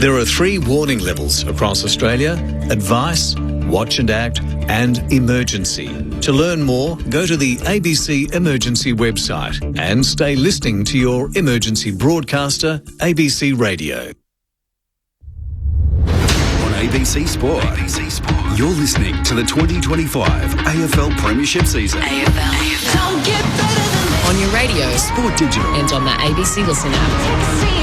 There are 3 warning levels across Australia: advice, watch and act, and emergency. To learn more, go to the ABC Emergency website and stay listening to your emergency broadcaster, ABC Radio. On ABC Sport, you're listening to the 2025 AFL Premiership season. AFL. Don't get better than this. On your radio, Sport Digital, and on the ABC Listen app.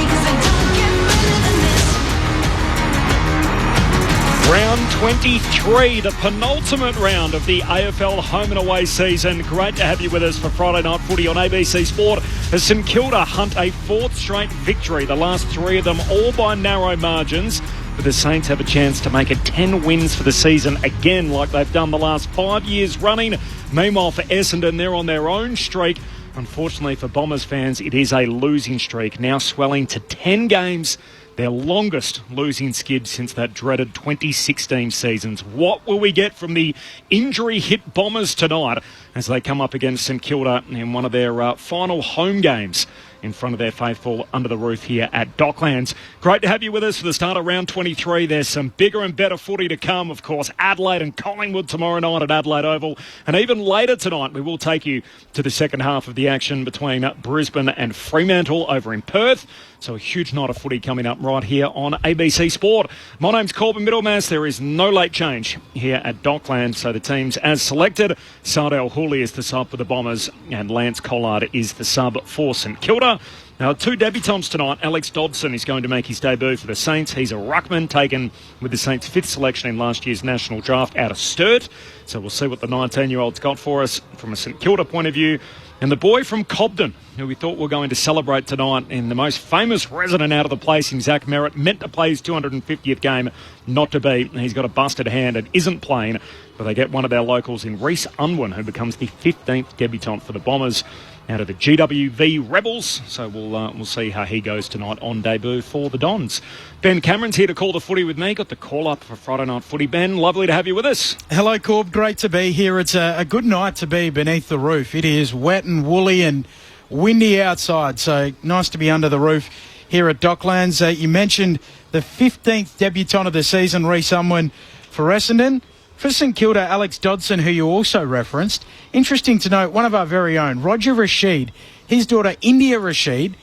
Round 23, the penultimate round of the AFL home and away season. Great to have you with us for Friday Night Footy on ABC Sport as St Kilda hunt a 4th straight victory, the last 3 of them all by narrow margins. But the Saints have a chance to make it 10 wins for the season again, like they've done the last 5 years running. Meanwhile, for Essendon, they're on their own streak. Unfortunately for Bombers fans, it is a losing streak, now swelling to 10 games. Their longest losing skid since that dreaded 2016 seasons. What will we get from the injury-hit Bombers tonight as they come up against St Kilda in one of their final home games in front of their faithful under the roof here at Docklands? Great to have you with us for the start of round 23. There's some bigger and better footy to come. Of course, Adelaide and Collingwood tomorrow night at Adelaide Oval. And even later tonight, we will take you to the second half of the action between Brisbane and Fremantle over in Perth. So a huge night of footy coming up right here on ABC Sport. My name's Corbin Middlemass. There is no late change here at Docklands. So the teams as selected: Sardell Hooley is the sub for the Bombers and Lance Collard is the sub for St Kilda. Now, 2 debutants tonight. Alex Dodson is going to make his debut for the Saints. He's a ruckman taken with the Saints' 5th selection in last year's national draft out of Sturt. So we'll see what the 19-year-old's got for us from a St Kilda point of view. And the boy from Cobden, who we thought were going to celebrate tonight, in the most famous resident out of the place in Zach Merritt, meant to play his 250th game, not to be. He's got a busted hand and isn't playing, but they get one of their locals in Reece Unwin, who becomes the 15th debutant for the Bombers out of the GWV Rebels. So we'll see how he goes tonight on debut for the Dons. Ben Cameron's here to call the footy with me. Got the call up for Friday Night Footy. Ben, lovely to have you with us. Hello, Corb. Great to be here. It's a good night to be beneath the roof. It is wet and woolly and windy outside, so nice to be under the roof here at Docklands. You mentioned the 15th debutant of the season, Reece Unwin for Essendon. For St Kilda, Alex Dodson, who you also referenced. Interesting to note, one of our very own, Roger Rashid, his daughter India Rashid,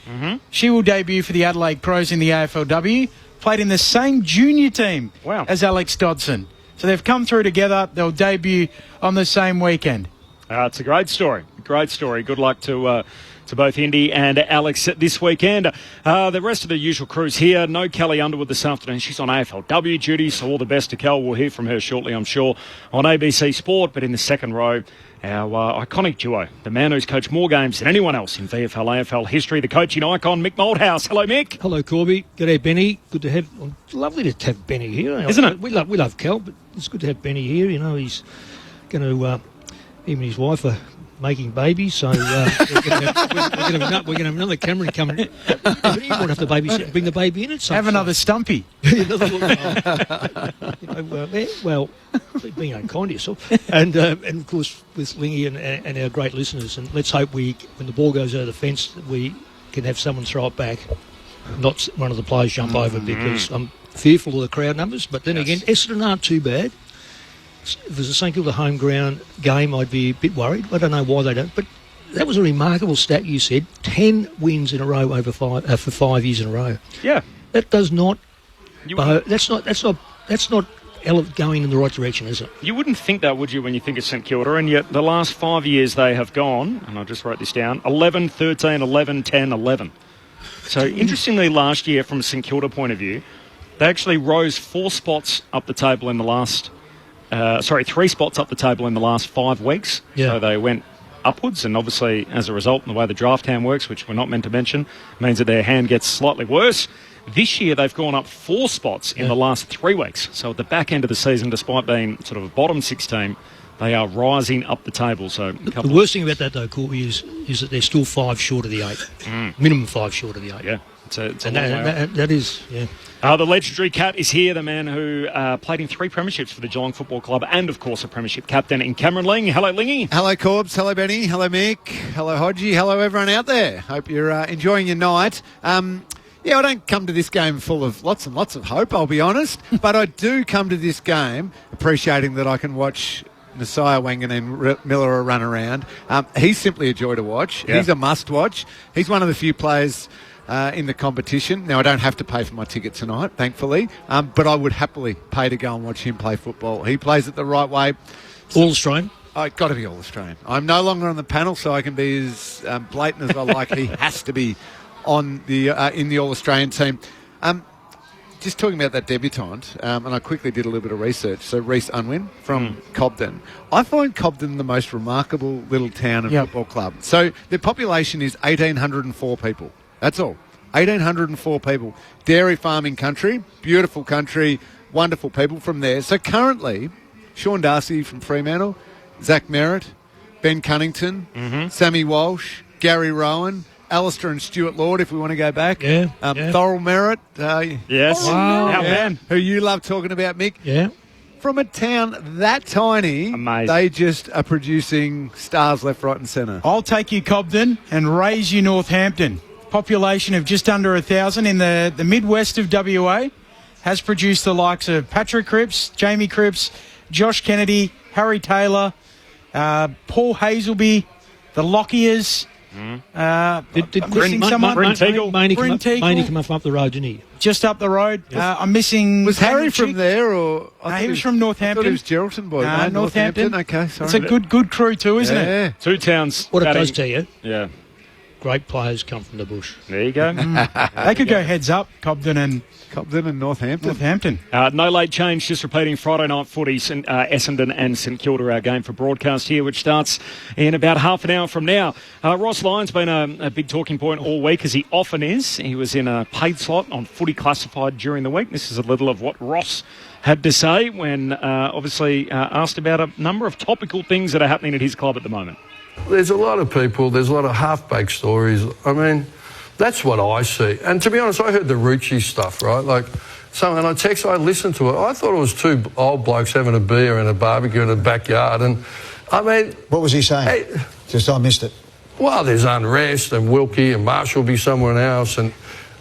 she will debut for the Adelaide Crows in the AFLW, played in the same junior team as Alex Dodson. So they've come through together. They'll debut on the same weekend. It's a great story. Great story. Good luck to both Indy and Alex this weekend. The rest of the usual crew's here. No Kelly Underwood this afternoon. She's on AFLW duty, so all the best to Kel. We'll hear from her shortly, I'm sure, on ABC Sport. But in the second row, our iconic duo, the man who's coached more games than anyone else in VFL, AFL history, the coaching icon, Mick Moldhouse. Hello, Mick. Hello, Corby. G'day, Benny. Good to have... lovely to have Benny here. Isn't it? We love Kel, but it's good to have Benny here. You know, he's going to... him and his wife are making babies, so we're going to have another Cameron coming. You won't have the baby sit and bring the baby in. Have another Stumpy. Well, being unkind to yourself. And of course, with Lingy and our great listeners, and let's hope when the ball goes over the fence, we can have someone throw it back, not one of the players jump over, because I'm fearful of the crowd numbers. But then again, Essendon aren't too bad. If there's a St Kilda home ground game, I'd be a bit worried. I don't know why they don't. But that was a remarkable stat you said. 10 wins in a row over for 5 years in a row. Yeah. That does not... That's not going in the right direction, is it? You wouldn't think that, would you, when you think of St Kilda? And yet the last 5 years they have gone, and I just wrote this down, 11, 13, 11, 10, 11. So interestingly, last year, from a St Kilda point of view, they actually rose 4 spots up the table in the last... 3 spots up the table in the last 5 weeks. Yeah. So they went upwards, and obviously, as a result, in the way the draft hand works, which we're not meant to mention, means that their hand gets slightly worse. This year, they've gone up 4 spots in the last 3 weeks. So at the back end of the season, despite being sort of a bottom 6 team, they are rising up the table. So the worst thing about that, though, Corby, is that they're still 5 short of the 8. Minimum 5 short of the 8. Yeah. It's a that is, yeah. The legendary Cat is here, the man who played in 3 premierships for the Geelong Football Club and, of course, a premiership captain in Cameron Ling. Hello, Lingy. Hello, Corbs. Hello, Benny. Hello, Mick. Hello, Hodgie. Hello, everyone out there. Hope you're enjoying your night. Yeah, I don't come to this game full of lots and lots of hope, I'll be honest. But I do come to this game appreciating that I can watch Nasiah Wangan Miller run around. He's simply a joy to watch. Yeah. He's a must-watch. He's one of the few players in the competition. Now, I don't have to pay for my ticket tonight, thankfully, but I would happily pay to go and watch him play football. He plays it the right way. All Australian? Got to be all Australian. I'm no longer on the panel, so I can be as blatant as I like. He has to be on the in the All Australian team. Just talking about that debutant, and I quickly did a little bit of research. So Reece Unwin from Cobden. I find Cobden the most remarkable little town and football club. So their population is 1,804 people. That's all. 1,804 people. Dairy farming country, beautiful country, wonderful people from there. So currently, Sean Darcy from Fremantle, Zach Merritt, Ben Cunnington, Sammy Walsh, Gary Rowan, Alistair and Stuart Lord, if we want to go back. Thorol Merritt. Yes. Wow. Man. Who you love talking about, Mick. Yeah. From a town that tiny, they just are producing stars left, right and centre. I'll take you Cobden and raise you Northampton. Population of just under 1,000 in the Midwest of WA. Has produced the likes of Patrick Cripps, Jamie Cripps, Josh Kennedy, Harry Taylor, Paul Hazelby, the Lockiers. Did missing someone? Bryn Teagle Teagle. come up the road, didn't he? Just up the road. I'm missing... Was Harry from there or... he was from Northampton. I thought he was Geraldton boy. No, Northampton. Okay, sorry. It's a good crew too, isn't it? Two towns. What it does tell you, great players come from the bush. There you go. They could go heads up, Cobden and Northampton. No late change, just repeating Friday night footy, Essendon and St Kilda, our game for broadcast here, which starts in about half an hour from now. Ross Lyon's been a big talking point all week, as he often is. He was in a paid slot on Footy Classified during the week. This is a little of what Ross had to say when obviously asked about a number of topical things that are happening at his club at the moment. There's a lot of people, there's a lot of half-baked stories. I mean, that's what I see. And to be honest, I heard the Rucci stuff, right? Like, and I listened to it. I thought it was two old blokes having a beer and a barbecue in the backyard. And, I mean... What was he saying? I missed it. Well, there's unrest and Wilkie and Marshall will be somewhere else and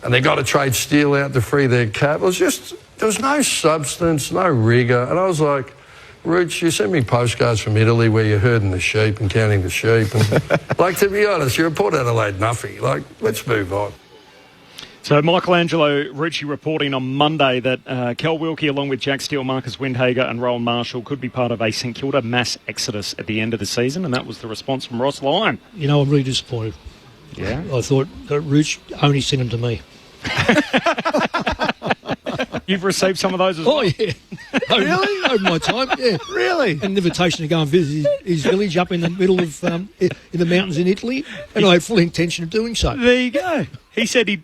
they got to trade Steele out to free their cap. It was just... There was no substance, no rigour. And I was like... Rich, you sent me postcards from Italy where you're herding the sheep and counting the sheep. And, like, to be honest, you're a Port Adelaide nuffy. Like, let's move on. So Michelangelo Ricci reporting on Monday that Kel Wilkie, along with Jack Steele, Marcus Windhager and Rowan Marshall, could be part of a St Kilda mass exodus at the end of the season, and that was the response from Ross Lyon. You know, I'm really disappointed. Yeah? I thought that Rich only sent them to me. You've received some of those as well? Oh, yeah. Really? Over my time, yeah. Really? An invitation to go and visit his village up in the middle of in the mountains in Italy, and I had full intention of doing so. There you go. He said he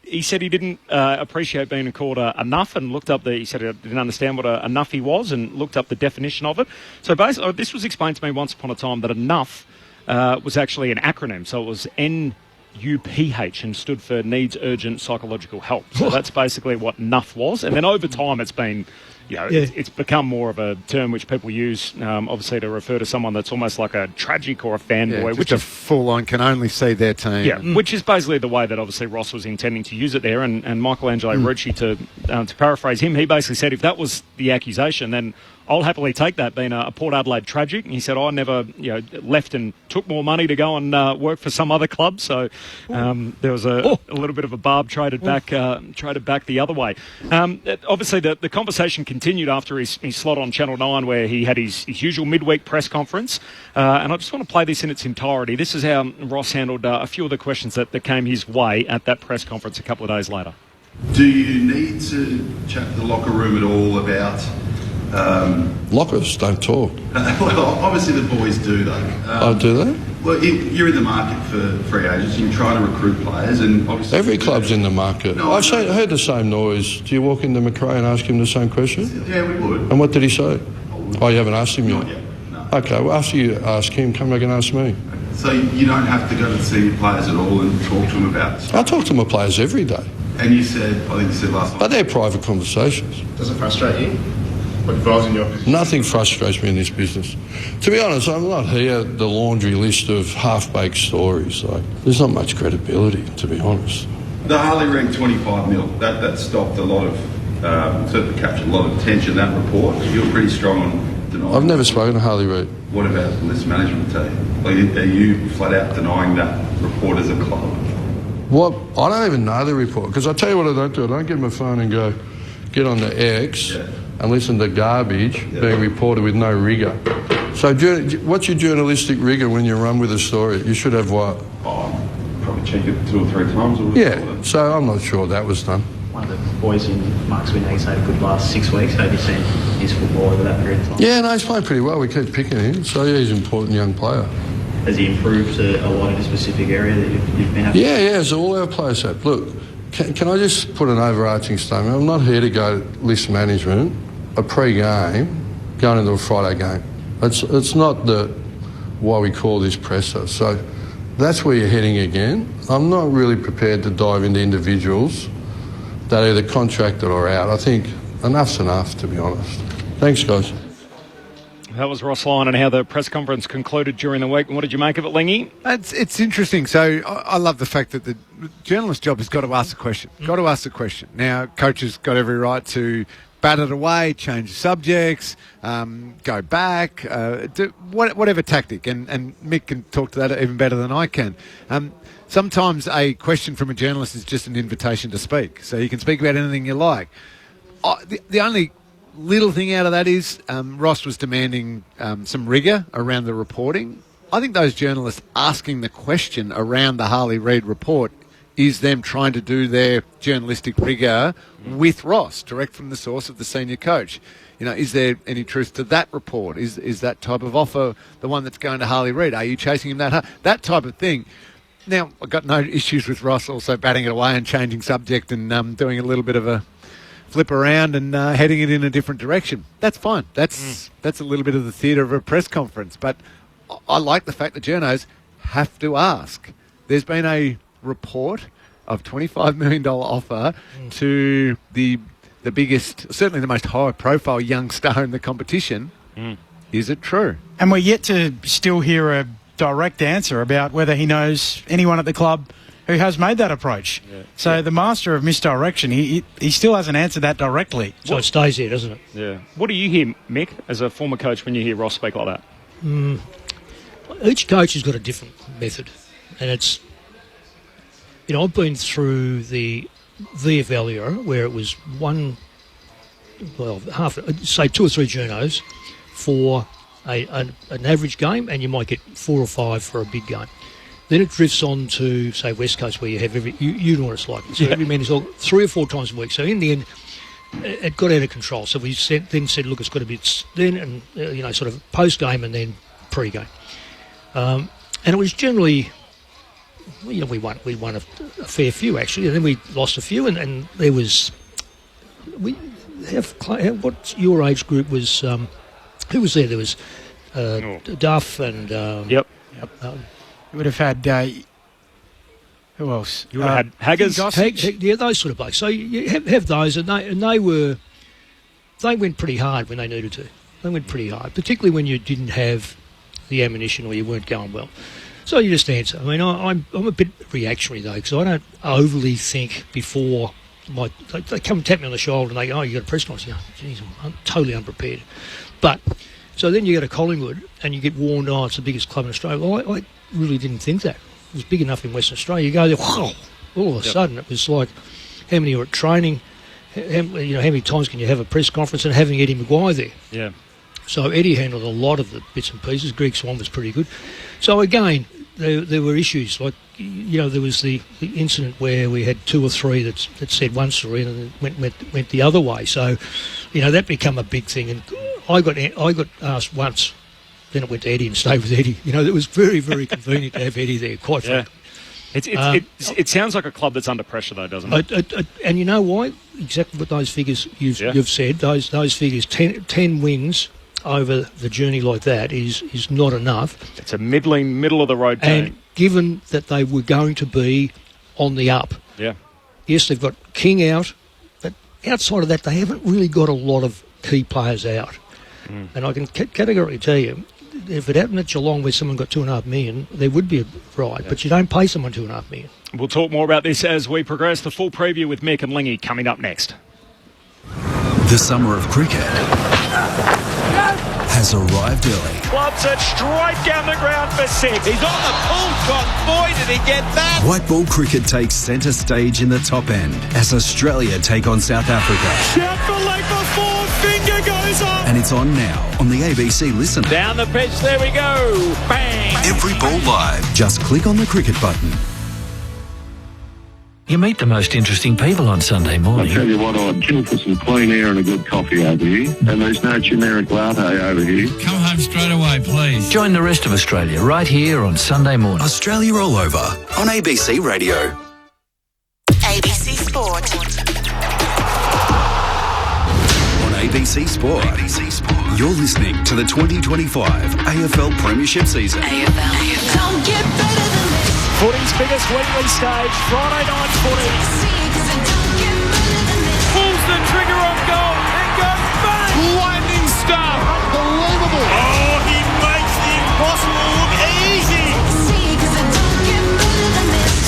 didn't appreciate being called a nuff, and looked up he said he didn't understand what a nuffy was, and looked up the definition of it. So basically, this was explained to me once upon a time that a nuff was actually an acronym. So it was NUPH and stood for Needs Urgent Psychological Help. So that's basically what NUF was. And then over time it's been, it's become more of a term which people use, obviously, to refer to someone that's almost like a tragic or a fanboy. Which is full-on can only see their team. Yeah, which is basically the way that obviously Ross was intending to use it there. And Michelangelo Ricci, to paraphrase him, he basically said if that was the accusation, then I'll happily take that, being a Port Adelaide tragic. And he said, I never left and took more money to go and work for some other club. So there was a little bit of a barb traded back the other way. Obviously, the conversation continued after his slot on Channel 9, where he had his usual midweek press conference. And I just want to play this in its entirety. This is how Ross handled a few of the questions that came his way at that press conference a couple of days later. Do you need to chat to the locker room at all about... Lockers don't talk. Well, obviously the boys do, though. Do they? Well, you're in the market for free agents. You're trying to recruit players, and obviously every club's in the market. No, I've heard the same noise. Do you walk into McRae and ask him the same question? Yeah, we would. And what did he say? Oh, you haven't asked him yet? Not yet, no. Okay, well, after you ask him, come back and ask me. So you don't have to go to the senior players at all and talk to them about it? I talk to my players every day. And I think you said last night... But they're private conversations. Does it frustrate you? What involves in your position? Nothing frustrates me in this business. To be honest, I'm not here the laundry list of half-baked stories. Like, there's not much credibility, to be honest. The Harley Reid 25 mil, that stopped a lot of, certainly captured a lot of attention, that report. You're pretty strong on denying. I've never spoken to Harley Reid. What about the list management team? Like, are you flat out denying that report as a club? What? I don't even know the report, because I tell you what I don't do. I don't get my phone and go, get on the X and listen to garbage being reported with no rigour. So what's your journalistic rigour when you run with a story? You should have what? Oh, probably check it 2 or 3 times. Yeah, so I'm not sure that was done. One of the boys in Mark Swinag's had a good last 6 weeks. Have you seen his football over that period of time? Yeah, no, he's playing pretty well. We keep picking him, so yeah, he's an important young player. Has he improved a lot in a specific area that you've been at? Yeah, so all our players have. Look, can I just put an overarching statement? I'm not here to go list management, a pre-game, going into a Friday game. It's not why we call this presser. So that's where you're heading again. I'm not really prepared to dive into individuals that are either contracted or out. I think enough's enough, to be honest. Thanks, guys. That was Ross Lyon and how the press conference concluded during the week. What did you make of it, Lingy? It's interesting. So I love the fact that the journalist's job has got to ask the question. Got to ask the question. Now, coaches got every right to bat it away, change subjects, go back, do whatever tactic. And Mick can talk to that even better than I can. Sometimes a question from a journalist is just an invitation to speak. So you can speak about anything you like. The only little thing out of that is Ross was demanding some rigour around the reporting. I think those journalists asking the question around the Harley Reid report is them trying to do their journalistic rigour with Ross, direct from the source of the senior coach. You know, is there any truth to that report? Is that type of offer the one that's going to Harley Reid? Are you chasing him that hard? That type of thing. Now, I've got no issues with Ross also batting it away and changing subject and doing a little bit of a flip around and heading it in a different direction. That's fine. That's a little bit of the theatre of a press conference. But I like the fact that journos have to ask. There's been a report of $25 million offer to the biggest, certainly the most high-profile young star in the competition. Is it true? And we're yet to still hear a direct answer about whether he knows anyone at the club who has made that approach. So the master of misdirection, he still hasn't answered that directly. So it stays there, doesn't it? Yeah. What do you hear, Mick, as a former coach, when you hear Ross speak like that? Each coach has got a different method. And it's, you know, I've been through the VFL era where it was say 2 or 3 journos for an average game, and you might get 4 or 5 for a big game. Then it drifts on to, say, West Coast, where you have you know what it's like. So every man is 3 or 4 times a week. So in the end, it got out of control. So we then said, look, it's got to be then and, sort of post-game and then pre-game. And it was generally, we won a fair few, actually, and then we lost a few, and there was, what your age group was, who was there? There was Duff and... Yep. You would have had... who else? You would have had Haggers. Yeah, those sort of blokes. So you have those, and they went pretty hard when they needed to. They went pretty hard, particularly when you didn't have the ammunition or you weren't going well. So you just answer. I mean, I'm a bit reactionary, though, because I don't overly think before they come and tap me on the shoulder and they go, oh, you got a press conference. You go, geez, I'm totally unprepared. But, so then you go to Collingwood and you get warned, oh, it's the biggest club in Australia. Well, I really didn't think that. It was big enough in Western Australia. You go there, whoa, all of a sudden it was like, how many are at training? How many times can you have a press conference, and having Eddie Maguire there? Yeah. So Eddie handled a lot of the bits and pieces. Greg Swan was pretty good. So again, there were issues. Like, there was the incident where we had 2 or 3 that said one story and then went the other way. So, that became a big thing. And I got asked once. Then it went to Eddie and stayed with Eddie. It was very, very convenient to have Eddie there, quite frankly. It sounds like a club that's under pressure, though, doesn't it? And you know why? Exactly what those figures you've said. Those figures, 10 wins over the journey like that is not enough. It's a middle of the road team. And given that they were going to be on the up. Yeah. Yes, they've got King out, but outside of that, they haven't really got a lot of key players out. And I can categorically tell you, if it happened at Geelong where someone got $2.5 million, there would be a right, but you don't pay someone $2.5 million. We'll talk more about this as we progress. The full preview with Mick and Lingy coming up next. The summer of cricket has arrived early. Clubs it straight down the ground for 6. He's on the pull shot. Boy, did he get that! White ball cricket takes centre stage in the top end as Australia take on South Africa. Shout for leg before, finger goes up. And it's on now on the ABC Listen. Down the pitch, there we go. Bang! Every ball live. Just click on the cricket button. You meet the most interesting people on Sunday morning. I tell you what, I'd kill for some clean air and a good coffee over here. And there's no generic latte over here. Come home straight away, please. Join the rest of Australia right here on Sunday morning. Australia all over on ABC Radio. ABC Sport. On ABC Sport. You're listening to the 2025 AFL Premiership season. AFL. Don't get better than this. Footy's biggest weekly stage, Friday night footy. Pulls the trigger on goal and goes bang! Lightning stuff! Unbelievable! Oh, he makes the impossible look easy!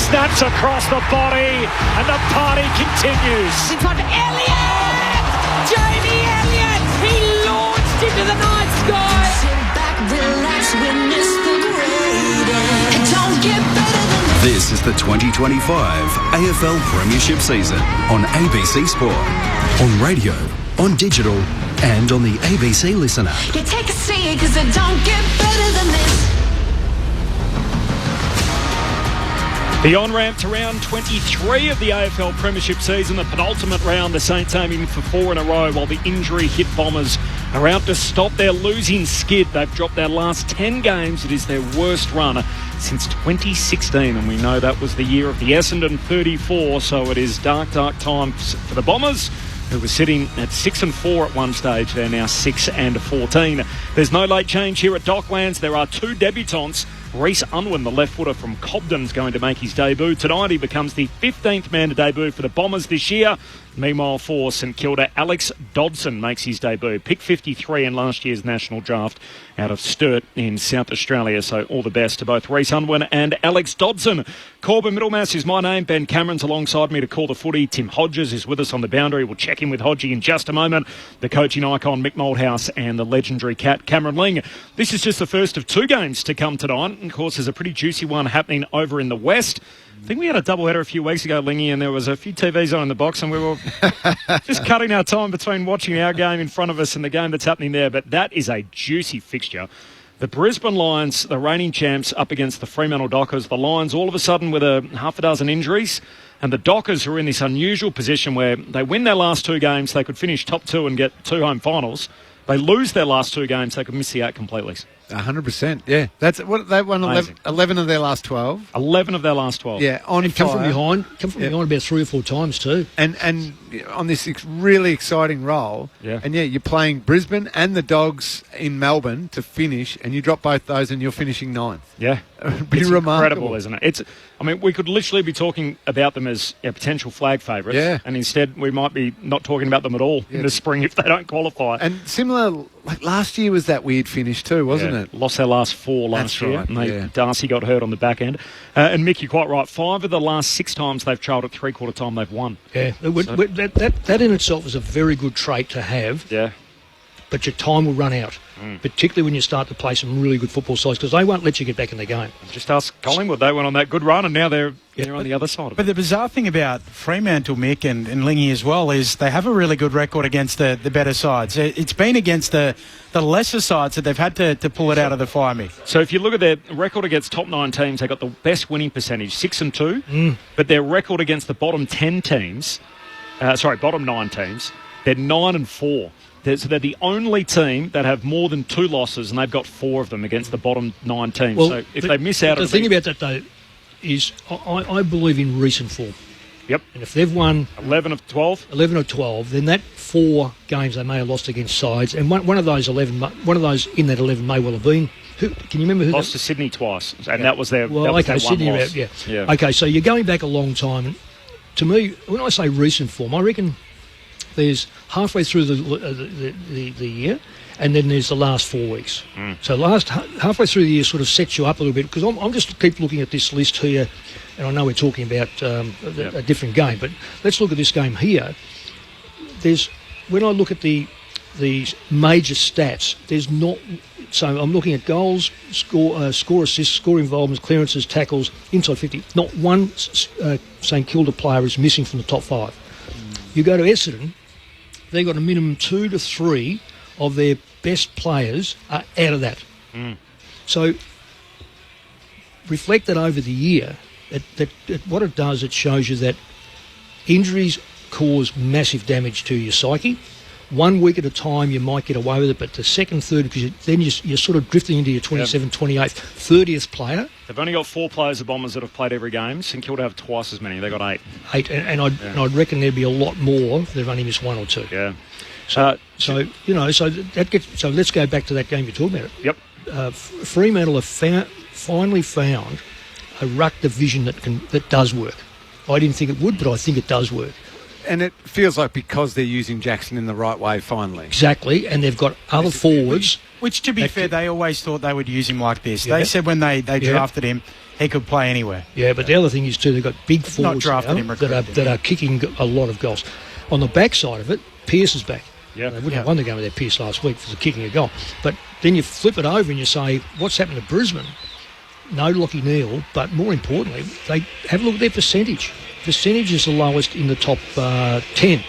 Snaps across the body and the party continues. In front of Elliott! Jamie Elliott! He launched into the night sky! Sit back, relax, witness the greatest. And don't get better. This is the 2025 AFL Premiership season on ABC Sport, on radio, on digital, and on the ABC Listen app. You take a seat because it don't get better than this. The on-ramp to round 23 of the AFL Premiership season, the penultimate round, the Saints aiming for 4 in a row while the injury-hit Bombers are out to stop their losing skid. They've dropped their last 10 games. It is their worst run since 2016, and we know that was the year of the Essendon 34, so it is dark, dark times for the Bombers, who were sitting at 6-4 at one stage. They're now 6-14. There's no late change here at Docklands. There are 2 debutants. Reece Unwin, the left footer from Cobden, is going to make his debut tonight. He becomes the 15th man to debut for the Bombers this year. Meanwhile, for St Kilda, Alex Dodson makes his debut. Pick 53 in last year's national draft out of Sturt in South Australia. So all the best to both Reece Unwin and Alex Dodson. Corbin Middlemass is my name. Ben Cameron's alongside me to call the footy. Tim Hodges is with us on the boundary. We'll check in with Hodgie in just a moment. The coaching icon, Mick Malthouse, and the legendary cat, Cameron Ling. This is just the first of 2 games to come tonight. And of course, there's a pretty juicy one happening over in the West. I think we had a doubleheader a few weeks ago, Lingy, and there was a few TVs on in the box, and we were just cutting our time between watching our game in front of us and the game that's happening there. But that is a juicy fixture. The Brisbane Lions, the reigning champs, up against the Fremantle Dockers. The Lions, all of a sudden, with a half a dozen injuries, and the Dockers are in this unusual position where they win their last 2 games, they could finish top 2 and get 2 home finals. They lose their last 2 games, they could miss the 8 completely. 100%, yeah. That's what they won. 11 of their last 12. 11 of their last 12. Yeah, on and fire. Come from behind about 3 or 4 times too. And on this really exciting roll. Yeah. And you're playing Brisbane and the Dogs in Melbourne to finish, and you drop both those, and you're finishing 9th. Yeah, It'd be it's remarkable, incredible, isn't it? We could literally be talking about them as potential flag favourites, yeah. And instead we might be not talking about them at all in the spring if they don't qualify. And similar, like last year was that weird finish too, wasn't it? Lost their last 4 last year, right, and Darcy got hurt on the back end. And Mick, you're quite right. 5 of the last 6 times they've trailed at 3/4 time, they've won. Yeah, that in itself is a very good trait to have. Yeah. But your time will run out, particularly when you start to play some really good football sides, because they won't let you get back in the game. Just ask Collingwood. They went on that good run, and now they're on the other side of it. But the bizarre thing about Fremantle, Mick, and Lingy as well, is they have a really good record against the better sides. It's been against the lesser sides that they've had to pull it out of the fire, Mick. So if you look at their record against top 9 teams, they got the best winning percentage, 6-2. But their record against the bottom 10 teams, bottom 9 teams, they're 9-4. So they're the only team that have more than 2 losses, and they've got 4 of them against the bottom 9 teams. Well, so if they miss out... The thing about that, though, is I believe in recent form. Yep. And if they've won... 11 of 12? 11 of 12, then that 4 games they may have lost against sides, and one of those 11, one of those in that 11 may well have been... Can you remember who... Lost to Sydney twice, and that was their... Well, that was okay, their Sydney... one loss. Yeah. Okay, so you're going back a long time. To me, when I say recent form, I reckon There's halfway through the year, and then there's the last 4 weeks. So halfway through the year sort of sets you up a little bit, because I'm just keep looking at this list here, and I know we're talking about a different game, but let's look at this game here. When I look at the major stats, there's not. So I'm looking at goals, score assists, score involvements, clearances, tackles, inside 50. Not one St Kilda player is missing from the top 5. You go to Essendon, they've got a minimum 2 to 3 of their best players are out of that. So reflect that over the year. What it does, it shows you that injuries cause massive damage to your psyche. 1 week at a time you might get away with it, but the second, third, because then you're sort of drifting into your 27th, 28th, 30th player. They've only got 4 players, the Bombers, that have played every game. St Kilda have twice as many. They've got 8. 8, and I'd reckon there'd be a lot more. They've only missed 1 or 2. Yeah. So let's go back to that game you're talking about. Yep. Fremantle have finally found a ruck division that does work. I didn't think it would, but I think it does work. And it feels like because they're using Jackson in the right way, finally. Exactly, and they've got other forwards. Which, to be fair, they always thought they would use him like this. Yeah. They said when they drafted him, he could play anywhere. Yeah, but the other thing is, too, they've got big forwards that are kicking a lot of goals. On the backside of it, Pearce is back. Yeah. They wouldn't have won the game without Pearce last week for kicking a goal. But then you flip it over and you say, what's happened to Brisbane? No Lockie Neal, but more importantly, they have a look at their percentage. Percentage is the lowest in the top 10.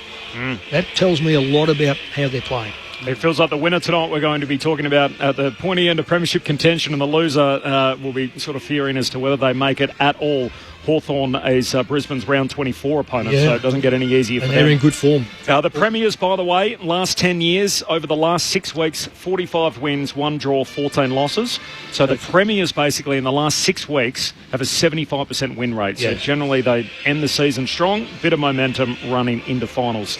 That tells me a lot about how they're playing. It feels like the winner tonight we're going to be talking about at the pointy end of premiership contention, and the loser will be sort of fearing as to whether they make it at all. Hawthorn is Brisbane's round 24 opponent, so it doesn't get any easier for them. And they're in good form. The Premiers, by the way, last 10 years, over the last 6 weeks, 45 wins, 1 draw, 14 losses. So the Premiers, basically, in the last 6 weeks, have a 75% win rate. So generally they end the season strong, bit of momentum running into finals.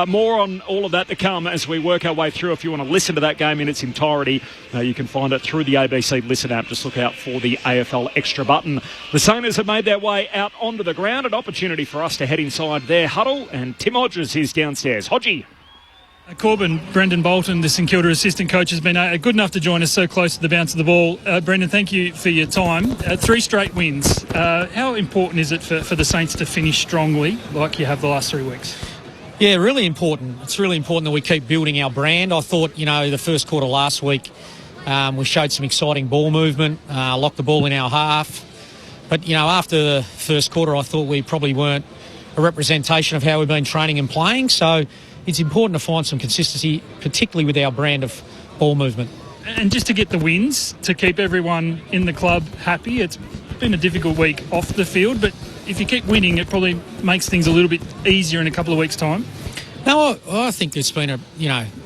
More on all of that to come as we work our way through. If you want to listen to that game in its entirety, you can find it through the ABC Listen app. Just look out for the AFL Extra button. The Sainers have made their way out onto the ground. An opportunity for us to head inside their huddle, and Tim Hodges is downstairs. Hodgie. Corbin, Brendan Bolton, the St Kilda assistant coach, has been good enough to join us so close to the bounce of the ball. Brendan, thank you for your time. 3 straight wins. How important is it for the Saints to finish strongly like you have the last 3 weeks? Yeah, really important. It's really important that we keep building our brand. I thought, the first quarter last week, we showed some exciting ball movement, locked the ball in our half. But, after the first quarter, I thought we probably weren't a representation of how we've been training and playing. So it's important to find some consistency, particularly with our brand of ball movement. And just to get the wins, to keep everyone in the club happy, it's been a difficult week off the field, but if you keep winning, it probably makes things a little bit easier in a couple of weeks' time. No, I think it's been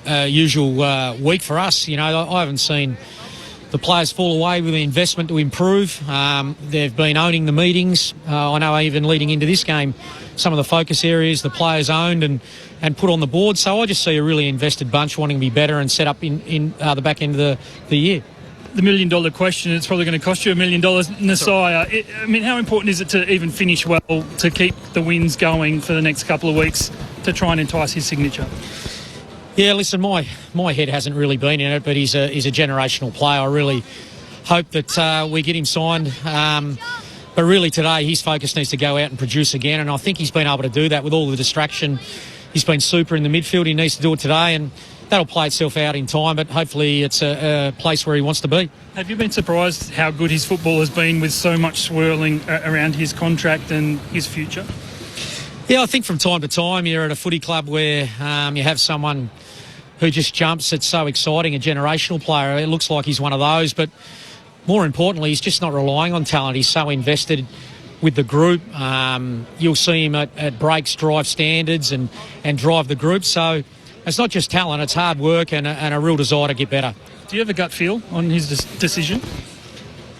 a usual week for us. I haven't seen the players fall away with the investment to improve. They've been owning the meetings. I know even leading into this game, some of the focus areas the players owned and put on the board. So I just see a really invested bunch wanting to be better and set up in the back end of the year. The $1 million question, it's probably going to cost you $1 million, Nasiah. How important is it to even finish well, to keep the wins going for the next couple of weeks to try and entice his signature? Yeah, listen, my head hasn't really been in it, but he's a generational player. I really hope that we get him signed. But really today, his focus needs to go out and produce again, and I think he's been able to do that with all the distraction. He's been super in the midfield. He needs to do it today, and that'll play itself out in time, but hopefully it's a place where he wants to be. Have you been surprised how good his football has been with so much swirling around his contract and his future? Yeah, I think from time to time you're at a footy club where you have someone who just jumps. It's so exciting, a generational player. It looks like he's one of those, but more importantly, he's just not relying on talent. He's so invested with the group. You'll see him at breaks drive standards and drive the group. So it's not just talent, it's hard work and a real desire to get better. Do you have a gut feel on his decision?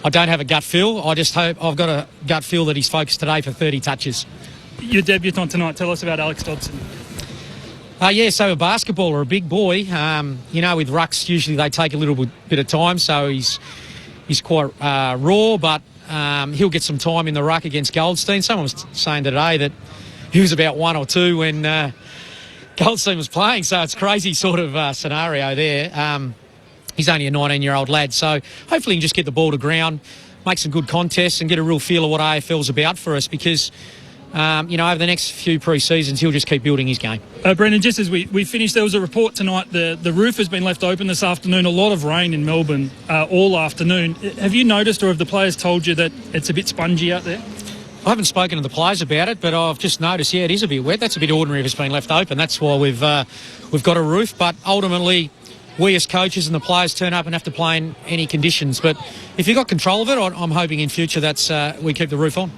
I don't have a gut feel. I just hope I've got a gut feel that he's focused today for 30 touches. Your debutant tonight, tell us about Alex Dodson. So a basketballer, a big boy. With rucks, usually they take a little bit of time, so he's quite raw, but he'll get some time in the ruck against Goldstein. Someone was saying today that he was about 1 or 2 when Goldstein was playing, so it's a crazy sort of scenario there. He's only a 19-year-old lad, so hopefully he can just get the ball to ground, make some good contests and get a real feel of what AFL's about for us because, over the next few pre-seasons, he'll just keep building his game. Brendan, just as we finished, there was a report tonight, the roof has been left open this afternoon, a lot of rain in Melbourne all afternoon. Have you noticed or have the players told you that it's a bit spongy out there? I haven't spoken to the players about it, but I've just noticed, it is a bit wet. That's a bit ordinary if it's been left open. That's why we've got a roof, but ultimately we as coaches and the players turn up and have to play in any conditions. But if you've got control of it, I'm hoping in future that's we keep the roof on.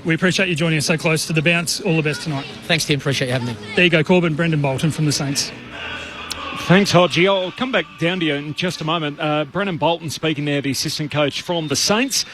We appreciate you joining us so close to the bounce. All the best tonight. Thanks, Tim. Appreciate you having me. There you go, Corbin. Brendan Bolton from the Saints. Thanks, Hodgie. I'll come back down to you in just a moment. Brendan Bolton speaking there, the assistant coach from the Saints.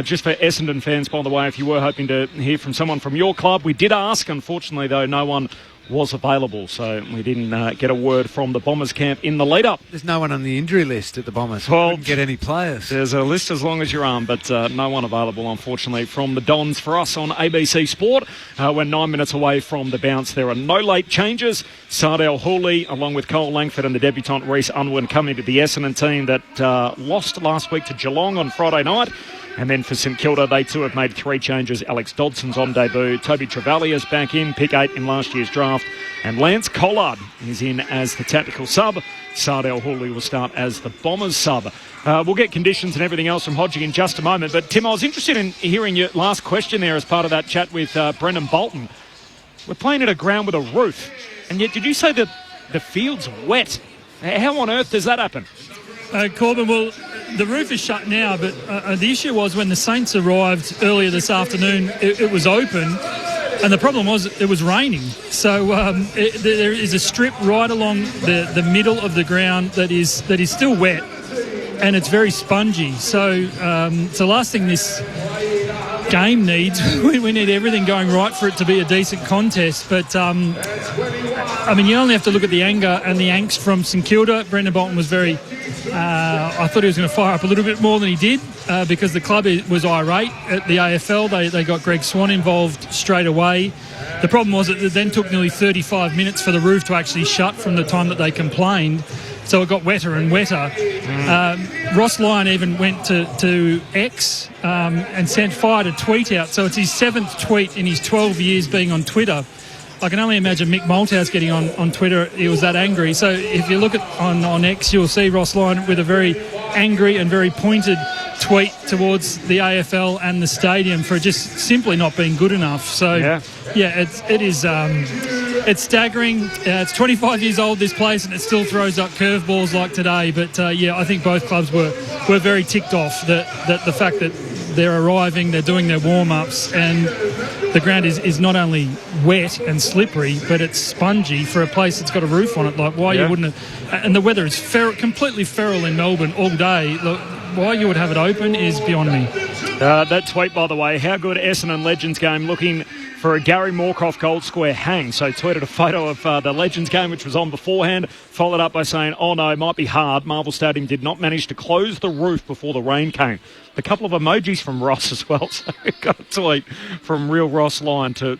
Just for Essendon fans, by the way, if you were hoping to hear from someone from your club, we did ask. Unfortunately, though, no one was available, so we didn't get a word from the Bombers camp in the lead-up. There's no one on the injury list at the Bombers. Well, couldn't get any players. There's a list as long as your arm, but no one available, unfortunately, from the Dons for us on ABC Sport. We're 9 minutes away from the bounce. There are no late changes. Sardell Hooley, along with Cole Langford and the debutant Reece Unwin, coming to the Essendon team that lost last week to Geelong on Friday night. And then for St Kilda, they too have made 3 changes. Alex Dodson's on debut. Toby Travaglia's back in, pick 8 in last year's draft. And Lance Collard is in as the tactical sub. Sardell Hooley will start as the Bombers sub. We'll get conditions and everything else from Hodgie in just a moment. But Tim, I was interested in hearing your last question there as part of that chat with Brendan Bolton. We're playing at a ground with a roof. And yet, did you say that the field's wet? How on earth does that happen? Corbin, well, the roof is shut now, but the issue was when the Saints arrived earlier this afternoon, it was open, and the problem was it was raining. So there is a strip right along the middle of the ground that is still wet, and it's very spongy. So the last thing this game needs, we need everything going right for it to be a decent contest. But you only have to look at the anger and the angst from St Kilda. Brendan Bolton was very. I thought he was going to fire up a little bit more than he did because the club was irate at the AFL. They got Greg Swan involved straight away. The problem was that it then took nearly 35 minutes for the roof to actually shut from the time that they complained. So it got wetter and wetter. Ross Lyon even went to X and fired a tweet out. So it's his 7th tweet in his 12 years being on Twitter. I can only imagine Mick Malthouse getting on Twitter. He was that angry. So if you look at on X, you'll see Ross Lyon with a very angry and very pointed tweet towards the AFL and the stadium for just simply not being good enough. So it's staggering. It's 25 years old, this place, and it still throws up curveballs like today. But I think both clubs were very ticked off that the fact that they're arriving, they're doing their warm-ups, and the ground is not only wet and slippery, but it's spongy for a place that's got a roof on it. Like, why you wouldn't have... And the weather is completely feral in Melbourne all day. Look, why you would have it open is beyond me. That tweet, by the way, how good Essendon Legends game, looking for a Gary Moorcroft Gold Square hang. So tweeted a photo of the Legends game, which was on beforehand, followed up by saying, oh no, it might be hard. Marvel Stadium did not manage to close the roof before the rain came. A couple of emojis from Ross as well. So we got a tweet from real Ross Lyon to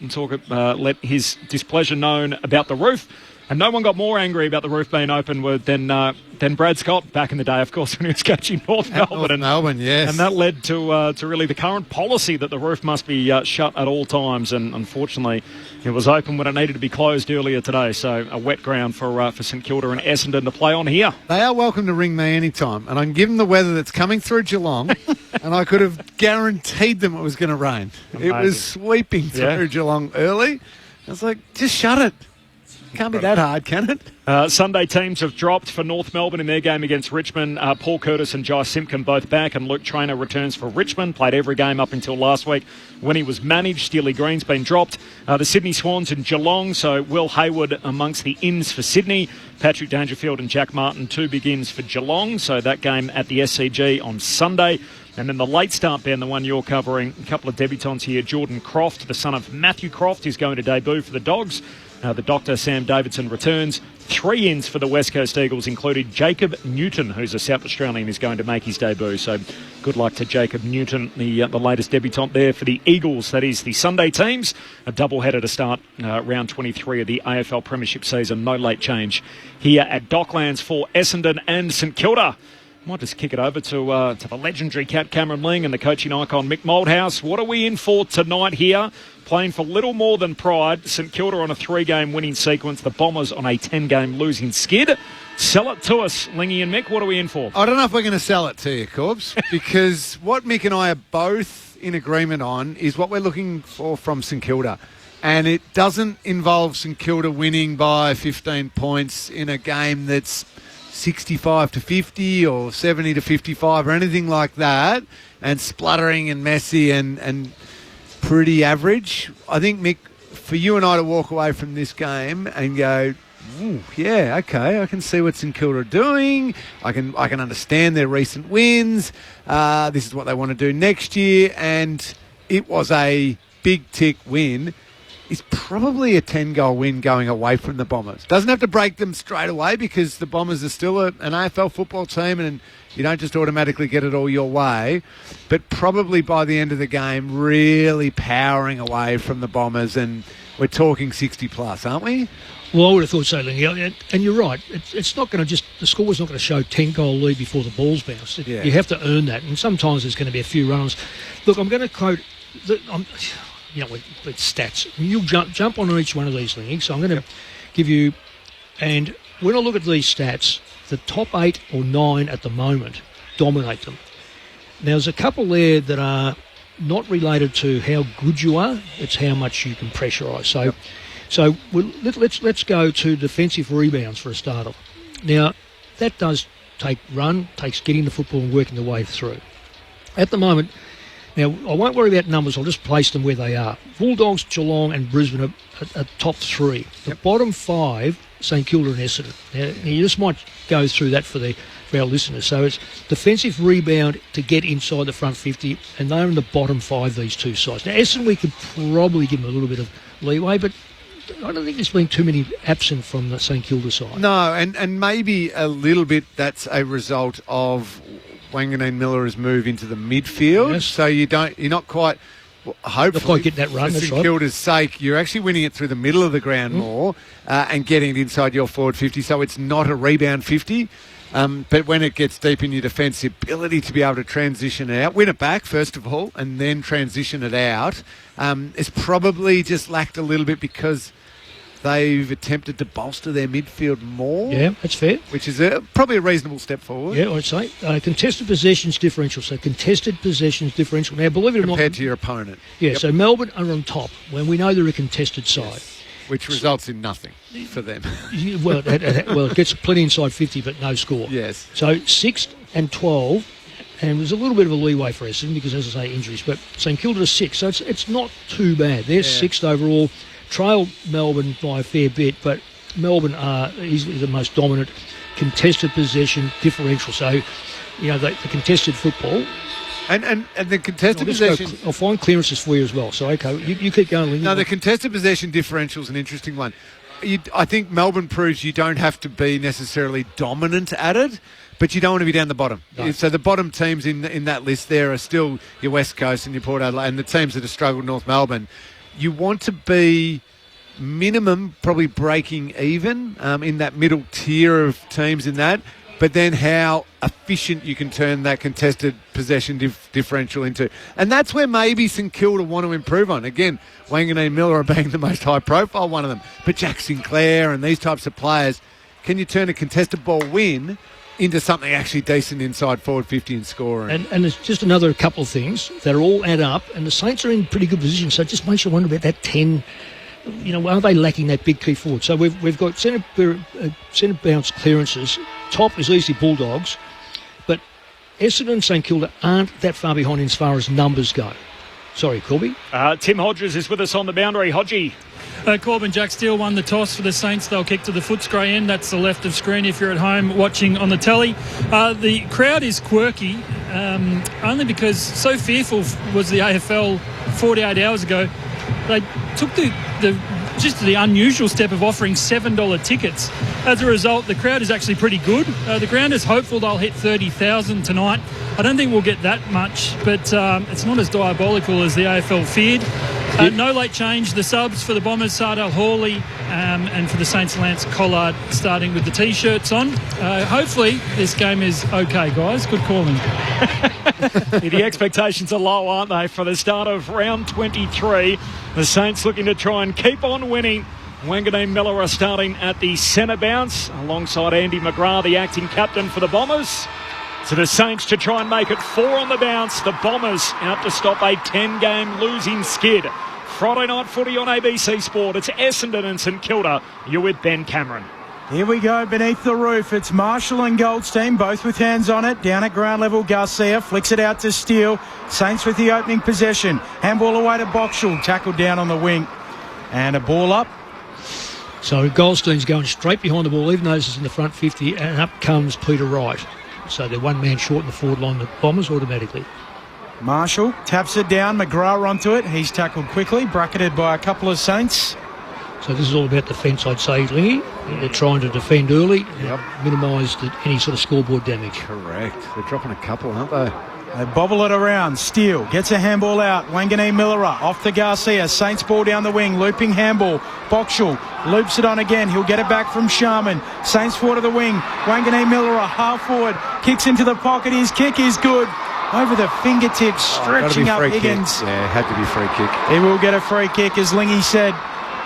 let his displeasure known about the roof. And no one got more angry about the roof being open than Brad Scott back in the day, of course, when he was coaching North Melbourne. Yes. And that led to really the current policy that the roof must be shut at all times. And unfortunately, it was open when it needed to be closed earlier today. So a wet ground for St Kilda and Essendon to play on here. They are welcome to ring me anytime. And I can give them the weather that's coming through Geelong. And I could have guaranteed them it was going to rain. Amazing. It was sweeping through Geelong early. I was like, just shut it. Can't be that hard, can it? Sunday teams have dropped for North Melbourne in their game against Richmond. Paul Curtis and Jai Simpkin both back, and Luke Traynor returns for Richmond. Played every game up until last week when he was managed. Steely Green's been dropped. The Sydney Swans in Geelong, so Will Hayward amongst the ins for Sydney. Patrick Dangerfield and Jack Martin, 2 big ins for Geelong. So that game at the SCG on Sunday. And then the late start, Ben, the one you're covering, a couple of debutants here. Jordan Croft, the son of Matthew Croft, is going to debut for the Dogs. The doctor, Sam Davidson, returns. 3 ins for the West Coast Eagles, included Jacob Newton, who's a South Australian, is going to make his debut. So good luck to Jacob Newton, the latest debutant there for the Eagles. That is the Sunday teams. A doubleheader to start round 23 of the AFL Premiership season. No late change here at Docklands for Essendon and St Kilda. Might just kick it over to the legendary Cat Cameron Ling and the coaching icon Mick Moldhouse. What are we in for tonight here? Playing for little more than pride. St Kilda on a 3-game winning sequence. The Bombers on a 10-game losing skid. Sell it to us, Lingy and Mick. What are we in for? I don't know if we're going to sell it to you, Corbs, because what Mick and I are both in agreement on is what we're looking for from St Kilda. And it doesn't involve St Kilda winning by 15 points in a game that's 65 to 50 or 70 to 55 or anything like that, and spluttering and messy and pretty average. I think, Mick, for you and I to walk away from this game and go, ooh, yeah, okay, I can see what St Kilda are doing. I can understand their recent wins. This is what they want to do next year, and it was a big tick win. Is probably a 10-goal win going away from the Bombers. Doesn't have to break them straight away because the Bombers are still an AFL football team and you don't just automatically get it all your way. But probably by the end of the game, really powering away from the Bombers, and we're talking 60 plus, aren't we? Well, I would have thought so, Lingy. And you're right. It's not going to just, the score's not going to show 10-goal lead before the ball's bounced. Yeah. You have to earn that, and sometimes there's going to be a few runs. Look, I'm going to quote, with stats. You'll jump on each one of these things. So I'm going to give you, and when I look at these stats, the top 8 or 9 at the moment dominate them. Now, there's a couple there that are not related to how good you are. It's how much you can pressurise. So let's go to defensive rebounds for a start off. Now, that does takes getting the football and working the way through. At the moment, now, I won't worry about numbers. I'll just place them where they are. Bulldogs, Geelong and Brisbane are top 3. The bottom 5, St Kilda and Essendon. Now, you just might go through that for our listeners. So it's defensive rebound to get inside the front 50, and they're in the bottom 5, these two sides. Now, Essendon, we could probably give them a little bit of leeway, but I don't think there's been too many absent from the St Kilda side. No, and maybe a little bit that's a result of Wanganeen Miller's move into the midfield, yes. So you're not quite. Hopefully, not quite getting that run. For St Kilda's sake, you're actually winning it through the middle of the ground more and getting it inside your forward 50. So it's not a rebound 50, but when it gets deep in your defence, the ability to be able to transition it out, win it back first of all, and then transition it out, is probably just lacked a little bit because they've attempted to bolster their midfield more. Yeah, that's fair. Which is probably a reasonable step forward. Yeah, I'd say. Contested possessions differential. So contested possessions differential. Now, believe it or not... Compared to your opponent. Yeah, so Melbourne are on top when we know they're a contested side. Yes. Which results in nothing for them. Well, it gets plenty inside 50, but no score. Yes. So 6th and 12, and there's a little bit of a leeway for Essendon because, as I say, injuries. But St Kilda is 6, so it's not too bad. They're 6th overall. Trailed Melbourne by a fair bit, but Melbourne are easily the most dominant contested possession differential. So, the contested football. And the contested possession... I'll find clearances for you as well. So, okay, you keep going, Lingy. No, the contested possession differential is an interesting one. I think Melbourne proves you don't have to be necessarily dominant at it, but you don't want to be down the bottom. No. So the bottom teams in that list there are still your West Coast and your Port Adelaide, and the teams that have struggled, North Melbourne. You want to be minimum probably breaking even in that middle tier of teams in that, but then how efficient you can turn that contested possession differential into. And that's where maybe St Kilda want to improve on. Again, Wanganeen Miller being the most high-profile one of them, but Jack Sinclair and these types of players, can you turn a contested ball win into something actually decent inside forward 50 and scoring? And there's just another couple of things that all add up, and the Saints are in pretty good position, so it just makes you wonder about that 10. Are they lacking that big key forward? So we've got centre bounce clearances. Top is easily Bulldogs, but Essendon and St Kilda aren't that far behind as far as numbers go. Sorry, Corby. Tim Hodges is with us on the boundary. Hodgie. Corbin, Jack Steele won the toss for the Saints. They'll kick to the Footscray end. That's the left of screen if you're at home watching on the telly. The crowd is quirky only because so fearful was the AFL 48 hours ago. They took the just the unusual step of offering $7 tickets. As a result, the crowd is actually pretty good. The ground is hopeful they'll hit 30,000 tonight. I don't think we'll get that much, but it's not as diabolical as the AFL feared. No late change. The subs for the Bombers, Sardell Hawley, and for the Saints, Lance Collard, starting with the T-shirts on. Hopefully this game is okay, guys. Good calling. The expectations are low, aren't they, for the start of round 23. The Saints looking to try and keep on winning. Wanganeen Miller are starting at the centre bounce alongside Andy McGrath, the acting captain for the Bombers. So the Saints to try and make it 4 on the bounce. The Bombers out to stop a 10-game losing skid. Friday night footy on ABC Sport. It's Essendon and St Kilda. You're with Ben Cameron. Here we go, beneath the roof. It's Marshall and Goldstein, both with hands on it. Down at ground level, Garcia flicks it out to Steele. Saints with the opening possession. Handball away to Boxall, tackled down on the wing. And a ball up. So Goldstein's going straight behind the ball, even though this is in the front 50, and up comes Peter Wright. So they're one man short in the forward line, the Bombers automatically. Marshall taps it down, McGrath onto it. He's tackled quickly, bracketed by a couple of Saints. So this is all about defence, I'd say, Lingy. They're trying to defend early, minimise any sort of scoreboard damage. Correct. They're dropping a couple, aren't they? They bobble it around. Steele gets a handball out. Wanganeen Miller off to Garcia. Saints ball down the wing. Looping handball. Boxall loops it on again. He'll get it back from Sharman. Saints forward to the wing. Wanganeen Miller half forward. Kicks into the pocket. His kick is good. Over the fingertips, stretching up Higgins. Kick. Yeah, had to be free kick. He will get a free kick, as Lingy said.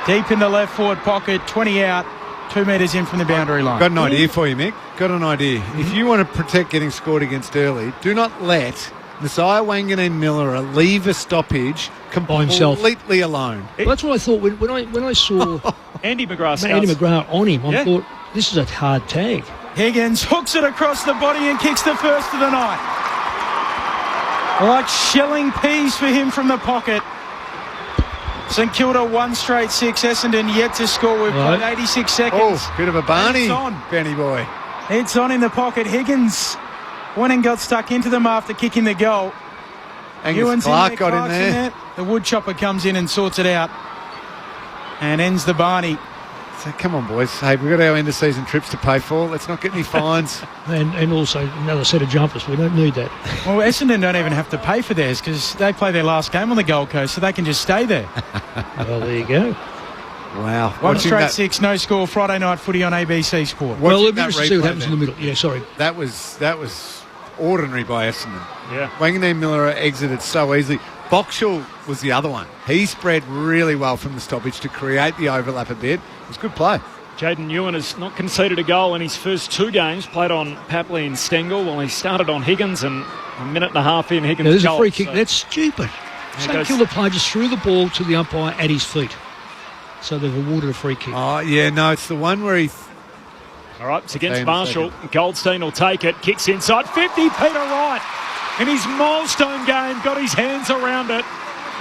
Deep in the left forward pocket. 20 out. 2 metres in from the boundary line. Got an idea for you, Mick. Got an idea. If you want to protect getting scored against early, do not let Messiah Wanganeen Miller leave a stoppage completely alone. Well, that's what I thought when I saw Andy McGrath on him. I thought, this is a hard tag. Higgins hooks it across the body and kicks the first of the night. Like shelling peas for him from the pocket. St Kilda 1 straight 6. Essendon yet to score. We've played 86 seconds. Oh, bit of a Barney, it's on. Benny boy. It's on in the pocket. Higgins went and got stuck into them after kicking the goal. Angus Clark got in there. The wood chopper comes in and sorts it out and ends the Barney. So come on, boys. Hey, we've got our end-of-season trips to pay for. Let's not get any fines. and also another set of jumpers. We don't need that. Well, Essendon don't even have to pay for theirs because they play their last game on the Gold Coast, so they can just stay there. Well, there you go. Wow. 1 straight 6, no score. Friday night footy on ABC Sport. Well, it'll be interesting to see what happens in the middle. Yeah, sorry. That was ordinary by Essendon. Yeah. Wanganeen Miller exited so easily. Boxall was the other one. He spread really well from the stoppage to create the overlap a bit. It was good play. Jaden Ewan has not conceded a goal in his first 2 games. Played on Papley and Stengel. Well, he started on Higgins, and a minute and a half in, Higgins there's goal. A free kick. That's stupid. St Kilda player just threw the ball to the umpire at his feet. So they've awarded a free kick. Oh, yeah, no, it's the one where he... All right, it's against Marshall. Goldstein will take it. Kicks inside. 50, Peter Wright. In his milestone game, got his hands around it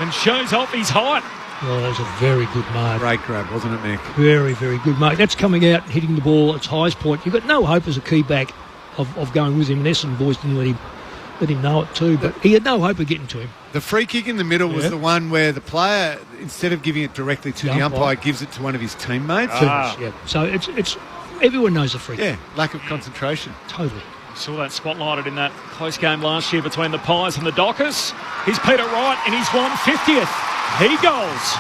and shows off his height. Well, that was a very good mark. Great grab, wasn't it, Nick? Very, very good mark. That's coming out, hitting the ball at its highest point. You've got no hope as a key back of going with him. And Essendon boys didn't let him know it too, but he had no hope of getting to him. The free kick in the middle was the one where the player, instead of giving it directly to the umpire, gives it to one of his teammates. Yeah. So it's everyone knows the free kick. Yeah, lack of concentration. Totally. Saw that spotlighted in that close game last year between the Pies and the Dockers. Here's Peter Wright in his 150th. He goes.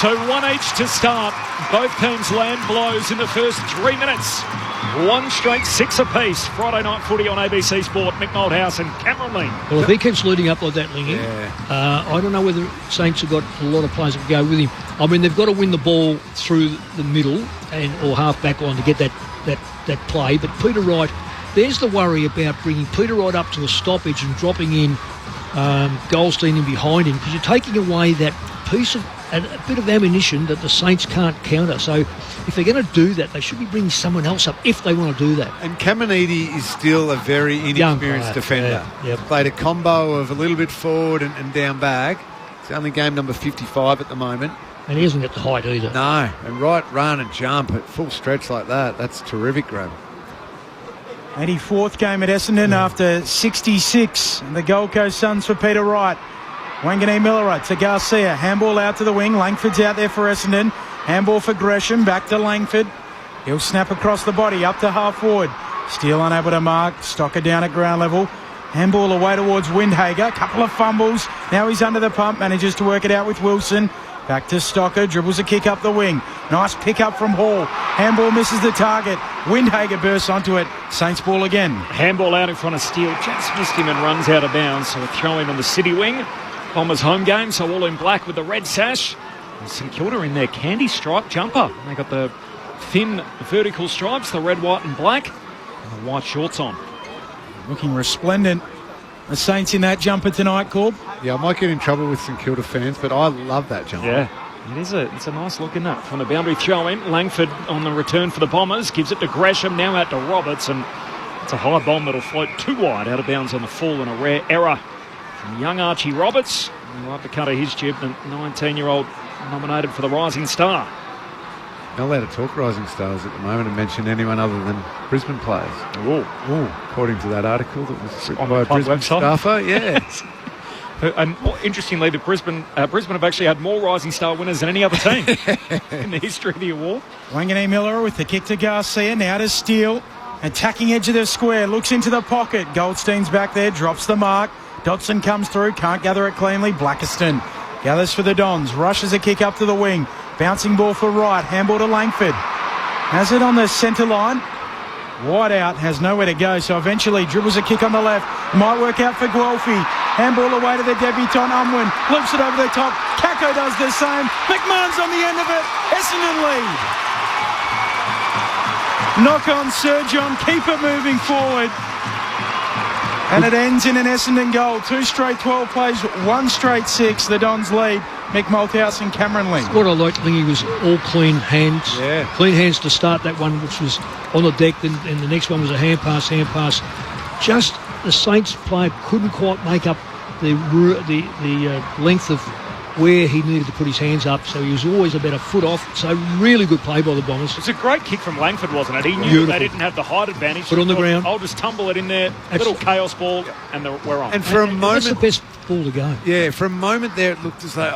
So 1 each to start. Both teams land blows in the first 3 minutes. 1 straight 6 apiece. Friday night footy on ABC Sport. Mick Moldhouse and Cameron Lee. Well, if he keeps leading up like that, Lingy, I don't know whether Saints have got a lot of players that can go with him. I mean, they've got to win the ball through the middle or half back line to get that play. But Peter Wright, there's the worry about bringing Peter Wright up to a stoppage and dropping in Goldstein in behind him, because you're taking away that piece of a bit of ammunition that the Saints can't counter. So if they're going to do that, they should be bringing someone else up if they want to do that. And Caminiti is still a very inexperienced defender. Played a combo of a little bit forward and down back. It's only game number 55 at the moment. And he hasn't got the height either. No, and run and jump at full stretch like that. That's terrific grab. 84th game at Essendon after 66. And the Gold Coast Suns for Peter Wright. Wanganeen Miller to Garcia. Handball out to the wing. Langford's out there for Essendon. Handball for Gresham, back to Langford. He'll snap across the body, up to half forward. Steele unable to mark, Stocker down at ground level. Handball away towards Windhager, couple of fumbles. Now he's under the pump, manages to work it out with Wilson. Back to Stocker, dribbles a kick up the wing. Nice pick up from Hall. Handball misses the target. Windhager bursts onto it. Saints ball again. Handball out in front of Steele. Just missed him and runs out of bounds. So a throw in on the City wing. Bombers home game, so all in black with the red sash. And St Kilda in their candy stripe jumper. They got the thin vertical stripes, the red, white and black. And the white shorts on. Looking resplendent. The Saints in that jumper tonight, Corb. Yeah, I might get in trouble with St Kilda fans, but I love that jumper. Yeah, it's a nice look in that. From the boundary throw in, Langford on the return for the Bombers, gives it to Gresham, now out to Roberts, and it's a high bomb that'll float too wide, out of bounds on the full, and a rare error from young Archie Roberts. He'll have the cut of his jib, the 19-year-old nominated for the Rising Star. Not allowed to talk Rising Stars at the moment and mention anyone other than Brisbane players. Ooh. According to that article that was written On by the a club Brisbane website. staffer, And interestingly, the Brisbane have actually had more Rising Star winners than any other team in the history of the award. Wanganeen Miller with the kick to Garcia, now to Steele. Attacking edge of the square, looks into the pocket. Goldstein's back there, drops the mark. Dodson comes through, can't gather it cleanly. Blackiston gathers for the Dons, rushes a kick up to the wing. Bouncing ball for Wright, handball to Langford. Has it on the centre line. Wide out, has nowhere to go, so eventually dribbles a kick on the left. Might work out for Guelphy. Handball away to the debutant Unwin. Loops it over the top. Kako does the same. McMahon's on the end of it. Essendon lead. Knock on Sir John. Keep it moving forward. And it ends in an Essendon goal. 2 straight 12 plays, 1 straight 6. The Dons lead. Mick Malthouse and Cameron Ling. What I liked, Lingy, was all clean hands. Yeah. Clean hands to start that one, which was on the deck, and the next one was a hand pass. Just the Saints player couldn't quite make up the length of where he needed to put his hands up, so he was always about a foot off. So really good play by the Bombers. It's a great kick from Langford, wasn't it? He knew Beautiful. they didn't have the height advantage. Put on the ground. I'll just tumble it in there, little chaos ball, and we're on. And for a moment, that's the best ball to go. Yeah, for a moment there, it looked as though,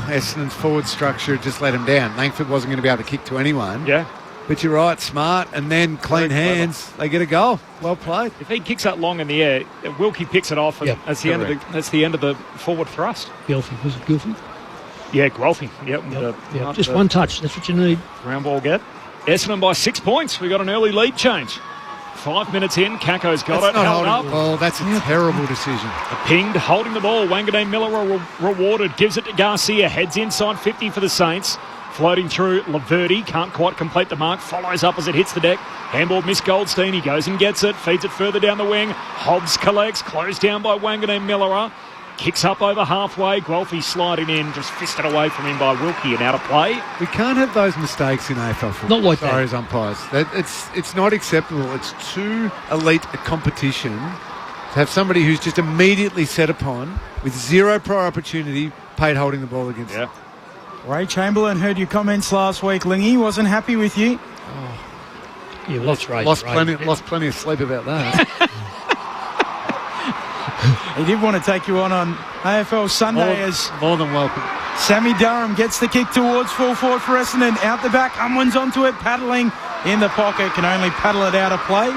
Essendon's forward structure just let him down. Langford wasn't going to be able to kick to anyone. Yeah. But you're right, smart, and then clean hands, they get a goal. Well played. If he kicks that long in the air, Wilkie picks it off, and that's the end of the forward thrust. Guelphy, was it Guelphy? Yeah, Guelphy. Yep. Just one touch. That's what you need. Ground ball get. Essendon by 6 points. We got an early lead change. 5 minutes in, Kako's got That's it. not Held holding up. the ball. That's a terrible decision. Pinged, holding the ball. Wanganeen Miller rewarded. Gives it to Garcia. Heads inside 50 for the Saints. Floating through Laverty. Can't quite complete the mark. Follows up as it hits the deck. Handball miss Goldstein. He goes and gets it. Feeds it further down the wing. Hobbs collects. Closed down by Wanganeen Miller. Kicks up over halfway. Guelphy sliding in. Just fisted away from him by Wilkie and out of play. We can't have those mistakes in AFL football. Not like that. Sorry, as umpires. It's not acceptable. It's too elite a competition to have somebody who's just immediately set upon with zero prior opportunity paid holding the ball against them. Ray Chamberlain heard your comments last week, Lingy. Wasn't happy with you. Yeah, well, that's right. Lost plenty of sleep about that. He did want to take you on AFL Sunday more than welcome. Sammy Durham gets the kick towards full forward for Essendon. Out the back, Unwin's onto it, paddling in the pocket. Can only paddle it out of play.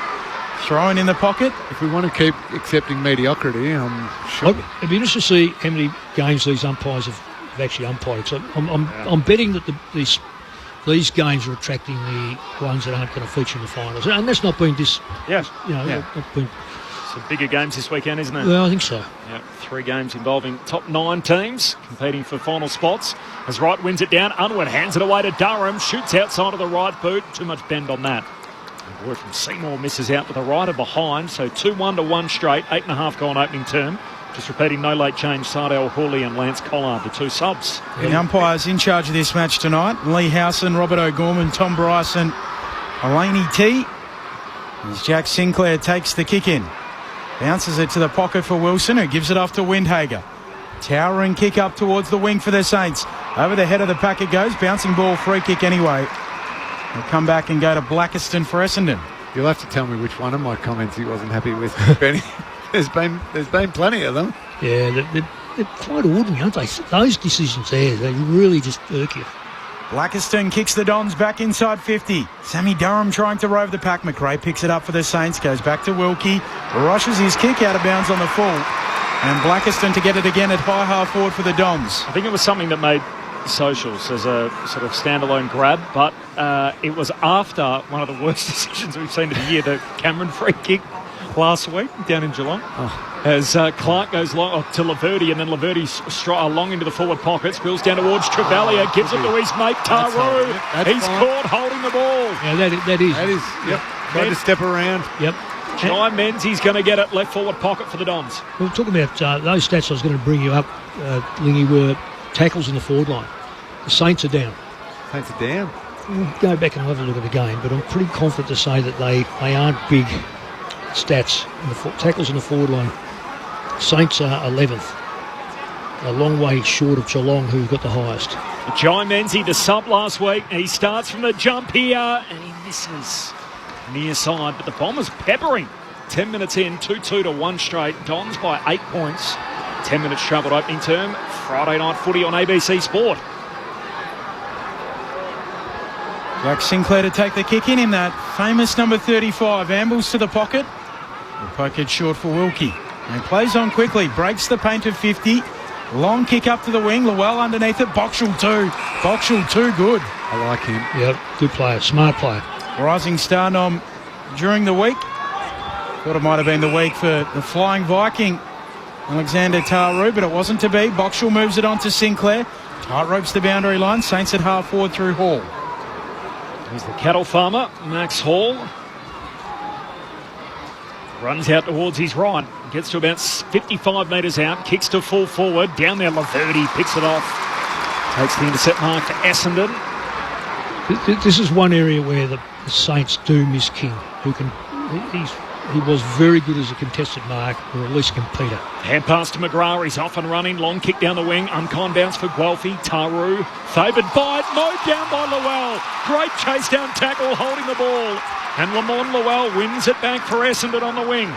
Throwing in the pocket. If we want to keep accepting mediocrity, I'm sure. It'd be interesting to see how many games these umpires have actually umpired. So I'm betting that these games are attracting the ones that aren't going to feature in the finals. And that's not been not been. Some bigger games this weekend, isn't it? Well, I think so. Yep, 3 games involving top 9 teams competing for final spots. As Wright wins it down, Unwin hands it away to Durham, shoots outside of the right boot. Too much bend on that. The boy from Seymour misses out with the rider behind, so 2-1 to 1 straight, 8.5 gone opening term. Just repeating, no late change, Sardell Hawley and Lance Collard, the 2 subs. The umpires in charge of this match tonight: Lee Howson, Robert O'Gorman, Tom Bryson, Elaney T. As Jack Sinclair takes the kick in. Bounces it to the pocket for Wilson, who gives it off to Windhager. Towering kick up towards the wing for the Saints. Over the head of the pack it goes. Bouncing ball, free kick anyway. They'll come back and go to Blackiston for Essendon. You'll have to tell me which one of my comments he wasn't happy with, Benny. There's been plenty of them. Yeah, they're quite ordinary, aren't they? Those decisions there, they really just irk you. Blackiston kicks the Dons back inside 50. Sammy Durham trying to rove the pack. McRae picks it up for the Saints, goes back to Wilkie, rushes his kick out of bounds on the full. And Blackiston to get it again at high half forward for the Dons. I think it was something that made socials as a sort of standalone grab, but it was after one of the worst decisions we've seen of the year, the Cameron free kick last week down in Geelong. As Clark goes long to Laverty, and then Laverty long into the forward pocket, spills down towards Trevelyan, gives it to his mate Taru. He's caught holding the ball. Yeah, that is. Yep. Tried to step around. Yep. Jai Menzies going to get it left forward pocket for the Dons. We're talking about those stats I was going to bring you up, Lingy, were tackles in the forward line. The Saints are down. Saints are down. We'll go back and have a look at the game, but I'm pretty confident to say that they aren't big stats in the tackles in the forward line. Saints are 11th, a long way short of Geelong, who got the highest. Jai Menzies, the sub last week, he starts from the jump here and he misses near side, but the Bombers peppering. 10 minutes in, 2-2 to 1 straight. Dons by 8 points. 10 minutes travelled opening term. Friday night footy on ABC Sport. Jack Sinclair to take the kick in that famous number 35. Ambles to the pocket. The poke it short for Wilkie. And plays on quickly. Breaks the paint of 50. Long kick up to the wing. Llewell underneath it. Boxall too good. I like him. Yep, good player. Smart player. Rising star nom during the week. Thought it might have been the week for the Flying Viking, Alexander Taru, but it wasn't to be. Boxall moves it on to Sinclair. Tight ropes the boundary line. Saints at half forward through Hall. Here's the cattle farmer, Max Hall. Runs out towards his right. Gets to about 55 metres out. Kicks to full forward. Down there, Laverty picks it off. Takes the intercept mark to Essendon. This is one area where the Saints do miss King, who can... He was very good as a contested mark, or at least completer. Hand pass to McGrath. He's off and running. Long kick down the wing. Unkind bounce for Guelphy. Taru favoured by it. Mowed down by Llewell. Great chase down tackle holding the ball. And Lamont Llewell wins it back for Essendon on the wing.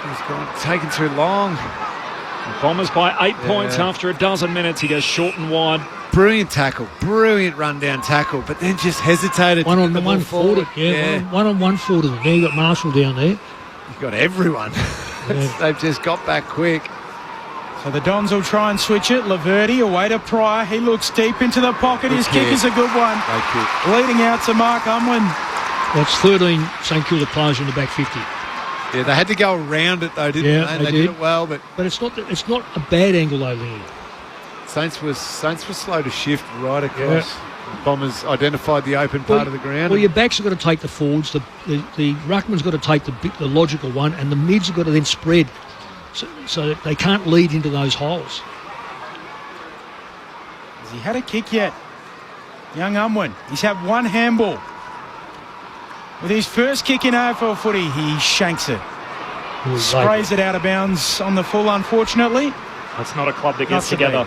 He's taken too long. The Bombers by 8 points after a dozen minutes. He goes short and wide. Brilliant tackle. Brilliant run-down tackle, but then just hesitated. One on one forward. One on one forward. Now you've got Marshall down there. You've got everyone. They've just got back quick. So the Dons will try and switch it. Laverty away to Pryor. He looks deep into the pocket. His kick is a good one. Great kick. Leading out to Mark Unwin. That's 13 St Kilda players in the back 50. Yeah, they had to go around it though, didn't they? They did it well, but it's not a bad angle though, Lee. Saints was slow to shift right across. Yeah. Bombers identified the open part of the ground. Well, your backs have got to take the forwards. The ruckman's got to take the logical one, and the mids have got to then spread, so they can't lead into those holes. Has he had a kick yet? Young Unwin. He's had one handball. With his first kick in AFL footy, he shanks it. Sprays it out of bounds on the full, unfortunately. That's not a club that gets together.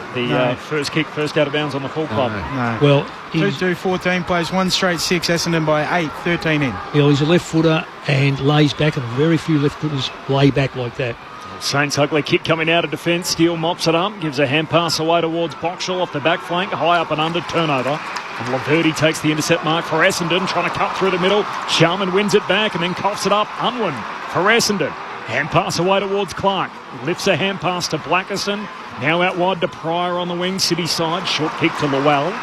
First kick, first out of bounds on the full club. No. Well, 2-2-14 plays, one straight 6. Essendon by 8, 13 in. Yeah, he's a left footer and lays back, and very few left footers lay back like that. Saints ugly kick coming out of defence. Steele mops it up, gives a hand pass away towards Boxall off the back flank, high up and under, turnover. And Laverty takes the intercept mark for Essendon, trying to cut through the middle. Sharman wins it back and then coughs it up. Unwin for Essendon. Hand pass away towards Clark. Lifts a hand pass to Blackiston. Now out wide to Pryor on the wing, city side. Short kick to Llewell.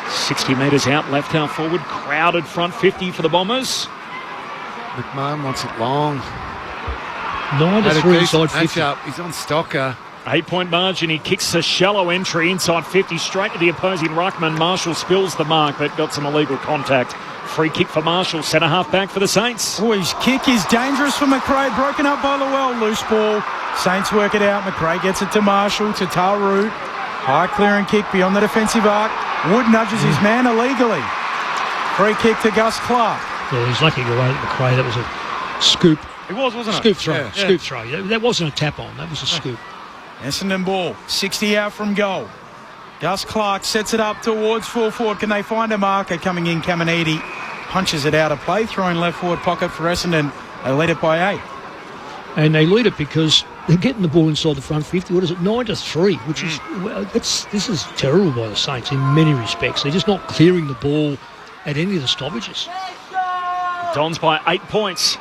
60 metres out, left half forward. Crowded front 50 for the Bombers. McMahon wants it long. 9-3 inside 50. He's on Stocker. 8 point margin. He kicks a shallow entry inside 50 straight to the opposing ruckman. Marshall spills the mark but got some illegal contact. Free kick for Marshall, centre half back for the Saints. Oh, his kick is dangerous for McRae, broken up by Llewell, loose ball. Saints work it out. McRae gets it to Marshall, to Taru. High clearing kick beyond the defensive arc. Wood nudges his man illegally. Free kick to Gus Clark. Well, he's lucky to go at McRae. That was a scoop. It was, wasn't it? Scoop throw. Scoop throw. That wasn't a tap on. That was a scoop. Essendon ball, 60 out from goal. Gus Clark sets it up towards full forward. Can they find a marker coming in? Caminiti punches it out of play, throwing left forward pocket for Essendon. They lead it by 8. And they lead it because They're getting the ball inside the front 50. What is it, 9-3, which is this is terrible by the Saints in many respects. They're just not clearing the ball at any of the stoppages. Dons by 8 points.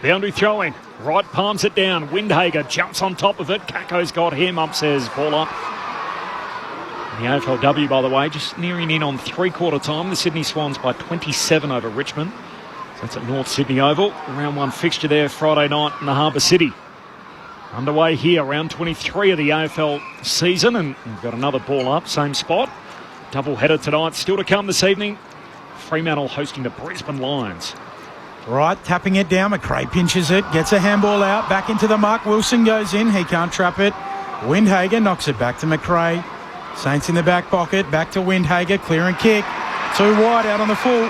Boundary throwing. Right palms it down. Windhager jumps on top of it. Kako's got him. Up says ball up. The AFLW, by the way, just nearing in on three-quarter time. The Sydney Swans by 27 over Richmond. So that's at North Sydney Oval. Round 1 fixture there Friday night in the Harbour City. Underway here, round 23 of the AFL season, and we've got another ball up, same spot. Double header tonight, still to come this evening. Fremantle hosting the Brisbane Lions. Right, tapping it down. McRae pinches it, gets a handball out, back into the muck. Wilson goes in, he can't trap it. Windhager knocks it back to McRae. Saints in the back pocket, back to Windhager, clear and kick. Too wide out on the full.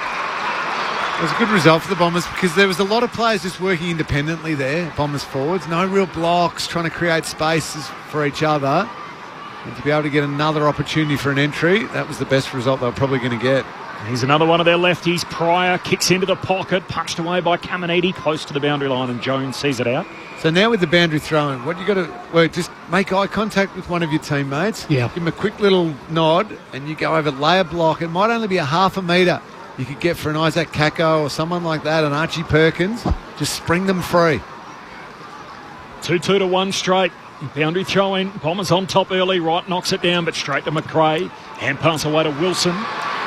It was a good result for the Bombers because there was a lot of players just working independently there, Bombers forwards. No real blocks, trying to create spaces for each other. And to be able to get another opportunity for an entry, that was the best result they were probably going to get. Here's another one of their lefties. Pryor kicks into the pocket, punched away by Caminiti, close to the boundary line, and Jones sees it out. So now with the boundary throwing, what you got to, well, just make eye contact with one of your teammates. Yeah. Give them a quick little nod, and you go over, lay a block. It might only be a half a metre. You could get for an Isaac Kako or someone like that, an Archie Perkins. Just spring them free. 2-2 to 1 straight. Boundary throw-in. Bombers on top early. Wright knocks it down, but straight to McRae. Hand pass away to Wilson.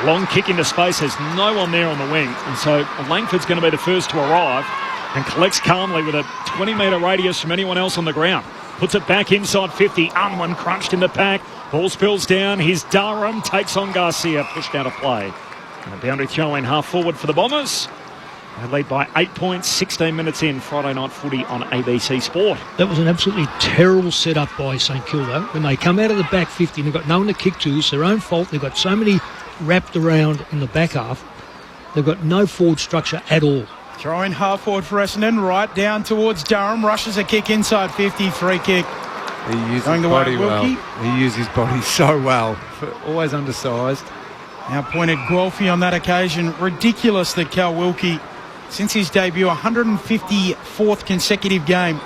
Long kick into space. There's no one there on the wing. And so Langford's going to be the first to arrive and collects calmly with a 20-metre radius from anyone else on the ground. Puts it back inside 50. Unwin crunched in the pack. Ball spills down. Here's Durham. Takes on Garcia. Pushed out of play. And a boundary throw-in half forward for the Bombers. They lead by 8 points, 16 minutes in, Friday night footy on ABC Sport. That was an absolutely terrible setup by St Kilda. When they come out of the back 50 and they've got no one to kick to, it's their own fault. They've got so many wrapped around in the back half. They've got no forward structure at all. Throwing half forward for Essendon, right down towards Durham, rushes a kick inside 50, free kick. He used his body well. He used his body so well. Always undersized. Now pointed Guelphy on that occasion. Ridiculous that Cal Wilkie, since his debut, 154th consecutive game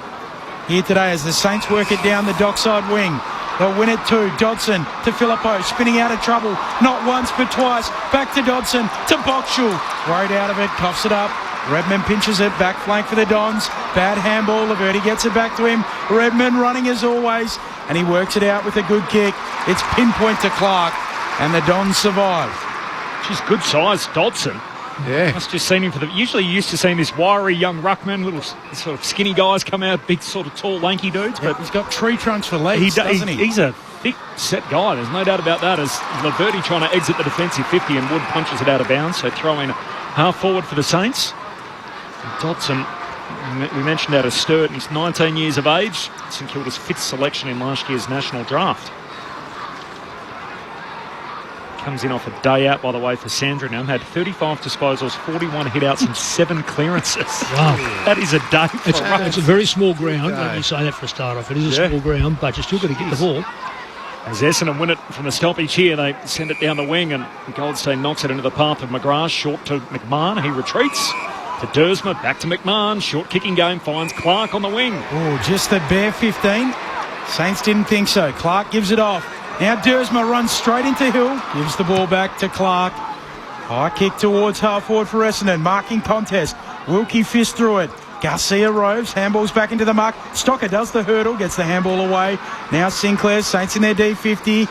here today as the Saints work it down the dockside wing. They'll win it too. Dodson to Filippo, spinning out of trouble. Not once but twice. Back to Dodson, to Boxall. Right out of it, coughs it up. Redmond pinches it, back flank for the Dons. Bad handball, Laverty gets it back to him. Redmond running as always, and he works it out with a good kick. It's pinpoint to Clark, and the Dons survive. She's good size, Dodson. Yeah. Must just seen him for the. Usually you used to see this wiry young ruckman, little sort of skinny guys come out, big sort of tall, lanky dudes. But he's got tree trunks for legs, doesn't he? He's a thick set guy. There's no doubt about that. As Laverty trying to exit the defensive 50 and Wood punches it out of bounds. So throwing half forward for the Saints. And Dodson, we mentioned out of Sturt, he's 19 years of age. St Kilda's 5th selection in last year's national draft. Comes in off a day out, by the way, for Sandringham. Had 35 disposals, 41 hit-outs and 7 clearances. Wow. That is a day for us. It's a very small ground. Let me say that for a start off. It is a small ground, but you're still got to get the ball. As Essendon win it from the stoppage here, they send it down the wing and Goldstein knocks it into the path of McGrath. Short to McMahon. He retreats to Dersma. Back to McMahon. Short kicking game. Finds Clark on the wing. Oh, just the bare 15. Saints didn't think so. Clark gives it off. Now Dersma runs straight into Hill. Gives the ball back to Clark. High kick towards half forward for Essendon. Marking contest. Wilkie fist through it. Garcia roves. Handballs back into the mark. Stocker does the hurdle. Gets the handball away. Now Sinclair. Saints in their D50.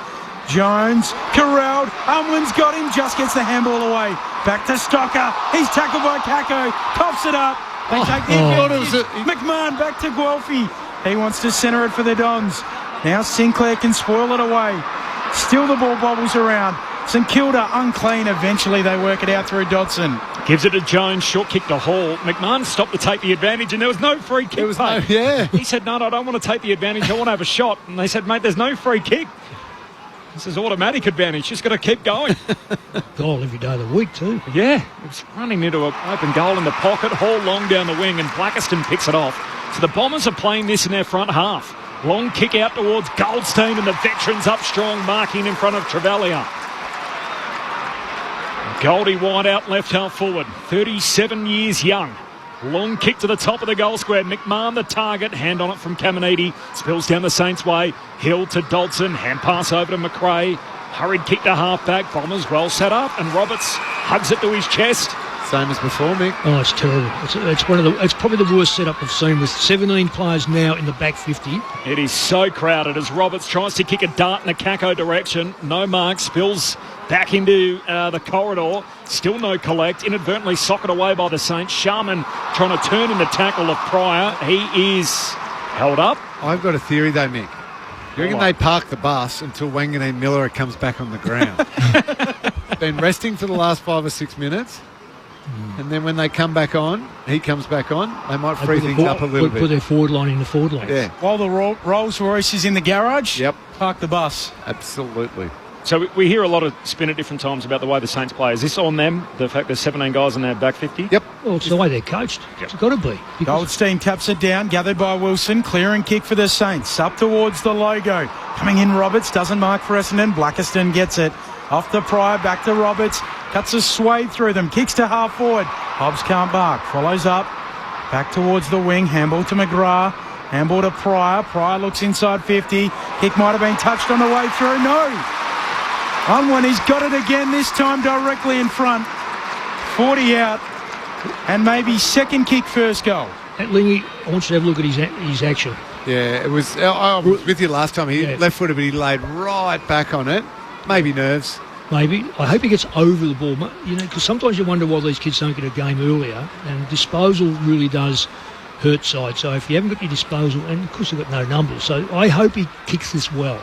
Jones. Corralled. Umlin's got him. Just gets the handball away. Back to Stocker. He's tackled by Kako. Coughs it up. They take the advantage. McMahon back to Guelphy. He wants to centre it for the Dons. Now Sinclair can spoil it away. Still the ball bobbles around. St Kilda unclean. Eventually they work it out through Dodson. Gives it to Jones. Short kick to Hall. McMahon stopped to take the advantage and there was no free kick. There was no, yeah. He said, no, I don't want to take the advantage. I want to have a shot. And they said, mate, there's no free kick. This is automatic advantage. Just got to keep going. Goal every day of the week too. Yeah. It's running into an open goal in the pocket. Hall long down the wing and Blackiston picks it off. So the Bombers are playing this in their front half. Long kick out towards Goldstein and the veterans up strong, marking in front of Trevelyan. Goldie wide out left half forward, 37 years young. Long kick to the top of the goal square. McMahon the target. Hand on it from Caminiti. Spills down the Saints' way. Hill to Dodson. Hand pass over to McRae. Hurried kick to half-back. Bombers well set up. And Roberts hugs it to his chest. Same as before, Mick. Oh, it's terrible. It's probably the worst setup I've seen with 17 players now in the back 50. It is so crowded as Roberts tries to kick a dart in a Kako direction. No mark. Spills back into the corridor. Still no collect. Inadvertently socket away by the Saints. Sharman trying to turn in the tackle of Pryor. He is held up. I've got a theory though, Mick. You reckon they park the bus until Wanganeen Miller comes back on the ground? Been resting for the last 5 or 6 minutes. And then when they come back on, he comes back on, they might free things up a little bit. Put their forward line in the forward line. Yeah. While the Rolls Royce is in the garage, park the bus. Absolutely. So we hear a lot of spin at different times about the way the Saints play. Is this on them, the fact there's 17 guys in their back 50? Yep. Well, it's the way they're coached. It's got to be. Goldstein taps it down, gathered by Wilson. Clear and kick for the Saints. Up towards the logo. Coming in Roberts, doesn't mark for Essendon. Blackiston gets it. Off to Pryor, back to Roberts. Cuts a swathe through them. Kicks to half forward. Hobbs can't mark. Follows up. Back towards the wing. Handball to McGrath. Handball to Pryor. Pryor looks inside 50. Kick might have been touched on the way through. No. Unwin, he's got it again, this time directly in front. 40 out. And maybe second kick, first goal. Lingy, I want you to have a look at his action. Yeah, it was. I was with you last time. He left footed, but he laid right back on it. Maybe nerves. Maybe. I hope he gets over the ball. You know, because sometimes you wonder why these kids don't get a game earlier. And disposal really does hurt side. So if you haven't got your disposal, and of course they've got no numbers. So I hope he kicks this well.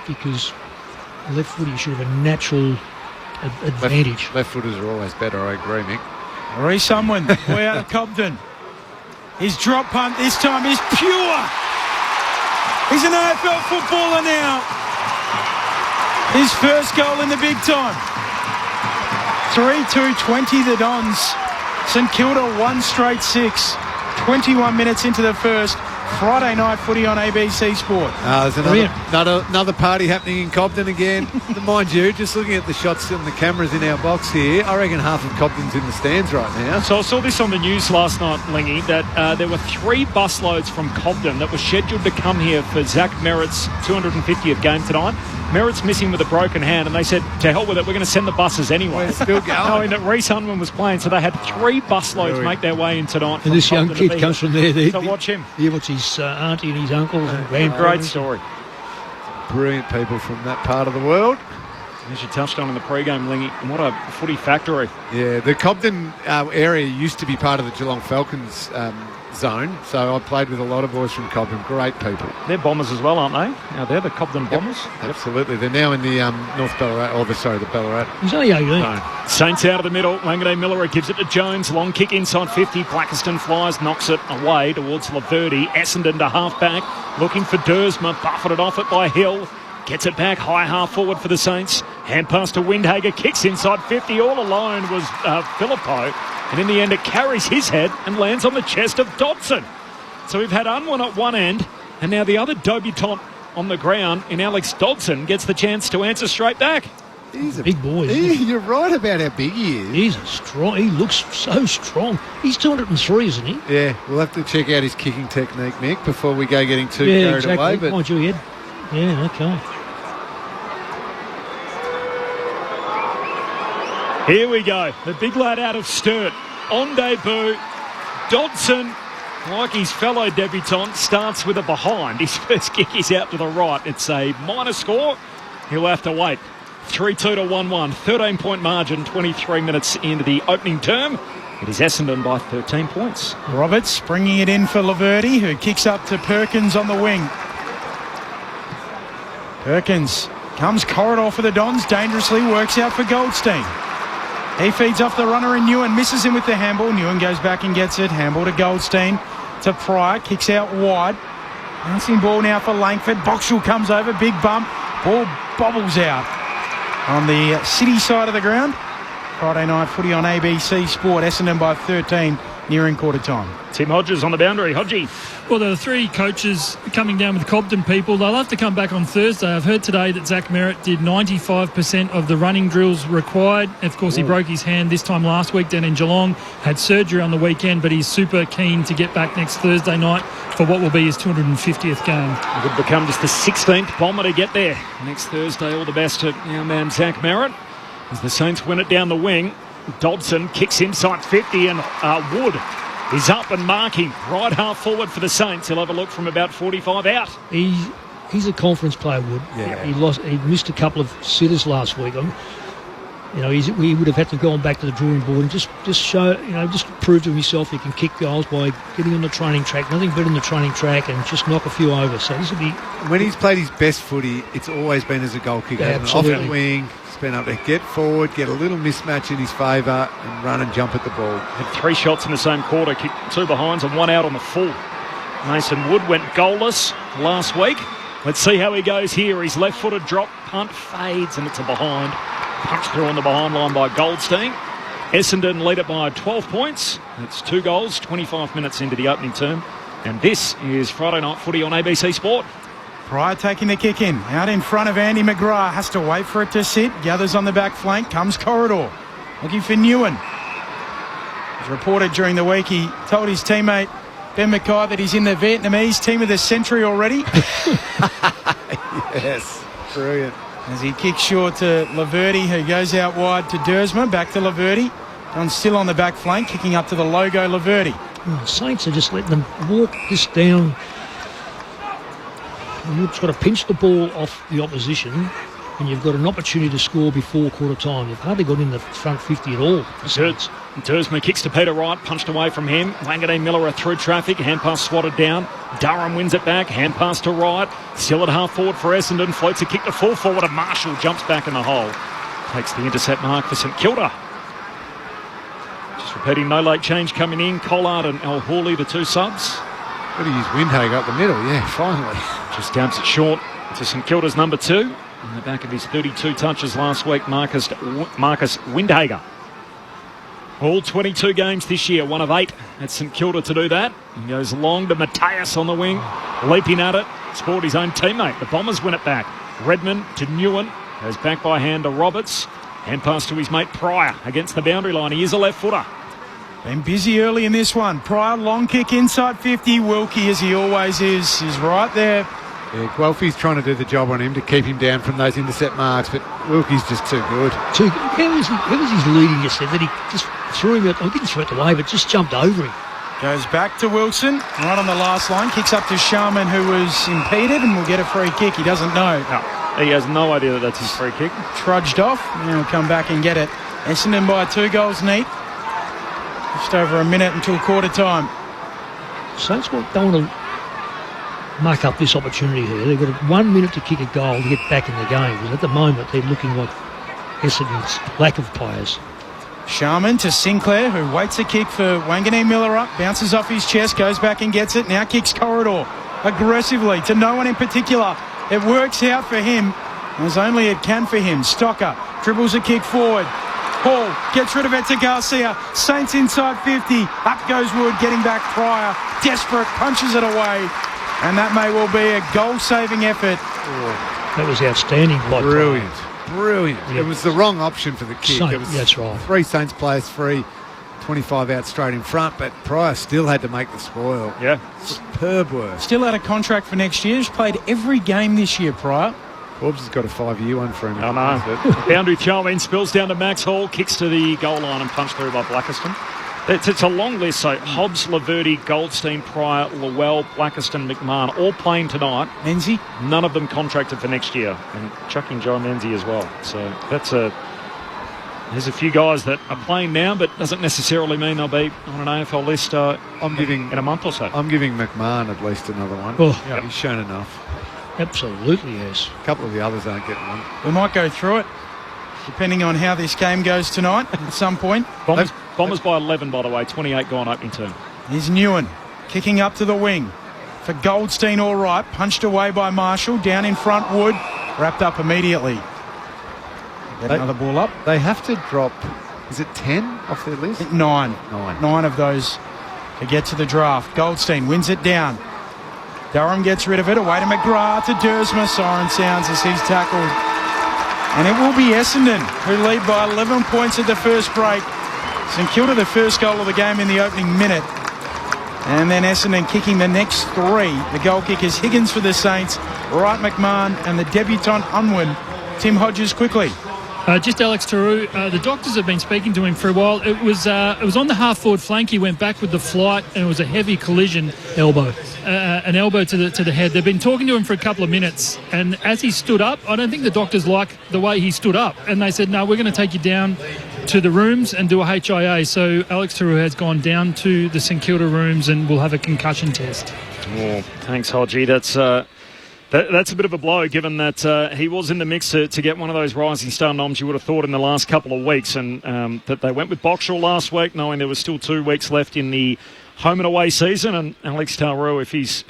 Because left footer, you should have a natural advantage. Left footers are always better, I agree, Mick. Reece Unwin, way out of Cobden. His drop punt this time is pure. He's an AFL footballer now. His first goal in the big time. 3-2-20 the Dons. St Kilda 1 straight 6. 21 minutes into the first. Friday night footy on ABC Sport. There's another party happening in Cobden again. Mind you, just looking at the shots and the cameras in our box here, I reckon half of Cobden's in the stands right now. So I saw this on the news last night, Lingy, that there were 3 busloads from Cobden that were scheduled to come here for Zach Merritt's 250th game tonight. Merritt's missing with a broken hand, and they said, to hell with it, we're going to send the buses anyway. We're still going. Knowing that Reece Unwin was playing, so they had 3 busloads make their way in tonight. And this young kid comes from there. So watch him. Yeah, watch his auntie and his uncles and grandparents. Great story. Brilliant people from that part of the world. As you touched on in the pre-game, Lingy, and what a footy factory. Yeah, the Cobden area used to be part of the Geelong Falcons zone, so I played with a lot of boys from Cobden. Great people. They're Bombers as well, aren't they? Now they're the Cobden Bombers. Absolutely. They're now in the North Ballarat, the Ballarat. He's only 18. No. Saints out of the middle. Wanganeen Miller gives it to Jones. Long kick inside 50. Blackiston flies, knocks it away towards Laverty. Essendon to half-back. Looking for Dersma. Buffeted off it by Hill. Gets it back high half forward for the Saints. Hand pass to Windhager. Kicks inside 50. All alone was Philippo. And in the end, it carries his head and lands on the chest of Dodson. So we've had Unwin at one end, and now the other debutant on the ground in Alex Dodson gets the chance to answer straight back. He's a big boy. You're right about how big he is. He's strong. He looks so strong. He's 203, isn't he? Yeah, we'll have to check out his kicking technique, Mick, before we go getting too carried away. But mind you, Ed. Yeah, okay. Here we go. The big lad out of Sturt. On debut, Dodson, like his fellow debutant, starts with a behind. His first kick is out to the right. It's a minor score. He'll have to wait. 3-2 to 1-1. 13-point margin, 23 minutes into the opening term. It is Essendon by 13 points. Roberts bringing it in for Laverty, who kicks up to Perkins on the wing. Perkins comes corridor for the Dons. Dangerously works out for Goldstein. He feeds off the runner in Newen, misses him with the handball. Newen goes back and gets it. Handball to Goldstein, to Pryor, kicks out wide. Bouncing ball now for Langford. Boxall comes over, big bump. Ball bobbles out on the city side of the ground. Friday night footy on ABC Sport. Essendon by 13. nearing quarter time. Tim Hodges on the boundary. Hodgie. Well, there are 3 coaches coming down with Cobden people. They'll have to come back on Thursday. I've heard today that Zach Merritt did 95% of the running drills required. Of course, he broke his hand this time last week down in Geelong, had surgery on the weekend, but he's super keen to get back next Thursday night for what will be his 250th game. It would become just the 16th Bomber to get there next Thursday. All the best to our man Zach Merritt as the Saints win it down the wing. Dodson kicks inside 50 and Wood is up and marking right half forward for the Saints. He'll have a look from about 45 out. He's a conference player, Wood. Yeah. He missed a couple of sitters last week. He would have had to go on back to the drawing board and just show, just prove to himself he can kick goals by getting on the training track. Nothing better than the training track and just knock a few over. So this will be. When he's played his best footy, it's always been as a goal kicker. Absolutely. Off the wing, he's been able to get forward, get a little mismatch in his favour, and run and jump at the ball. Had 3 shots in the same quarter, kicked 2 behinds and 1 out on the full. Mason Wood went goalless last week. Let's see how he goes here. His left-footed drop punt fades and it's a behind. Punched through on the behind line by Goldstein. Essendon lead it by 12 points. It's 2 goals, 25 minutes into the opening term. And this is Friday Night Footy on ABC Sport. Pryor taking the kick in. Out in front of Andy McGrath. Has to wait for it to sit. Gathers on the back flank. Comes Corridor. Looking for Newen. As reported during the week, he told his teammate Ben Mackay that he's in the Vietnamese team of the century already. Yes, brilliant. As he kicks short to Laverty, who goes out wide to Dersma. Back to Laverty. Don still on the back flank, kicking up to the logo Laverty. Saints are just letting them walk this down. You've got to pinch the ball off the opposition, and you've got an opportunity to score before quarter time. You've hardly got in the front 50 at all. Dersma kicks to Peter Wright, punched away from him. Wanganeen Miller through traffic, hand pass swatted down. Durham wins it back, hand pass to Wright. Still at half forward for Essendon, floats a kick to full forward, and Marshall jumps back in the hole. Takes the intercept mark for St Kilda. Just repeating, no late change coming in. Collard and El Hawley, the 2 subs. Got to use Windhager up the middle, finally. Just dabs it short to St Kilda's number 2. In the back of his 32 touches last week, Marcus Windhager. All 22 games this year, 1 of 8 at St Kilda to do that. He goes long to Mateus on the wing, leaping at it, scored his own teammate. The Bombers win it back. Redmond to Newen, goes back by hand to Roberts. Hand pass to his mate Pryor against the boundary line. He is a left footer. Been busy early in this one. Pryor, long kick inside 50. Wilkie, as he always is right there. Yeah, Guelphy's trying to do the job on him to keep him down from those intercept marks, but Wilkie's just too good. How was his leading just said that he just threw him out? I didn't throw it away, but just jumped over him. Goes back to Wilson, right on the last line. Kicks up to Sharman, who was impeded, and will get a free kick. He doesn't know. No, he has no idea that that's his free kick. Trudged off, and he'll come back and get it. Essendon by 2 goals neat. Just over a minute until quarter time. Saints don't want to muck up this opportunity here. They've got 1 minute to kick a goal to get back in the game. Because at the moment, they're looking like Essendon's lack of players. Sharman to Sinclair, who waits a kick for Wanganeen Miller up, bounces off his chest, goes back and gets it. Now kicks Corridor aggressively to no one in particular. It works out for him, as only it can for him. Stocker dribbles a kick forward. Hall gets rid of it to Garcia. Saints inside 50. Up goes Wood, getting back Pryor. Desperate, punches it away. And that may well be a goal-saving effort. That was outstanding. Brilliant. Brilliant. Yeah. It was the wrong option for the kick. That's right. 3 Saints players free, 25 out straight in front, but Pryor still had to make the spoil. Yeah. Superb work. Still out of contract for next year. He's played every game this year, Pryor. Forbes has got a 5-year one for him. I know. Boundary throw in, spills down to Max Hall, kicks to the goal line and punched through by Blackiston. It's a long list. So Hobbs, Laverty, Goldstein, Pryor, Llewell, Blackiston, McMahon, all playing tonight. Menzie? None of them contracted for next year. And chucking John Menzie as well. So there's a few guys that are playing now, but doesn't necessarily mean they'll be on an AFL list in a month or so. I'm giving McMahon at least another one. Oh, yeah. He's shown enough. Absolutely, yes. A couple of the others aren't getting one. We might go through it, depending on how this game goes tonight at some point. Bombers by 11, by the way, 28 gone opening term. Here's Newen kicking up to the wing. For Goldstein, all right. Punched away by Marshall. Down in front, Wood. Wrapped up immediately. Get another ball up. They have to drop, is it 10 off their list? 9. 9 of those to get to the draft. Goldstein wins it down. Durham gets rid of it. Away to McGrath, to Dersma. Siren sounds as he's tackled. And it will be Essendon who lead by 11 points at the first break. St Kilda the first goal of the game in the opening minute. And then Essendon kicking the next three. The goal kickers Higgins for the Saints, Wright McMahon, and the debutant Unwin, Tim Hodges quickly. Just Alex Taru, the doctors have been speaking to him for a while. It was on the half-forward flank. He went back with the flight, and it was a heavy collision. Elbow. An elbow to the head. They've been talking to him for a couple of minutes, and as he stood up, I don't think the doctors like the way he stood up. And they said, no, we're going to take you down to the rooms and do a HIA. So Alex Taru has gone down to the St Kilda rooms and will have a concussion test. Oh, thanks, Hodgie. That's a bit of a blow, given that he was in the mix to get one of those rising star noms you would have thought in the last couple of weeks, and that they went with Boxall last week, knowing there was still 2 weeks left in the home and away season. And Alex Taru, if he's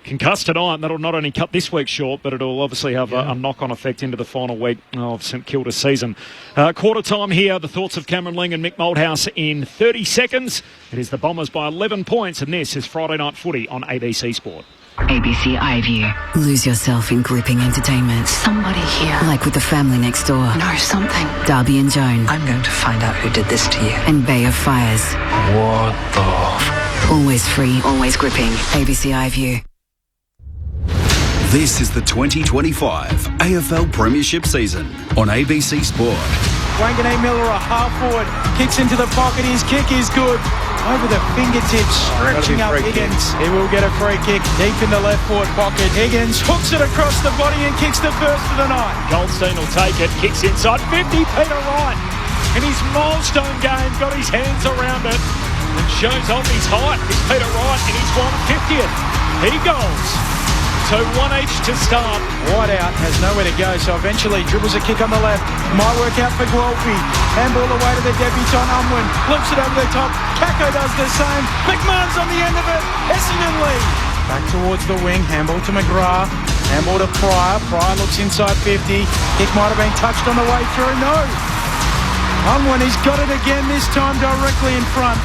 concussed tonight, that'll not only cut this week short, but it'll obviously have a knock-on effect into the final week of St Kilda's season. Quarter time here, the thoughts of Cameron Ling and Mick Malthouse in 30 seconds. It is the Bombers by 11 points, and this is Friday Night Footy on ABC Sport. ABC iView. Lose yourself in gripping entertainment. Somebody here. Like with the family next door. Know something. Darby and Joan. I'm going to find out who did this to you. And Bay of Fires. What the? Always free, always gripping. ABC iView. This is the 2025 AFL Premiership season on ABC Sport. Wanganeen Miller, a half forward, kicks into the pocket. His kick is good. Over the fingertips, stretching up Higgins. He will get a free kick deep in the left forward pocket. Higgins hooks it across the body and kicks the first of the night. Goldstein will take it, kicks inside 50. Peter Wright, in his milestone game, got his hands around it and shows off his height. It's Peter Wright in his 150th. He goes. So 1 each to start. White out, has nowhere to go, so eventually dribbles a kick on the left. Might work out for Guelphy. Handball away to the debutant Unwin. Loops it over the top. Kako does the same. McMahon's on the end of it. Essendon lead. Back towards the wing. Handball to McGrath. Handball to Pryor. Pryor looks inside 50. Kick might have been touched on the way through. No. Unwin, he's got it again, this time directly in front.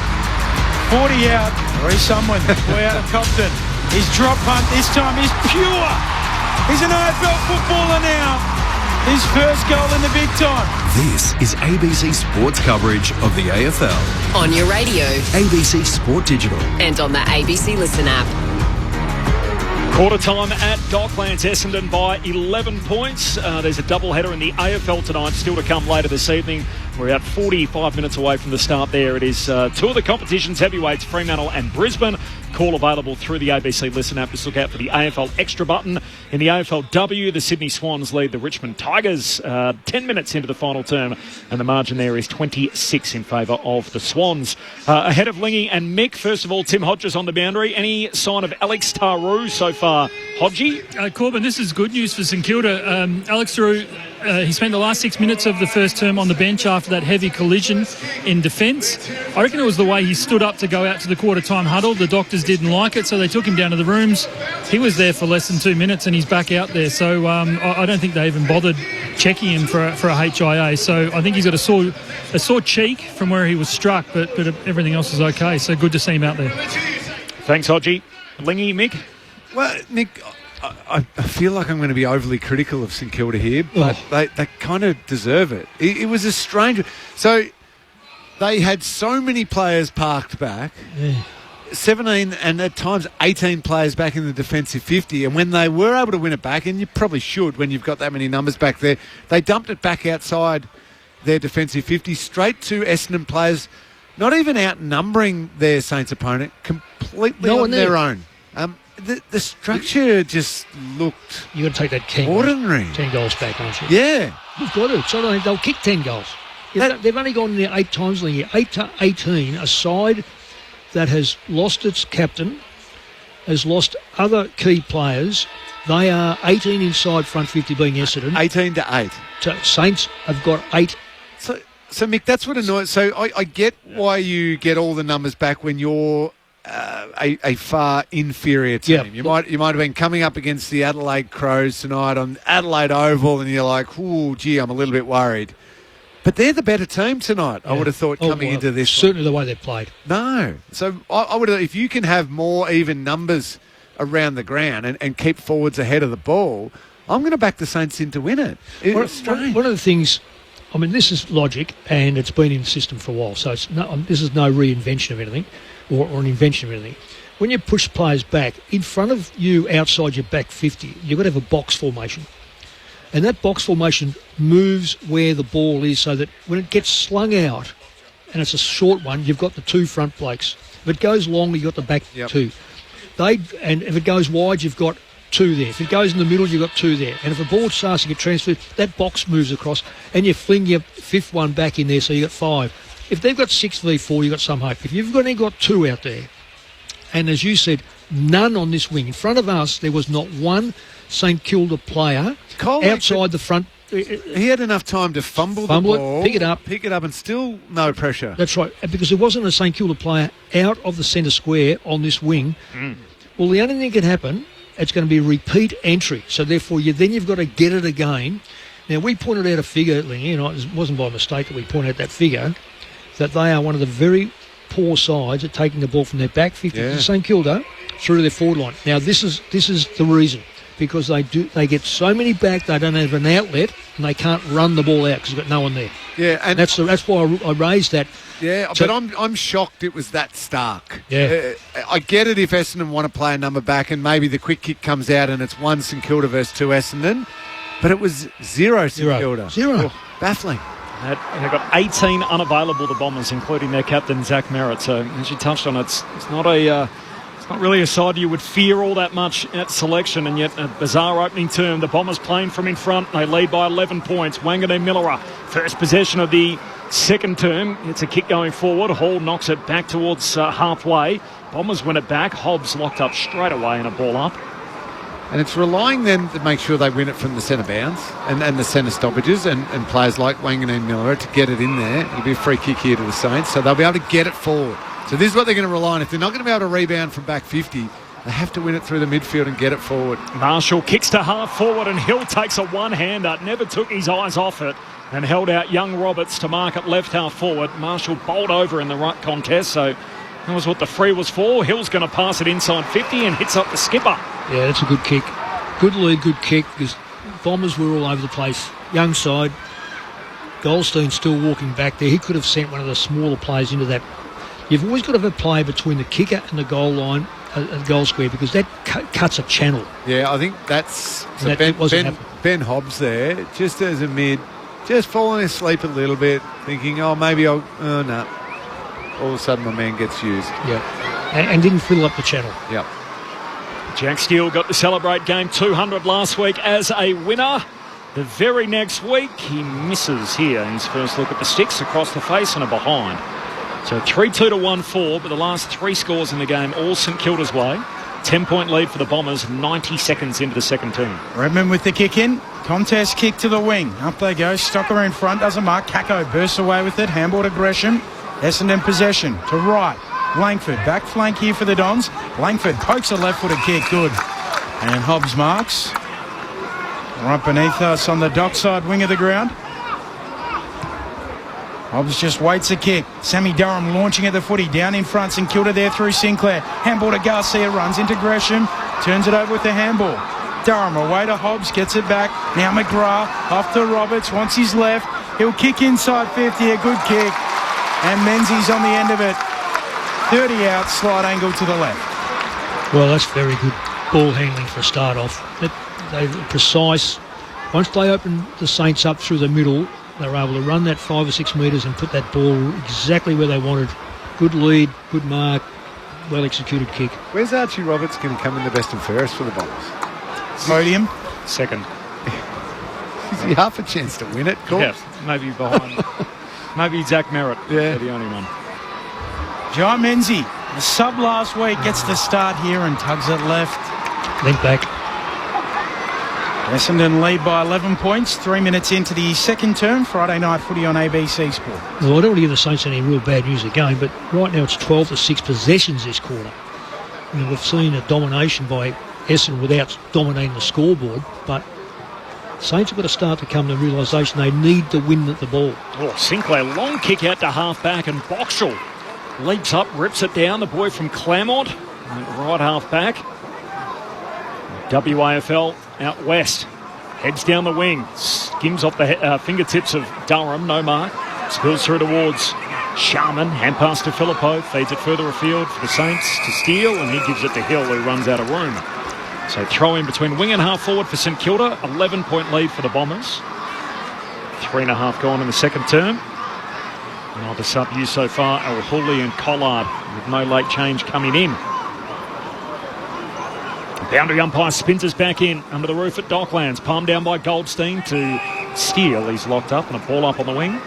40 out. Reece Unwin, way out of Compton. His drop punt this time is pure. He's an AFL footballer now. His first goal in the big time. This is ABC Sports coverage of the AFL. On your radio. ABC Sport Digital. And on the ABC Listen app. Quarter time at Docklands, Essendon by 11 points. There's a double header in the AFL tonight, still to come later this evening. We're about 45 minutes away from the start there. It is 2 of the competition's heavyweights, Fremantle and Brisbane. Call available through the ABC Listen app. Just look out for the AFL Extra button. In the AFLW, the Sydney Swans lead the Richmond Tigers 10 minutes into the final term, and the margin there is 26 in favour of the Swans. Ahead of Lingy and Mick, first of all, Tim Hodges on the boundary. Any sign of Alex Taru so far, Hodgie? Corbin, this is good news for St Kilda. Alex Taru, he spent the last 6 minutes of the first term on the bench after that heavy collision in defence. I reckon it was the way he stood up to go out to the quarter-time huddle. The doctors didn't like it, so they took him down to the rooms. He was there for less than 2 minutes, and he's back out there. So I don't think they even bothered checking him for a HIA. So I think he's got a sore cheek from where he was struck, but everything else is okay. So good to see him out there. Thanks, Hodgie. Lingy, Mick? Well, Nick, I feel like I'm going to be overly critical of St Kilda here, but they kind of deserve it. It was a strange... So they had so many players parked back, 17 and at times 18 players back in the defensive 50, and when they were able to win it back, and you probably should when you've got that many numbers back there, they dumped it back outside their defensive 50, straight to Essendon players, not even outnumbering their Saints opponent, completely on their own. The structure just looked You've got to take that 10 ordinary. 10 goals back, aren't you? Yeah. You've got to. So they'll kick 10 goals. They've only gone there 8 times the year. 8 to 18, a side that has lost its captain, has lost other key players. They are 18 inside front 50 being Essendon. 18 to 8. Saints have got 8. So Mick, that's what annoys... So I get why you get all the numbers back when you're... a far inferior team. Yep. You might have been coming up against the Adelaide Crows tonight on Adelaide Oval, and you're like, "Ooh, gee, I'm a little bit worried." But they're the better team tonight, I would have thought, coming into this. Certainly the way they played. No. So I would have, if you can have more even numbers around the ground and keep forwards ahead of the ball, I'm going to back the Saints in to win it. It's strange. One of the things, I mean, this is logic, and it's been in the system for a while, so this is no reinvention of anything or an invention of anything. When you push players back, in front of you, outside your back 50, you've got to have a box formation. And that box formation moves where the ball is so that when it gets slung out, and it's a short one, you've got the two front blokes. If it goes long, you've got the back two. And if it goes wide, you've got two there. If it goes in the middle, you've got two there. And if a ball starts to get transferred, that box moves across, and you fling your fifth one back in there, so you've got 5. If they've got 6v4, you've got some hope. If you've only got 2 out there, and as you said, none on this wing. In front of us, there was not one St Kilda player outside the front. He had enough time to fumble the ball, pick it up, and still no pressure. That's right, because there wasn't a St Kilda player out of the centre square on this wing. Well, the only thing that can happen, it's going to be a repeat entry. So therefore, you've got to get it again. Now, we pointed out a figure, Lingy, and it wasn't by mistake that we pointed out that figure, that they are one of the very poor sides at taking the ball from their back 50 to St Kilda through to their forward line. Now, this is the reason. Because they get so many back, they don't have an outlet, and they can't run the ball out because they've got no one there. Yeah, and that's why I raised that. Yeah, but I'm shocked it was that stark. Yeah, I get it if Essendon want to play a number back, and maybe the quick kick comes out and it's 1 St Kilda versus 2 Essendon, but it was 0 St Kilda. Zero. Baffling. They've got 18 unavailable, the Bombers, including their captain Zach Merritt. So as you touched on, it's not a. Not really a side you would fear all that much at selection, and yet a bizarre opening term. The Bombers playing from in front. They lead by 11 points. Wanganeen Millera, first possession of the second term. It's a kick going forward. Hall knocks it back towards halfway. Bombers win it back. Hobbs locked up straight away and a ball up. And it's relying them to make sure they win it from the centre bounce and the centre stoppages and players like Wanganeen Millera to get it in there. It'll be a free kick here to the Saints, so they'll be able to get it forward. So this is what they're going to rely on. If they're not going to be able to rebound from back 50, they have to win it through the midfield and get it forward. Marshall kicks to half forward, and Hill takes a one-hander. Never took his eyes off it and held out young Roberts to mark at left half forward. Marshall bowled over in the right contest, so that was what the free was for. Hill's going to pass it inside 50 and hits up the skipper. Yeah, that's a good kick. Good lead, good kick, because Bombers were all over the place. Young side. Goldstein still walking back there. He could have sent one of the smaller players into that. You've always got to have a play between the kicker and the goal line, the goal square, because that cuts a channel. Yeah, I think that's... So Ben Hobbs there, just as a mid, just falling asleep a little bit, thinking, maybe I'll... no. All of a sudden my man gets used. Yeah, and didn't fill up the channel. Yep. Jack Steele got to celebrate game 200 last week as a winner. The very next week, he misses here in his first look at the sticks, across the face and a behind. So 3-2 to 1-4, but the last 3 scores in the game, all St Kilda's way. 10-point lead for the Bombers, 90 seconds into the second term. Redmond with the kick in. Contest kick to the wing. Up they go. Stocker in front, doesn't mark. Kako bursts away with it. Handball to Gresham. Essendon possession to right. Langford back flank here for the Dons. Langford pokes a left-footed kick. Good. And Hobbs marks. Right beneath us on the dockside wing of the ground. Hobbs just waits a kick. Sammy Durham launching at the footy. Down in front. St Kilda there through Sinclair. Handball to Garcia. Runs into Gresham. Turns it over with the handball. Durham away to Hobbs. Gets it back. Now McGrath off to Roberts. Wants his left. He'll kick inside 50. A good kick. And Menzies on the end of it. 30 out. Slide angle to the left. Well, that's very good ball handling for a start off. They're precise. Once they open the Saints up through the middle, they were able to run that 5 or 6 metres and put that ball exactly where they wanted. Good lead, good mark, well-executed kick. Where's Archie Roberts going to come in the best and fairest for the Bombers? Podium. Second. Is he half a chance to win it, Corps? Yeah, maybe behind. Maybe Zach Merritt. Yeah. The only one. Jai Menzie, the sub last week, gets the start here and tugs it left. Link back. Essendon lead by 11 points, 3 minutes into the second term. Friday night footy on ABC Sport. Well, I don't want to give the Saints any real bad news again, but right now it's 12-6 possessions this quarter. I mean, we've seen a domination by Essendon without dominating the scoreboard, but Saints have got to start to come to the realisation they need to win the ball. Oh, Sinclair, long kick out to half-back, and Boxall leaps up, rips it down. The boy from Claremont, right half-back. WAFL out west. Heads down the wing, skims off the fingertips of Durham, no mark. Spills through towards Sharman, hand pass to Filippo, feeds it further afield for the Saints to steal, and he gives it to Hill, who runs out of room. So throw in between wing and half forward for St Kilda, 11-point lead for the Bombers. 3.5 gone in the second term. Neither sub used so far, El-Huli and Collard, with no late change coming in. Boundary umpire spins us back in under the roof at Docklands. Palm down by Goldstein to Steele. He's locked up and a ball up on the wing.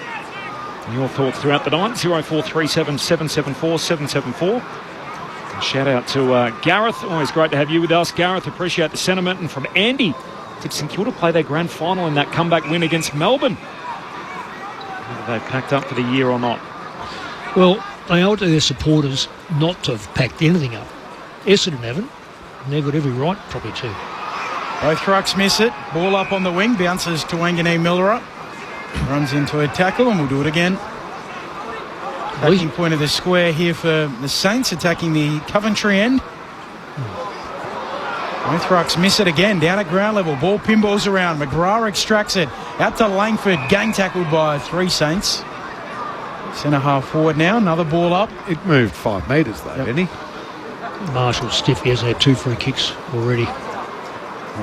Your thoughts throughout the night, 0437 774 774. Shout out to Gareth. Always great to have you with us, Gareth. Appreciate the sentiment. And from Andy, did St Kilda play their grand final in that comeback win against Melbourne? Whether they've packed up for the year or not. Well, they owe it to their supporters not to have packed anything up. Essendon haven't. And they've got every right probably to. Both rucks miss it. Ball up on the wing. Bounces to Wanganeen Millera. Runs into a tackle, and we'll do it again. Attacking point of the square here for the Saints, attacking the Coventry end. Both rucks miss it again, down at ground level. Ball pinballs around. McGrath extracts it. Out to Langford, gang tackled by 3 Saints. Centre half forward now, another ball up. It moved 5 metres though, didn't he? Marshall's stiff. He hasn't had 2 free kicks already.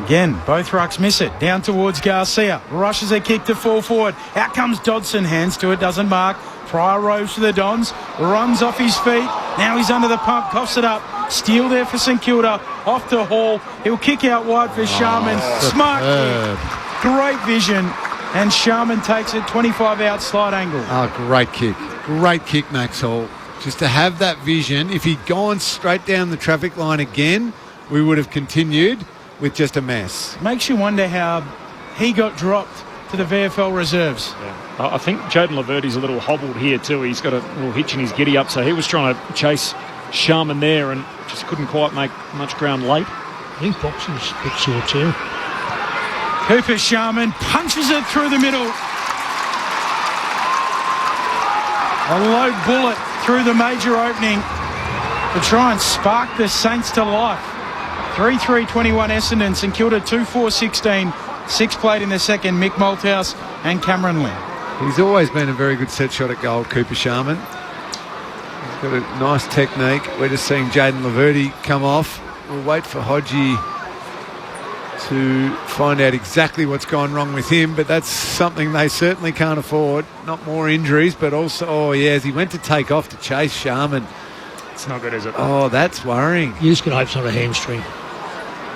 Again, both rucks miss it. Down towards Garcia. Rushes a kick to fall forward. Out comes Dodson. Hands to it. Doesn't mark. Pryor roves for the Dons. Runs off his feet. Now he's under the pump. Coughs it up. Steal there for St Kilda. Off to Hall. He'll kick out wide for Sharman. Smart kick. Great vision. And Sharman takes it 25 out slide angle. Oh, great kick. Great kick, Max Hall. Just to have that vision. If he'd gone straight down the traffic line again, we would have continued with just a mess. Makes you wonder how he got dropped to the VFL reserves. Yeah. I think Jaden Laverty's a little hobbled here too. He's got a little hitch in his giddy up, so he was trying to chase Sharman there and just couldn't quite make much ground late. I think Boxing's a bit sore too. Cooper Sharman punches it through the middle. A low bullet through the major opening to try and spark the Saints to life. 3-3-21 Essendon, St Kilda 2-4-16. 6 played in the second, Mick Malthouse and Cameron Lynn. He's always been a very good set shot at goal, Cooper Sharman. He's got a nice technique. We're just seeing Jaden Laverty come off. We'll wait for Hodgie to find out exactly what's gone wrong with him, but that's something they certainly can't afford. Not more injuries, but also, as he went to take off to chase Sharman. It's not good, is it? Oh, that's worrying. You just got to hope it's not a hamstring.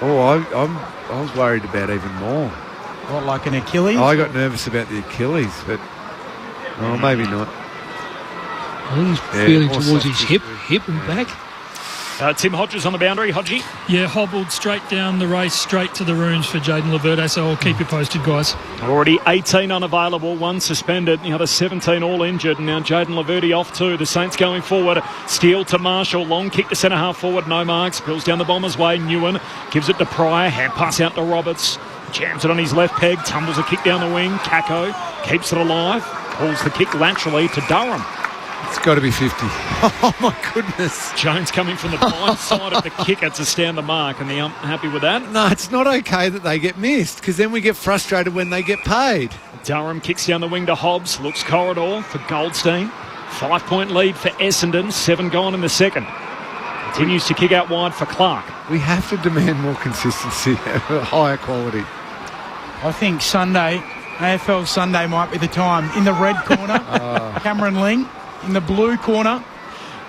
I was worried about even more. What, like an Achilles? I got nervous about the Achilles, but maybe not. I think he's feeling towards his hip and back. Tim Hodges on the boundary. Hodgie? Yeah, hobbled straight down the race, straight to the rooms for Jaden Laverty, so I'll keep you posted, guys. Already 18 unavailable, 1 suspended, the other 17 all injured, and now Jaden Laverty off too. The Saints going forward. Steele to Marshall, long kick to centre half forward, no marks. Spills down the Bombers' way. Newen gives it to Pryor, hand pass out to Roberts. Jams it on his left peg, tumbles a kick down the wing. Kako keeps it alive, pulls the kick laterally to Durham. It's got to be 50. Oh, my goodness. Jones coming from the blind side of the kicker to stand the mark, and the ump happy with that? No, it's not okay that they get missed, because then we get frustrated when they get paid. Durham kicks down the wing to Hobbs, looks corridor for Goldstein. 5-point lead for Essendon, 7 gone in the second. Continues to kick out wide for Clark. We have to demand more consistency, higher quality. I think Sunday, AFL Sunday might be the time. In the red corner, Cameron Ling. In the blue corner,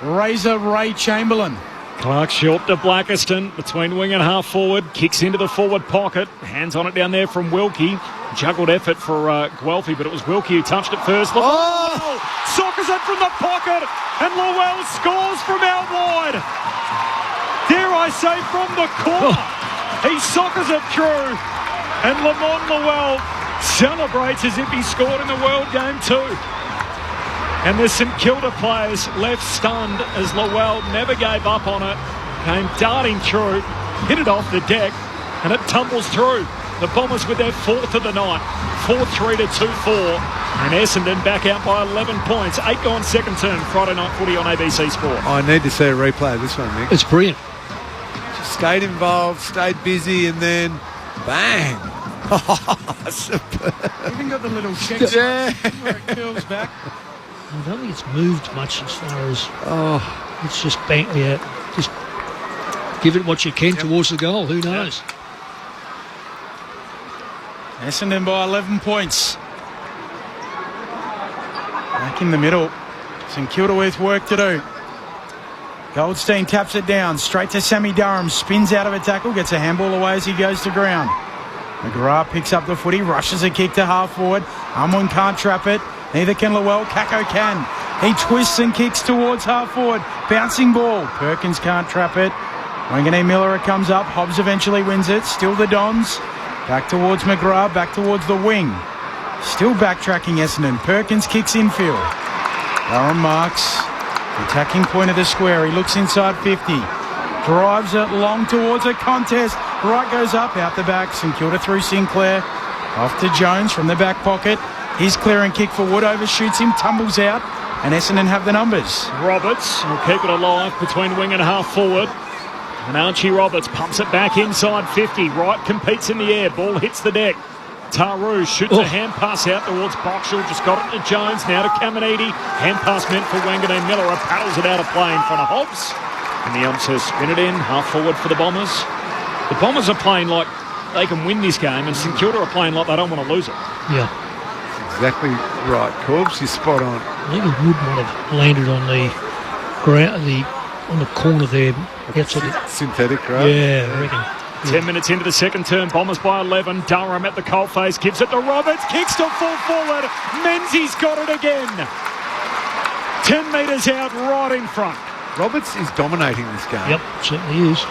Razor Ray Chamberlain. Clark short to Blackiston, between wing and half forward, kicks into the forward pocket, hands on it down there from Wilkie. Juggled effort for Guelphy, but it was Wilkie who touched it first. Sockers it from the pocket, and Lowell scores from out wide. Dare I say, from the corner. He sockers it through, and Lamont Lowell celebrates as if he scored in the World Game too. And the St Kilda players left stunned as Lowell never gave up on it. Came darting through, hit it off the deck, and it tumbles through. The Bombers with their 4th of the night. 4-3 to 2-4. And Essendon back out by 11 points. 8 gone second term. Friday night footy on ABC Sport. I need to see a replay of this one, Mick. It's brilliant. Just stayed involved, stayed busy, and then bang. Superb. Even got the little check where it curls back. I don't think it's moved much as far as... It's just bang, yeah. Just give it what you can towards the goal. Who knows? Essendon by 11 points. Back in the middle. St Kilda with work to do. Goldstein taps it down. Straight to Sammy Durham. Spins out of a tackle. Gets a handball away as he goes to ground. McGrath picks up the footy. Rushes a kick to half forward. Unwin can't trap it. Neither can Lowell. Kako can. He twists and kicks towards half forward. Bouncing ball. Perkins can't trap it. Wangane Miller comes up. Hobbs eventually wins it. Still the Dons. Back towards McGrath. Back towards the wing. Still backtracking Essendon. Perkins kicks infield. Aaron marks. Attacking point of the square. He looks inside 50. Drives it long towards a contest. Right goes up. Out the back. St Kilda through Sinclair. Off to Jones from the back pocket. His clearing kick for Wood overshoots him. Tumbles out. And Essendon have the numbers. Roberts will keep it alive between wing and half forward. And Archie Roberts pumps it back inside 50. Wright competes in the air. Ball hits the deck. Taru shoots a hand pass out towards Boxall. Just got it to Jones. Now to Caminiti. Hand pass meant for Wangane Miller. Paddles it out of play in front of Hobbs. And the ump says spin it in. Half forward for the Bombers. The Bombers are playing like they can win this game. And St Kilda are playing like they don't want to lose it. Yeah. Exactly right, Corbs. You're spot on. I think it would not have landed on the ground, on the corner there. Synthetic, right? Yeah, I reckon. 10 minutes into the second term, Bombers by 11. Durham at the coalface, gives it to Roberts, kicks to full forward. Menzies got it again. 10 metres out, right in front. Roberts is dominating this game. Yep, certainly is.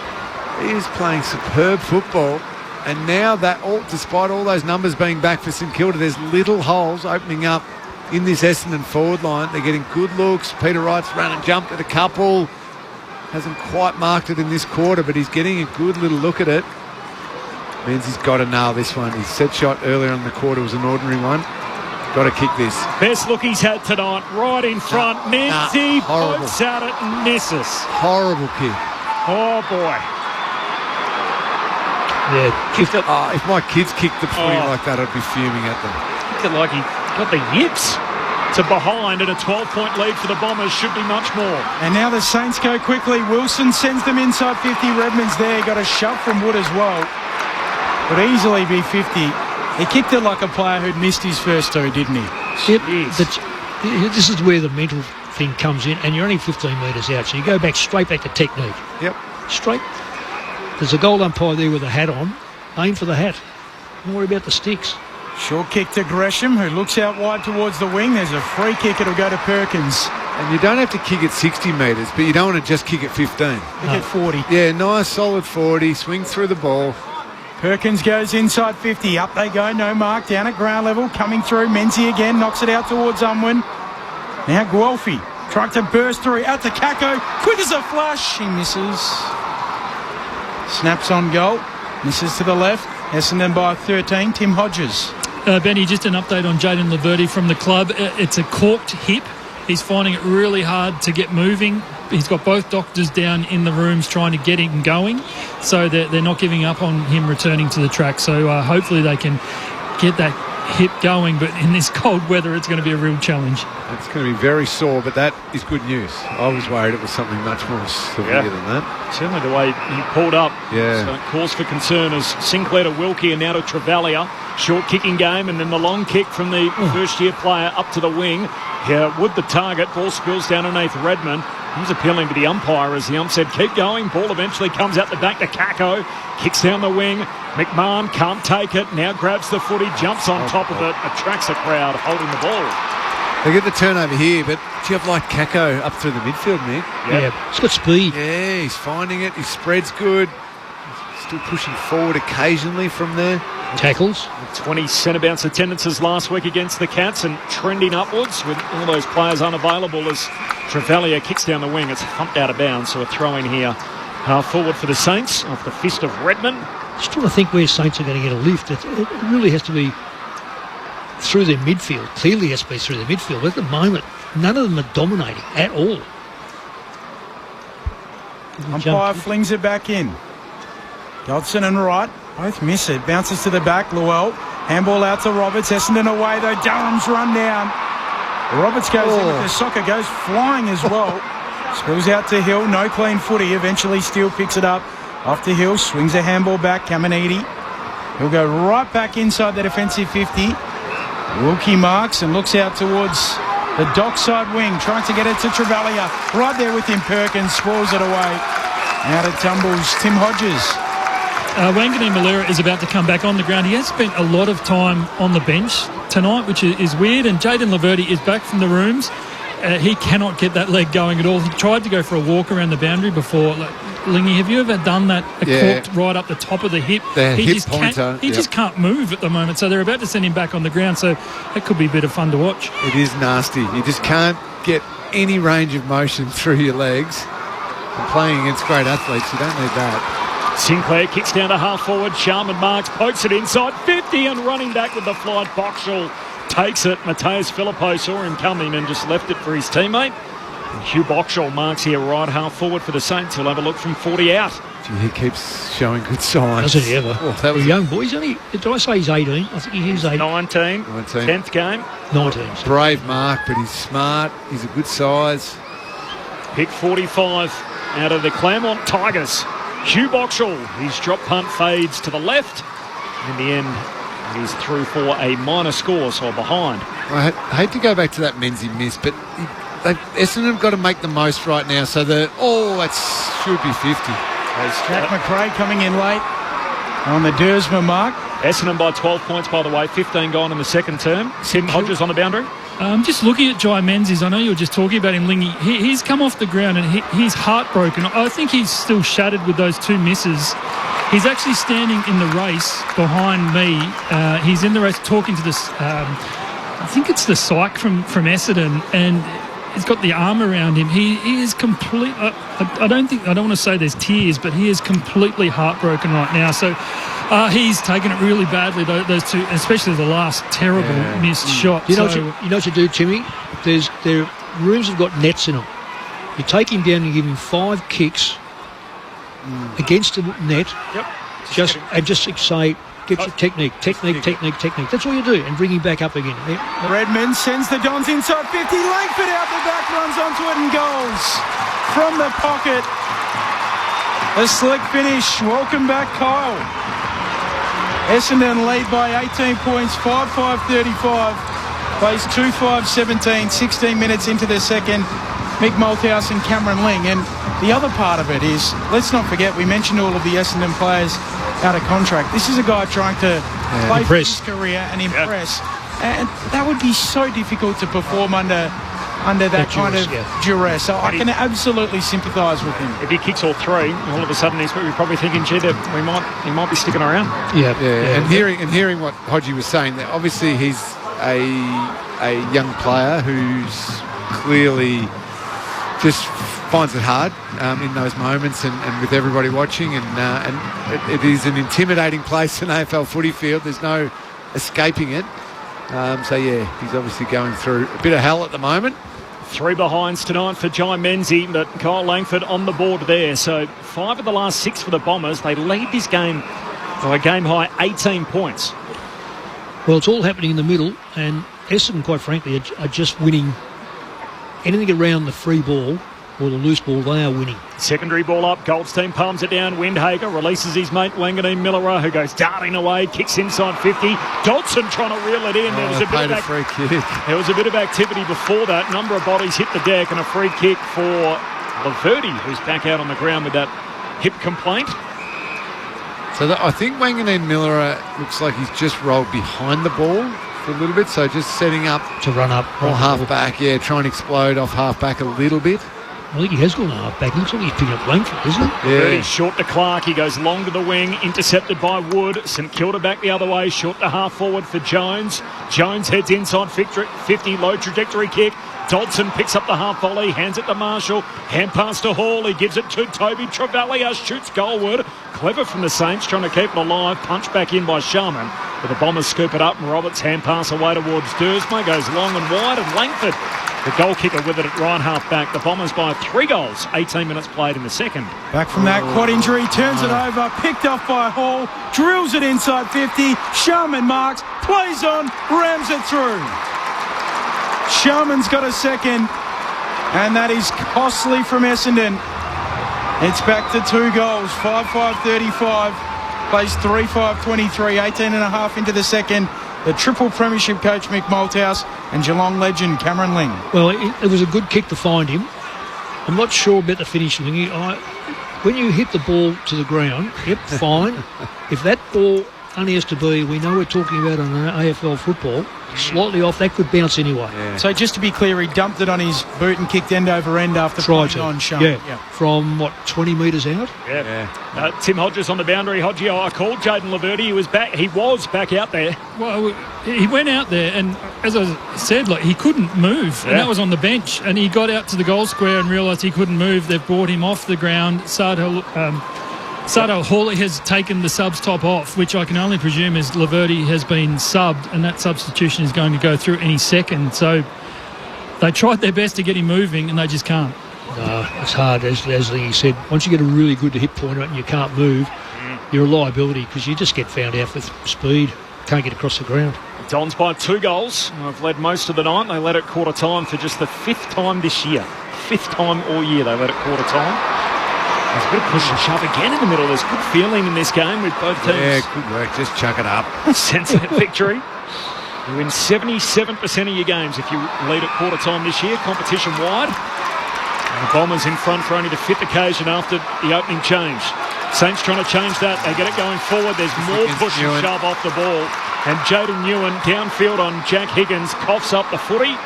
He is playing superb football. And now that, despite all those numbers being back for St Kilda, there's little holes opening up in this Essendon forward line. They're getting good looks. Peter Wright's run and jumped at a couple. Hasn't quite marked it in this quarter, but he's getting a good little look at it. Means he's got to nail this one. His set shot earlier in the quarter was an ordinary one. Got to kick this. Best look he's had tonight, right in front. Menzies pokes at it and misses. Horrible kick. Oh, boy. Yeah, if my kids kicked the footy like that, I'd be fuming at them. Kicked it like he got the yips. To behind, and a 12-point lead for the Bombers should be much more. And now the Saints go quickly. Wilson sends them inside 50. Redmond's there. Got a shove from Wood as well. Could easily be 50. He kicked it like a player who'd missed his first two, didn't he? Yep. This is where the mental thing comes in, and you're only 15 metres out, so you go straight back to technique. Yep. Straight. There's a goal umpire there with a hat on. Aim for the hat. Don't worry about the sticks. Short kick to Gresham, who looks out wide towards the wing. There's a free kick. It'll go to Perkins. And you don't have to kick at 60 metres, but you don't want to just kick at 15. Kick at 40. Yeah, nice, solid 40. Swing through the ball. Perkins goes inside 50. Up they go. No mark. Down at ground level. Coming through. Menzies again. Knocks it out towards Unwin. Now Guelphy. Tried to burst through. Out to Kako. Quick as a flash. He misses. Snaps on goal. Misses to the left. Essendon by 13. Tim Hodges. Benny, just an update on Jaden Laverty from the club. It's a corked hip. He's finding it really hard to get moving. He's got both doctors down in the rooms trying to get him going. So they're not giving up on him returning to the track. So hopefully they can get that hip going. But in this cold weather, it's going to be a real challenge. It's going to be very sore, but that is good news. I was worried it was something much more severe than that. Certainly the way he pulled up. Yeah. So cause for concern as Sinclair to Wilkie and now to Travalia. Short kicking game and then the long kick from the first-year player up to the wing. Yeah, Wood the target. Ball spills down underneath Redmond. He was appealing to the umpire as the ump said, keep going. Ball eventually comes out the back to Kako. Kicks down the wing. McMahon can't take it. Now grabs the footy, jumps on top of it, attracts a crowd holding the ball. They get the turnover here, but do you have like Kako up through the midfield, Nick? Yeah, he's got speed. Yeah, he's finding it. His spread's good. Still pushing forward occasionally from there. Tackles. 20 centre bounce attendances last week against the Cats and trending upwards with all those players unavailable as Travalia kicks down the wing. It's thumped out of bounds, so a throw in here. Half forward for the Saints off the fist of Redmond. Just trying to think where Saints are going to get a lift. It really has to be through their midfield. Clearly has to be through their midfield. But at the moment, none of them are dominating at all. Umpire flings it back in. Dodson and Wright both miss it. Bounces to the back. Llewell. Handball out to Roberts. Essendon away though. Durham's run down. Roberts goes in with the soccer. Goes flying as well. Spills out to Hill. No clean footy. Eventually Steele picks it up. Off to Hill. Swings a handball back. Caminiti. He'll go right back inside the defensive 50. Wilkie marks and looks out towards the dockside wing. Trying to get it to Travalia. Right there with him. Perkins spoils it away. Out it tumbles Tim Hodges. Wangani Malera is about to come back on the ground. He has spent a lot of time on the bench tonight, which is weird, and Jaden Laverty is back from the rooms. He cannot get that leg going at all. He tried to go for a walk around the boundary before. Lingy, have you ever done that? Corked right up the top of the hip. He just can't move at the moment, so they're about to send him back on the ground, so that could be a bit of fun to watch. It is nasty. You just can't get any range of motion through your legs. And playing against great athletes, you don't need that. Sinclair kicks down to half forward. Sharman marks, pokes it inside 50 and running back with the flight. Boxall takes it. Mateus Filippo saw him coming and just left it for his teammate. And Hugh Boxall marks here right half forward for the Saints. He'll have a look from 40 out. Gee, he keeps showing good signs. Doesn't he ever? That was a young boy. He's only, did I say he's 18? I think he's 18. 19. 10th game. 19. Brave mark, but he's smart. He's a good size. Pick 45 out of the Claremont Tigers. Hugh Boxall, his drop punt fades to the left. In the end, he's through for a minor score, so behind. I hate to go back to that Menzies miss, but Essendon have got to make the most right now. So that should be 50. Jack McRae coming in late on the Dersma mark. Essendon by 12 points, by the way. 15 gone in the second term. Tim Hodges on the boundary. Just looking at Jai Menzies, I know you were just talking about him, Lingy. He's come off the ground and he's heartbroken. I think he's still shattered with those two misses. He's actually standing in the race behind me. He's in the race talking to this, I think it's the psych from Essendon, and he's got the arm around him. He is complete. I don't want to say there's tears, but he is completely heartbroken right now. So he's taken it really badly. Those two, especially the last terrible missed shot. You know what you do, Timmy? Their rooms have got nets in them. You take him down and give him 5 kicks against the net. Yep. Just say, get your technique. That's all you do, and bring him back up again. Redmond sends the Dons inside 50. Langford out the back, runs onto it and goals from the pocket. A slick finish. Welcome back, Kyle. Essendon lead by 18 points, 5-5-35. Plays 2-5-17, 16 minutes into the second. Mick Malthouse and Cameron Ling. And the other part of it is, let's not forget, we mentioned all of the Essendon players out of contract. This is a guy trying to play for his career and impress. And that would be so difficult to perform under that kind of duress. So I can absolutely sympathise with him. If he kicks all 3, all of a sudden he's probably thinking, gee, he might be sticking around. Yeah. And hearing what Hodgie was saying, that obviously he's a young player who's clearly just finds it hard in those moments and with everybody watching, and it is an intimidating place, an AFL footy field. There's no escaping it. He's obviously going through a bit of hell at the moment. 3 behinds tonight for Jai Menzies, but Kyle Langford on the board there. So 5 of the last 6 for the Bombers. They lead this game by a game high 18 points. Well, it's all happening in the middle, and Essendon, quite frankly, are just winning anything around the free ball or the loose ball. They are winning. Secondary ball up. Goldstein palms it down. Windhager releases his mate Wanganeen Miller, who goes darting away, kicks inside 50. Dodson trying to reel it in. There was a free kick. There was a bit of activity before that. Number of bodies hit the deck, and a free kick for Laverty, who's back out on the ground with that hip complaint. So I think Wanganeen Miller looks like he's just rolled behind the ball for a little bit, so just setting up to run up, half back, try and explode off half back a little bit. I think he has gone half back. Looks like he's picking up Langford, isn't it? Yeah. Short to Clark. He goes long to the wing, intercepted by Wood. St Kilda back the other way, short to half forward for Jones. Jones heads inside 50, low trajectory kick. Dodson picks up the half volley, hands it to Marshall. Hand pass to Hall. He gives it to Toby Travalia. Shoots goalward. Clever from the Saints, trying to keep it alive. Punch back in by Sharman. But the Bombers scoop it up, and Roberts hand pass away towards Duursma. Goes long and wide, and Langford, the goal kicker, with it at right half back. The Bombers by 3 goals. 18 minutes played in the second. Back from that quad injury, turns it over, picked off by Hall, drills it inside 50. Sharman marks, plays on, rams it through. Sharman's got a second, and that is costly from Essendon. It's back to 2 goals, 5-5-35, plays 3-5-23, 18 and a half into the second. The triple premiership coach Mick Malthouse and Geelong legend Cameron Ling. Well, it was a good kick to find him. I'm not sure about the finish, Lingy. When you hit the ball to the ground, yep, fine. If that ball only has to be, we know we're talking about on AFL football, slightly off, that could bounce anyway. Yeah. So just to be clear, he dumped it on his boot and kicked end over end after playing on Sharman. Yeah, from, 20 metres out? Yeah. Tim Hodges on the boundary. Hodgie, I called Jaden Laverty. He was back out there. Well, he went out there, and as I said, he couldn't move, and that was on the bench. And he got out to the goal square and realised he couldn't move. They've brought him off the ground. Sado Hawley has taken the subs top off, which I can only presume is Laverty has been subbed, and that substitution is going to go through any second. So they tried their best to get him moving, and they just can't. No, it's hard, as he said. Once you get a really good hit pointer and you can't move, you're a liability because you just get found out with speed. Can't get across the ground. Dons by 2 goals. I've led most of the night. They led at quarter time for just the 5th time this year. 5th time all year they led at quarter time. There's a bit of push and shove again in the middle. There's good feeling in this game with both teams. Yeah, good work. Just chuck it up. Sense that victory. You win 77% of your games if you lead at quarter time this year, competition wide. And the Bombers in front for only the 5th occasion after the opening change. Saints trying to change that. They get it going forward. There's more push and shove off the ball. And Jaden Ewan downfield on Jack Higgins coughs up the footy.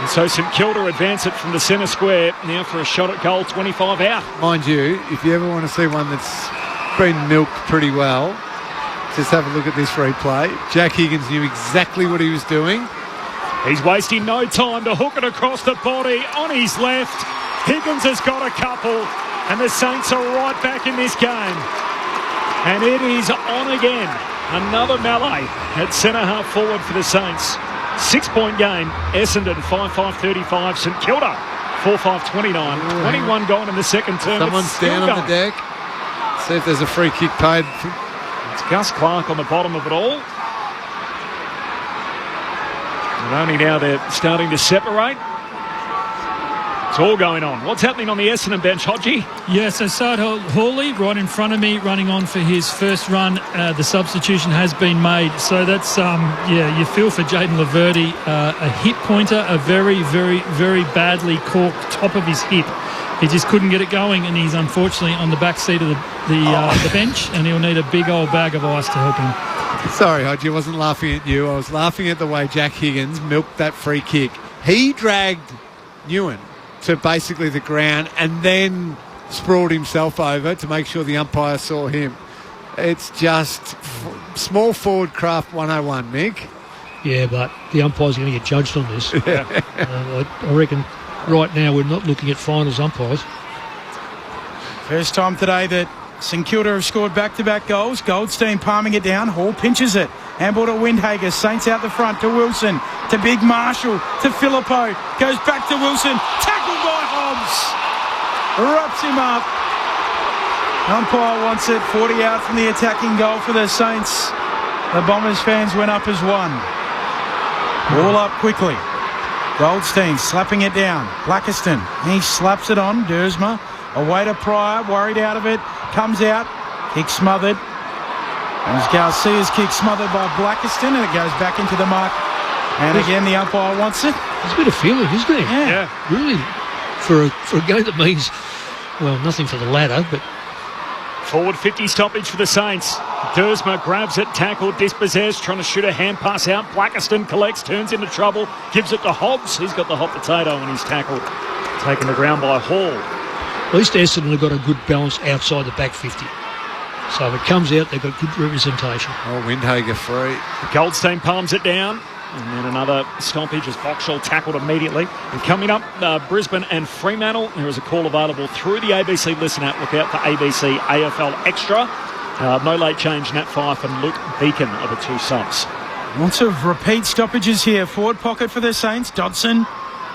And so St Kilda advance it from the centre square now for a shot at goal, 25 out. Mind you, if you ever want to see one that's been milked pretty well, just have a look at this replay. Jack Higgins knew exactly what he was doing. He's wasting no time to hook it across the body on his left. Higgins has got a couple, and the Saints are right back in this game. And it is on again. Another melee at centre half forward for the Saints. 6-point game. Essendon 5-5-35. St Kilda 4-5-29. 21 gone in the second term. Someone's down on the deck. See if there's a free kick paid. It's Gus Clark on the bottom of it all. And only now they're starting to separate. It's all going on. What's happening on the Essendon bench, Hodgie? Yeah, so Sado Hawley right in front of me, running on for his first run. The substitution has been made. So that's, you feel for Jaden Laverty. A hip pointer, a very, very, very badly corked top of his hip. He just couldn't get it going, and he's unfortunately on the back seat of the bench, and he'll need a big old bag of ice to help him. Sorry, Hodgie, I wasn't laughing at you. I was laughing at the way Jack Higgins milked that free kick. He dragged Ewan to basically the ground and then sprawled himself over to make sure the umpire saw him. It's just small forward craft 101, Mick. Yeah, but the umpire's going to get judged on this. I reckon right now we're not looking at finals umpires. First time today that St Kilda have scored back-to-back goals. Goldstein palming it down. Hall pinches it. Handball to Windhager. Saints out the front to Wilson. To Big Marshall. To Filippo. Goes back to Wilson. Tackled by Hobbs. Wraps him up. Umpire wants it. 40 out from the attacking goal for the Saints. The Bombers fans went up as one. All up quickly. Goldstein slapping it down. Blackiston. He slaps it on. Duursma. Away to Pryor. Worried out of it. Comes out. Kick smothered. As Garcia's kick smothered by Blackiston, and it goes back into the mark. And again, the umpire wants it. There's a bit of feeling, isn't there? Yeah. Really, for a game that means, well, nothing for the ladder, but... Forward 50 stoppage for the Saints. Duursma grabs it, tackled, dispossessed, trying to shoot a hand pass out. Blackiston collects, turns into trouble, gives it to Hobbs. He's got the hot potato in his tackle. Taken the ground by Hall. At least Essendon have got a good balance outside the back 50. So if it comes out, they've got good representation. Oh, Windhager free. Goldstein palms it down. And then another stoppage as Boxall tackled immediately. And coming up, Brisbane and Fremantle. There is a call available through the ABC Listen app. Look out for ABC AFL Extra. No late change, Nat Fyfe and Luke Beacon are the two subs. Lots of repeat stoppages here. Forward pocket for the Saints. Dodson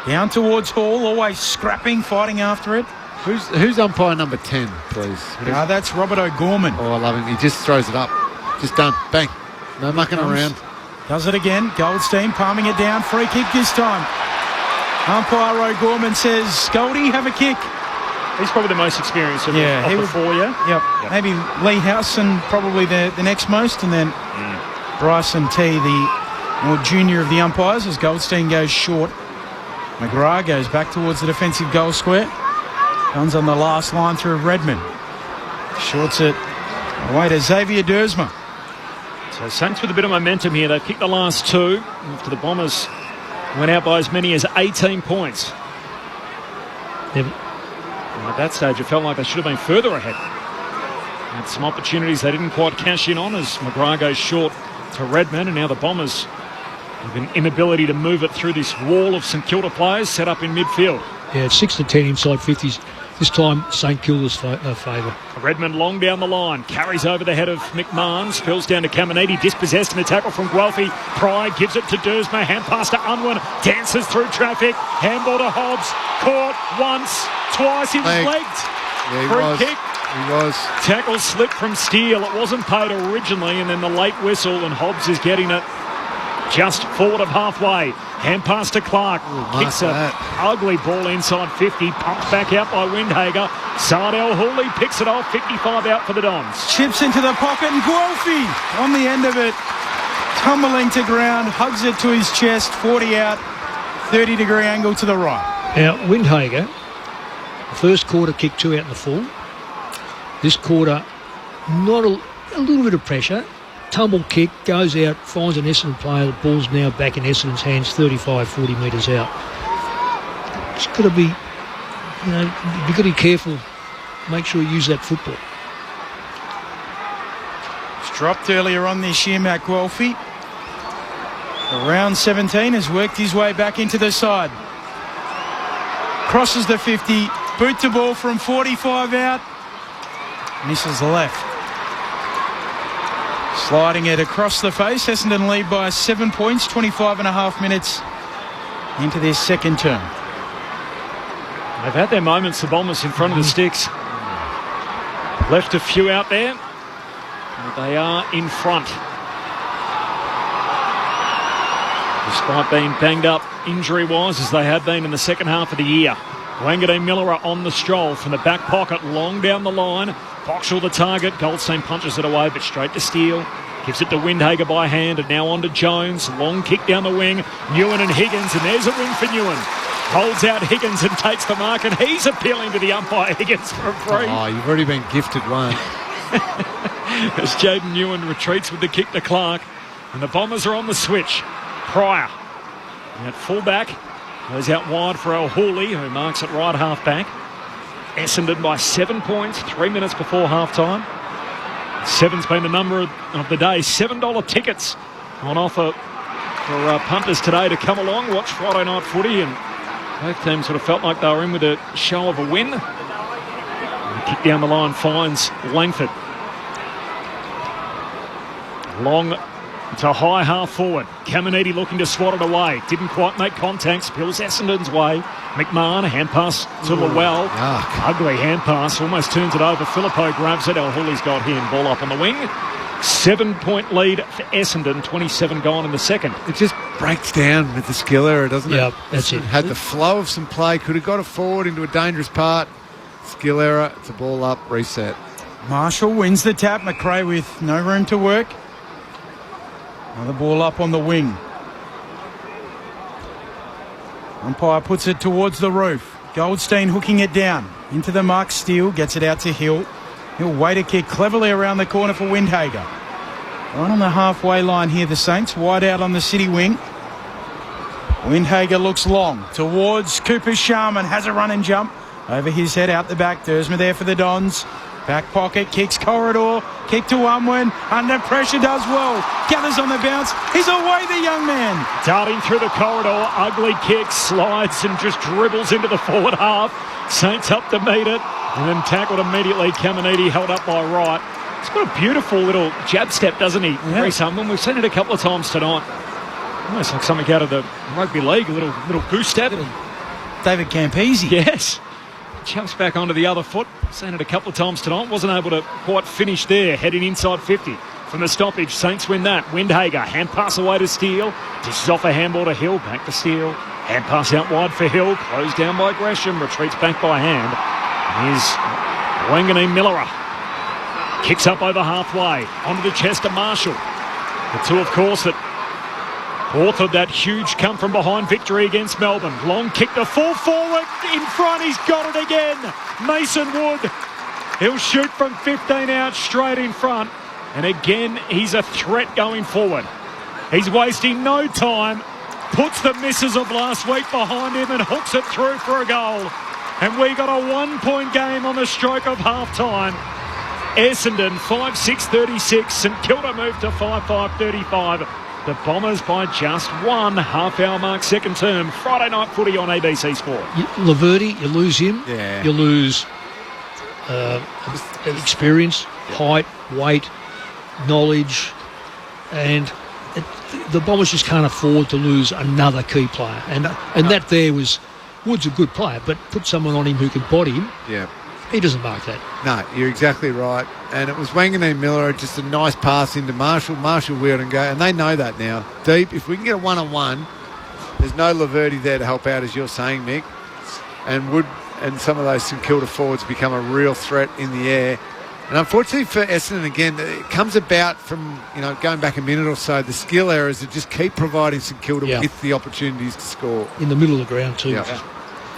down towards Hall, always scrapping, fighting after it. Who's umpire number 10, please? That's Robert O'Gorman. Oh, I love him. He just throws it up. Just done. Bang. No mucking around. Does it again. Goldstein palming it down. Free kick this time. Umpire O'Gorman says, Goldie, have a kick. He's probably the most experienced of the four, yeah? Yep. Maybe Lee Howson, probably the next most, and then Bryson T, the more junior of the umpires, as Goldstein goes short. McGrath goes back towards the defensive goal square. Guns on the last line through Redmond. Shorts it away to Xavier Dersma. So Saints with a bit of momentum here. They've kicked the last two after the Bombers went out by as many as 18 points. And at that stage, it felt like they should have been further ahead. Had some opportunities they didn't quite cash in on as McGrath goes short to Redmond, and now the Bombers have an inability to move it through this wall of St Kilda players set up in midfield. Yeah, it's 6 to 10 inside 50s. This time, St Kilda's favour. Redmond long down the line, carries over the head of McMahon, spills down to Caminiti, dispossessed in the tackle from Guelphy. Pride gives it to Dersma, hand pass to Unwin, dances through traffic, handball to Hobbs, caught once, twice, he was legged. Yeah, he Free was. kick. He was. Tackle slip from Steele, it wasn't paid originally, and then the late whistle, and Hobbs is getting it just forward of halfway. Hand pass to Clark. Kicks an ugly ball inside 50. Pumped back out by Windhager. Sardell Hooley picks it off. 55 out for the Dons. Chips into the pocket and Guelphy on the end of it. Tumbling to ground. Hugs it to his chest. 40 out. 30-degree angle to the right. Now, Windhager, first quarter kicked 2 out in the full. This quarter, not a little bit of pressure. Tumble kick, goes out, finds an Essendon player. The ball's now back in Essendon's hands, 35, 40 metres out. Just got to be, you've got to be careful. Make sure you use that football. It's dropped earlier on this year, Matt Guelphy. Around 17 has worked his way back into the side. Crosses the 50, boot the ball from 45 out. Misses the left. Sliding it across the face. Essendon lead by 7 points, 25 and a half minutes into their second term. They've had their moments, the Bombers, in front of the sticks. Left a few out there, but they are in front. Despite being banged up injury-wise as they have been in the second half of the year. Wangadine Miller are on the stroll from the back pocket, long down the line. Boxall the target. Goldstein punches it away, but straight to Steele. Gives it to Windhager by hand, and now on to Jones. Long kick down the wing. Newen and Higgins, and there's a win for Newen. Holds out Higgins and takes the mark, and he's appealing to the umpire, Higgins, for a free. Oh, you've already been gifted one. As Jaden Newen retreats with the kick to Clark, and the Bombers are on the switch. Pryor at fullback. Goes out wide for O'Hooley, who marks it right half-back. Essendon by 7 points, 3 minutes before half-time. 7's been the number of the day. $7 tickets on offer for punters today to come along, watch Friday night footy, and both teams sort of felt like they were in with a show of a win. And the kick down the line finds Langford. Long to high half forward. Caminiti looking to swat it away. Didn't quite make contact. Spills Essendon's way. McMahon, a hand pass to Lowell. Ugly hand pass. Almost turns it over. Filippo grabs it. Hooley's got him. Ball up on the wing. 7-point lead for Essendon. 27 gone in the second. It just breaks down with the skill error, doesn't it? Yep, that's it. Had the flow of some play. Could have got it forward into a dangerous part. Skill error. It's a ball up. Reset. Marshall wins the tap. McRae with no room to work. Another ball up on the wing. Umpire puts it towards the roof. Goldstein hooking it down. Into the mark. Steele gets it out to Hill. He'll wait a kick cleverly around the corner for Windhager. Right on the halfway line here, the Saints. Wide out on the City wing. Windhager looks long towards Cooper Sharman. Has a run and jump. Over his head, out the back. Dersma there for the Dons. Back pocket, kicks corridor, kick to Unwin, under pressure does well. Gathers on the bounce, he's away the young man. Darting through the corridor, ugly kick, slides and just dribbles into the forward half. Saints up to meet it, and then tackled immediately. Caminiti held up by Wright. He's got a beautiful little jab step, doesn't he, Reece Unwin? We've seen it a couple of times tonight. Almost like something out of the rugby league, a little goose step. David Campese. Yes. Jumps back onto the other foot. Seen it a couple of times tonight. Wasn't able to quite finish there. Heading inside 50. From the stoppage, Saints win that. Windhager, hand pass away to Steele. Dishes off a handball to Hill. Back to Steele. Hand pass out wide for Hill. Closed down by Gresham. Retreats back by hand. Here's Wangani Millera. Kicks up over halfway. Onto the chest of Marshall. The two, of course, that authored that huge come from behind victory against Melbourne. Long kick to full forward. In front, he's got it again. Mason Wood. He'll shoot from 15 out straight in front. And again, he's a threat going forward. He's wasting no time. Puts the misses of last week behind him and hooks it through for a goal. And we got a 1-point game on the stroke of half-time. Essendon 5-6-36. St Kilda moved to 5-5-35. The Bombers by just one. Half-hour mark, second term. Friday night footy on ABC Sport. Laverde, you lose him. Yeah. You lose experience, height, weight, knowledge, and the Bombers just can't afford to lose another key player. And that there was, Wood's a good player, but put someone on him who can body him. Yeah. He doesn't mark that. No, you're exactly right. And it was Wangani Millera, just a nice pass into Marshall. Marshall wheeled and go. And they know that now. Deep, if we can get a one-on-one, there's no Laverde there to help out, as you're saying, Mick. And Wood and some of those St Kilda forwards become a real threat in the air. And unfortunately for Essendon, again, it comes about from, going back a minute or so, the skill errors that just keep providing St Kilda with the opportunities to score. In the middle of the ground too. Yeah.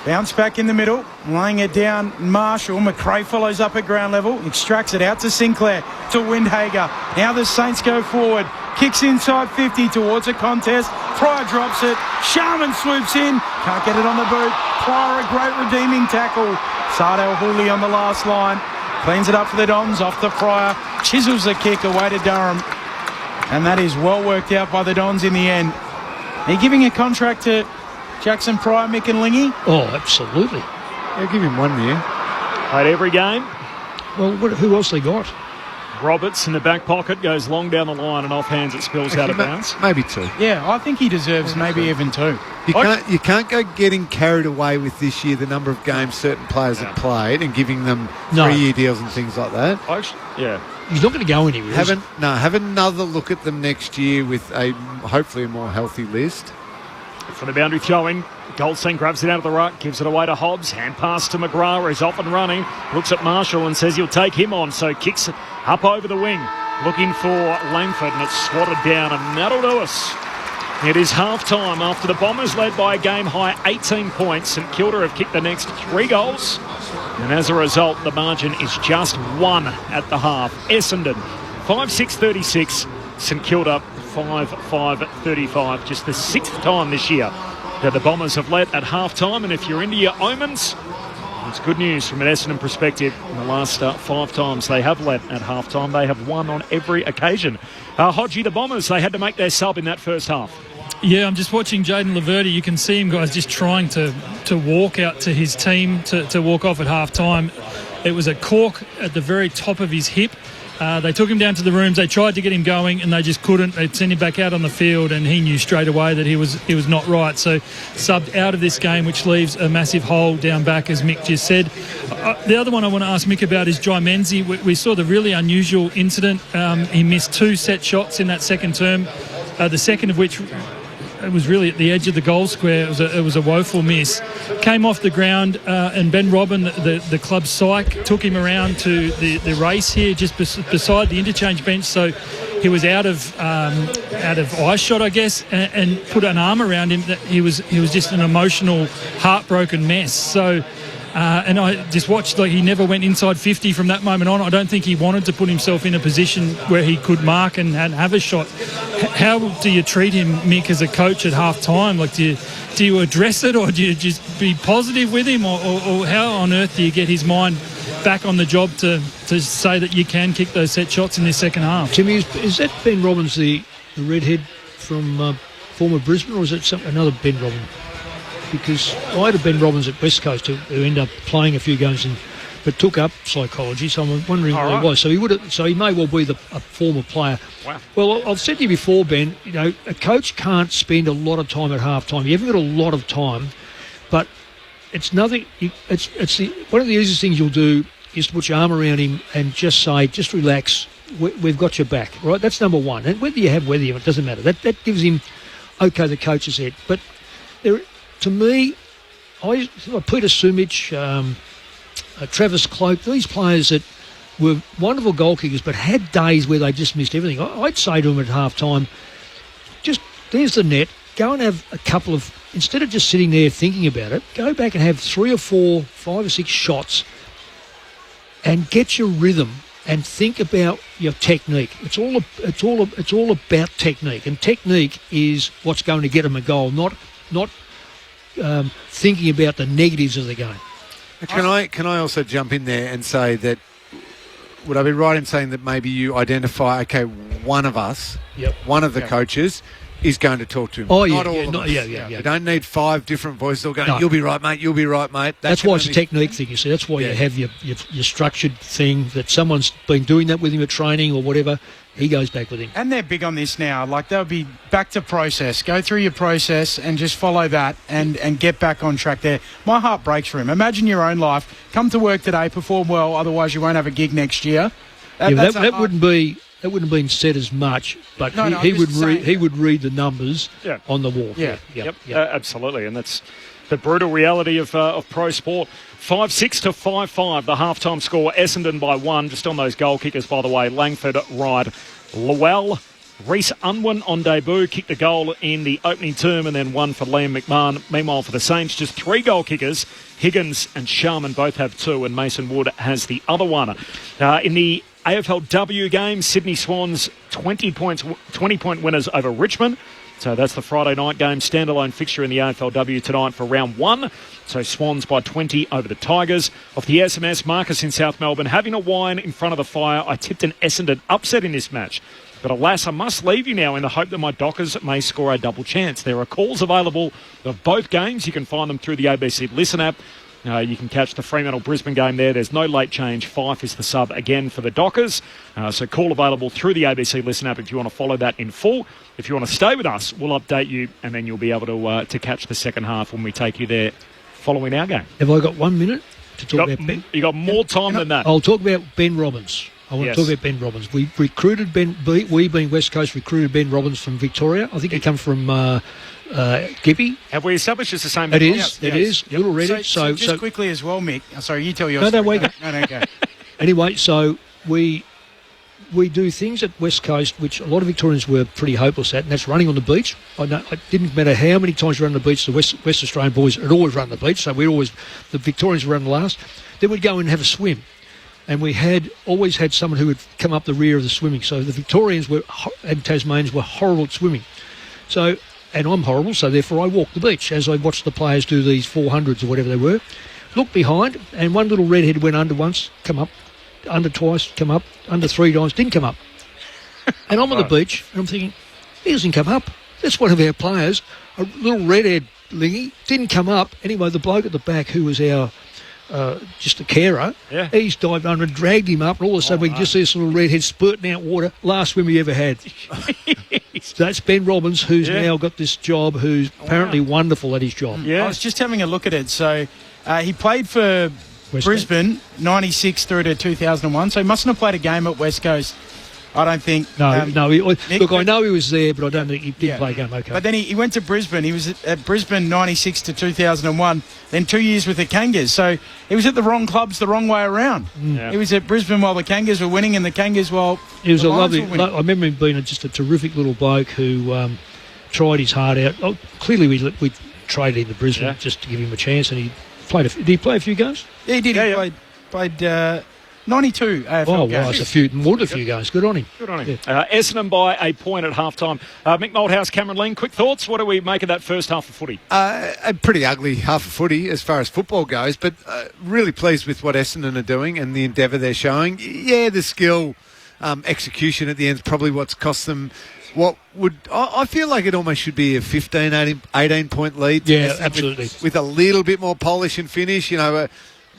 Bounce back in the middle, laying it down. Marshall, McRae follows up at ground level, extracts it out to Sinclair, to Windhager. Now the Saints go forward, kicks inside 50 towards a contest. Pryor drops it, Sharman swoops in, can't get it on the boot. Pryor, a great redeeming tackle. Sardell Hooley on the last line, cleans it up for the Dons, off the Pryor, chisels the kick away to Durham. And that is well worked out by the Dons in the end. They're giving a contract to Jackson Pryor, Mick and Lingy? Oh, absolutely. Yeah, give him 1 year. Played every game. Well, who else they got? Roberts in the back pocket, goes long down the line and off hands it spills out of bounds. Maybe 2. Yeah, I think he deserves maybe even 2. You can't go getting carried away with this year the number of games certain players have played and giving them 3-year deals and things like that. He's not going to go anywhere. Have another look at them next year with hopefully a more healthy list. From the boundary throwing, Goldstein grabs it out of the ruck, gives it away to Hobbs, hand pass to McGrath, he's off and running, looks at Marshall and says he'll take him on, so kicks it up over the wing, looking for Langford, and it's swatted down, and that'll do us. It is half-time after the Bombers led by a game-high 18 points. St Kilda have kicked the next 3 goals, and as a result, the margin is just 1 at the half. Essendon, 5-6-36, St Kilda, 5-5-35. Just the 6th time this year that the Bombers have led at half-time, and if you're into your omens, it's good news from an Essendon perspective. In the last 5 times they have led at half-time, they have won on every occasion. Hodgie, the Bombers, they had to make their sub in that first half. Yeah, I'm just watching Jaden Laverde. You can see him, guys, just trying to walk out to his team to walk off at half-time. It was a cork at the very top of his hip. They took him down to the rooms. They tried to get him going, and they just couldn't. They'd send him back out on the field, and he knew straight away that he was not right. So subbed out of this game, which leaves a massive hole down back, as Mick just said. The other one I want to ask Mick about is Jai Menzie. We saw the really unusual incident. He missed 2 set shots in that second term, the second of which it was really at the edge of the goal square. It was a woeful miss. Came off the ground, and Ben Robin, the club psych, took him around to the race here, just beside the interchange bench. So he was out of eye shot, I guess, and put an arm around him. That he was just an emotional, heartbroken mess. So. And I just watched, he never went inside 50 from that moment on. I don't think he wanted to put himself in a position where he could mark and have a shot. How do you treat him, Mick, as a coach at half-time? Do you address it, or do you just be positive with him, or how on earth do you get his mind back on the job to say that you can kick those set shots in this second half. Timmy, is that Ben Robbins the redhead from former Brisbane, or is it another Ben Robbins? Because I had a Ben Robbins at West Coast who ended up playing a few games but took up psychology, so I'm wondering what he was. So he may well be a former player. Wow. Well, I've said to you before, Ben, a coach can't spend a lot of time at half time. You haven't got a lot of time, but it's nothing. One of the easiest things you'll do is to put your arm around him and just say, just relax, we've got your back, right? That's number one. And whether you have, it doesn't matter. That gives him, the coach's head. But to me, Peter Sumich, Travis Cloak, these players that were wonderful goal kickers but had days where they just missed everything. I'd say to them at half time, just there's the net, go and have a couple of, instead of just sitting there thinking about it, go back and have 3 or 4, 5 or 6 shots and get your rhythm and think about your technique. It's all about technique, and technique is what's going to get them a goal, not thinking about the negatives of the game. Can I also jump in there and say that, would I be right in saying that maybe you identify, one of us, one of the coaches is going to talk to him? Oh, not all of us. You don't need 5 different voices all going, you'll be right, mate, you'll be right, mate. That's why it's a technique thing, you see. That's why you have your structured thing, that someone's been doing that with him at training or whatever. He goes back with him. And they're big on this now. Like, they'll be back to process. Go through your process and just follow that and get back on track there. My heart breaks for him. Imagine your own life. Come to work today, perform well, otherwise you won't have a gig next year. That wouldn't have been said as much, but he would read the numbers on the wall. Yep. Absolutely, and that's the brutal reality of pro sport. 5-6 to 5-5, the halftime score. Essendon by 1, just on those goal kickers, by the way. Langford, Wright, Llewell, Reece Unwin on debut, kicked a goal in the opening term, and then 1 for Liam McMahon. Meanwhile, for the Saints, just 3 goal kickers. Higgins and Sharman both have 2, and Mason Wood has the other one. In the AFLW game, Sydney Swans 20-point winners over Richmond. So that's the Friday night game, standalone fixture in the AFLW tonight for round 1. So Swans by 20 over the Tigers. Off the SMS, Marcus in South Melbourne, having a wine in front of the fire. I tipped an Essendon upset in this match. But alas, I must leave you now in the hope that my Dockers may score a double chance. There are calls available of both games. You can find them through the ABC Listen app. You can catch the Fremantle-Brisbane game there. There's no late change. Fife is the sub again for the Dockers. So call available through the ABC Listen app if you want to follow that in full. If you want to stay with us, we'll update you, and then you'll be able to catch the second half when we take you there following our game. Have I got 1 minute to talk about Ben? You got more time than that. I'll talk about Ben Robbins. I want to talk about Ben Robbins. We recruited we being West Coast, recruited Ben Robbins from Victoria. I think he comes from Gippy. Have we established it's the same? It is. Little Reddish. So just quickly as well, Mick. Sorry, you tell yours. No, wait. No, go. Anyway, so we do things at West Coast which a lot of Victorians were pretty hopeless at, and that's running on the beach. It didn't matter how many times we run on the beach, the West Australian boys had always run on the beach, so the Victorians were running last. Then we'd go and have a swim. And we always had someone who would come up the rear of the swimming. So the Victorians and Tasmanians were horrible at swimming. So, and I'm horrible, so therefore I walked the beach as I watched the players do these 400s or whatever they were. Looked behind, and one little redhead went under once, come up, under twice, come up, under 3 times, didn't come up. And I'm on the beach, and I'm thinking, he doesn't come up. That's one of our players, a little redhead lingy, didn't come up. Anyway, the bloke at the back, who was our just a carer, he's dived under and dragged him up, and all of a sudden we can just see this little redhead spurting out water. Last swim he ever had. So that's Ben Robbins, who's now got this job, who's apparently wonderful at his job. I was just having a look at it. So he played for Brisbane, 96 through to 2001, so he mustn't have played a game at West Coast, I don't think. No. Look, I know he was there, but I don't think he did play a game. Okay. But then he went to Brisbane. He was at Brisbane 96 to 2001, then 2 years with the Kangas. So he was at the wrong clubs the wrong way around. He was at Brisbane while the Kangas were winning, and the Kangas he was a lovely. I remember him being just a terrific little bloke who tried his heart out. Oh, clearly, we traded him to Brisbane just to give him a chance, and he played. Did he play a few games? Yeah, he did. He played 92 AFL games. Well, it's more than a few games. Good on him. Good on him. Essendon by a point at half-time. Mick Malthouse, Cameron Ling, quick thoughts? What do we make of that first half of footy? A pretty ugly half of footy as far as football goes, but really pleased with what Essendon are doing and the endeavour they're showing. Yeah, the skill, execution at the end is probably what's cost them what would... I feel like it almost should be a 15, 18-point lead. Yeah, absolutely. With a little bit more polish and finish,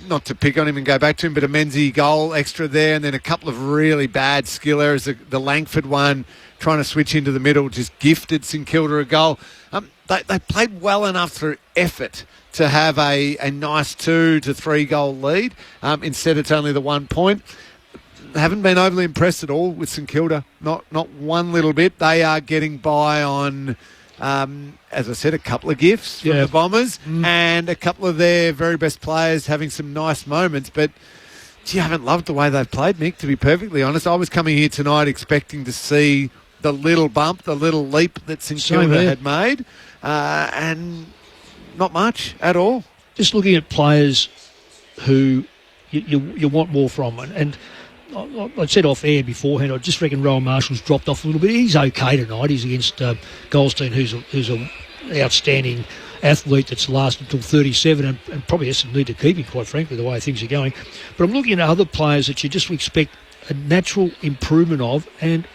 not to pick on him and go back to him, but a Menzies goal extra there, and then a couple of really bad skill errors. The Langford one, trying to switch into the middle, just gifted St Kilda a goal. They played well enough through effort to have a nice 2 to 3 goal lead. Instead, it's only the 1 point. Haven't been overly impressed at all with St Kilda. Not one little bit. They are getting by on... as I said, a couple of gifts from the Bombers and a couple of their very best players having some nice moments. But, I haven't loved the way they've played, Mick, to be perfectly honest. I was coming here tonight expecting to see the little bump, the little leap that St Kilda had made, and not much at all. Just looking at players who you want more from. And I said off air beforehand, I just reckon Rowan Marshall's dropped off a little bit. He's okay tonight. He's against Goldstein, who's an outstanding athlete that's lasted until 37 and probably has some need to keep him, quite frankly, the way things are going. But I'm looking at other players that you just expect a natural improvement of, and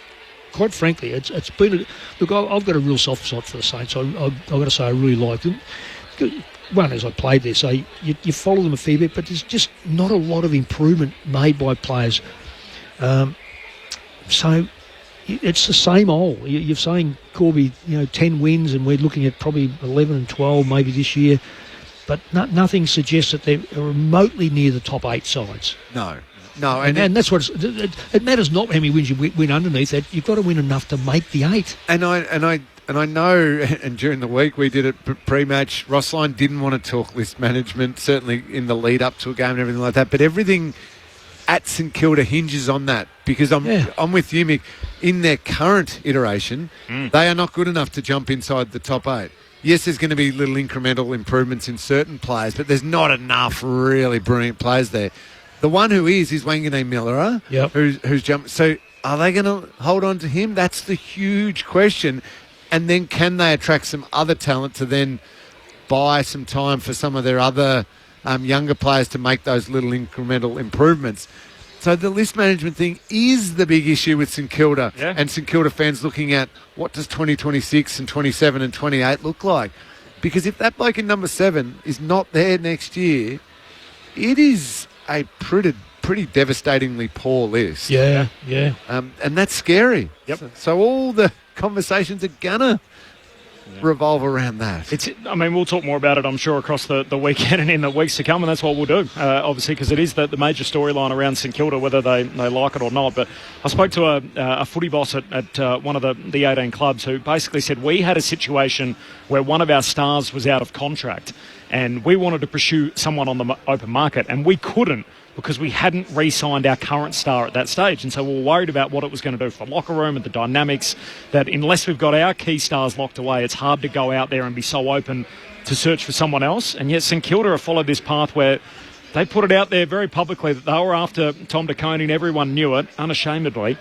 quite frankly, it's been... Look, I've got a real soft spot for the Saints. I've got to say I really like them. One, as I played there, so you follow them a fair bit, but there's just not a lot of improvement made by players. So it's the same old. You're saying, Corby, 10 wins, and we're looking at probably 11 and 12 maybe this year, but nothing suggests that they're remotely near the top 8 sides. No, and that's what it matters not how many wins you win underneath that. You've got to win enough to make the 8. And I know, and during the week we did it pre-match, Rossline didn't want to talk list management, certainly in the lead up to a game and everything like that, but everything at St Kilda hinges on that, because I'm with you, Mick. In their current iteration, they are not good enough to jump inside the top 8. Yes, there's going to be little incremental improvements in certain players, but there's not enough really brilliant players there. The one who is Wangane Miller, who's jumped. So are they going to hold on to him? That's the huge question. And then can they attract some other talent to then buy some time for some of their other younger players to make those little incremental improvements? So the list management thing is the big issue with St Kilda and St Kilda fans looking at what does 2026 and 27 and 28 look like? Because if that bloke in number 7 is not there next year, it is a pretty devastatingly poor list. Yeah. And that's scary. Yep. So all the conversations are gonna revolve around that. We'll talk more about it, I'm sure, across the weekend and in the weeks to come, and that's what we'll do, obviously, because it is the major storyline around St Kilda, whether they like it or not. But I spoke to a footy boss at one of the 18 clubs who basically said we had a situation where one of our stars was out of contract and we wanted to pursue someone on the open market, and we couldn't because we hadn't re-signed our current star at that stage. And so we were worried about what it was going to do for the locker room and the dynamics, that unless we've got our key stars locked away, it's hard to go out there and be so open to search for someone else. And yet St Kilda have followed this path where they put it out there very publicly that they were after Tom DeConey, and everyone knew it, unashamedly.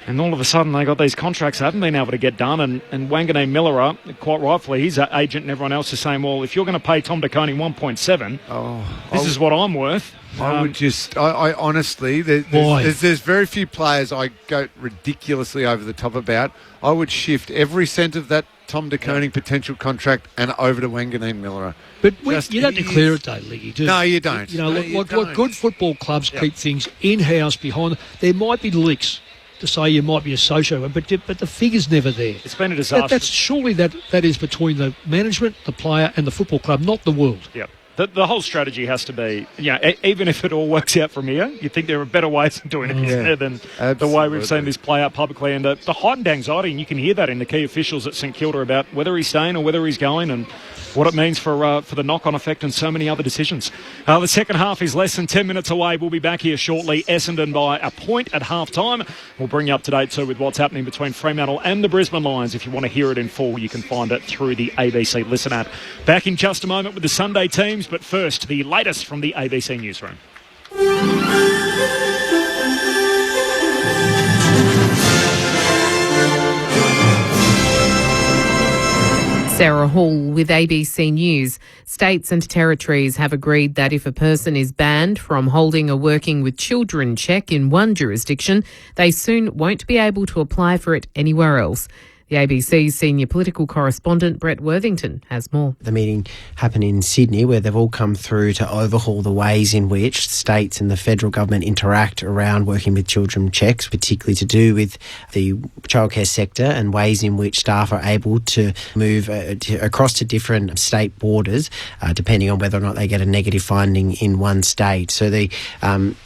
And all of a sudden they got these contracts they haven't been able to get done. And Wangane Miller, quite rightfully, his agent and everyone else is saying, well, if you're going to pay Tom DeConey 1.7, this is what I'm worth. I honestly, there's very few players I go ridiculously over the top about. I would shift every cent of that Tom DeConey potential contract and over to Wangane Miller. But you don't declare it, though, Liggy, do you? No, you don't. What good football clubs keep things in-house behind them. There might be leaks to say you might be associated with, but the figure's never there. It's been a disaster. That's surely that is between the management, the player and the football club, not the world. Yep. The whole strategy has to be, even if it all works out from here, you think there are better ways of doing it than the way we've seen this play out publicly. And the heightened anxiety, and you can hear that in the key officials at St Kilda about whether he's staying or whether he's going, and what it means for the knock-on effect and so many other decisions. The second half is less than 10 minutes away. We'll be back here shortly. Essendon by a point at half-time. We'll bring you up to date too with what's happening between Fremantle and the Brisbane Lions. If you want to hear it in full, you can find it through the ABC Listen app. Back in just a moment with the Sunday teams, but first, the latest from the ABC Newsroom. Sarah Hall with ABC News. States and territories have agreed that if a person is banned from holding a working with children check in one jurisdiction, they soon won't be able to apply for it anywhere else. The ABC's senior political correspondent, Brett Worthington, has more. The meeting happened in Sydney, where they've all come through to overhaul the ways in which states and the federal government interact around working with children checks, particularly to do with the childcare sector and ways in which staff are able to move across to different state borders, depending on whether or not they get a negative finding in one state. So the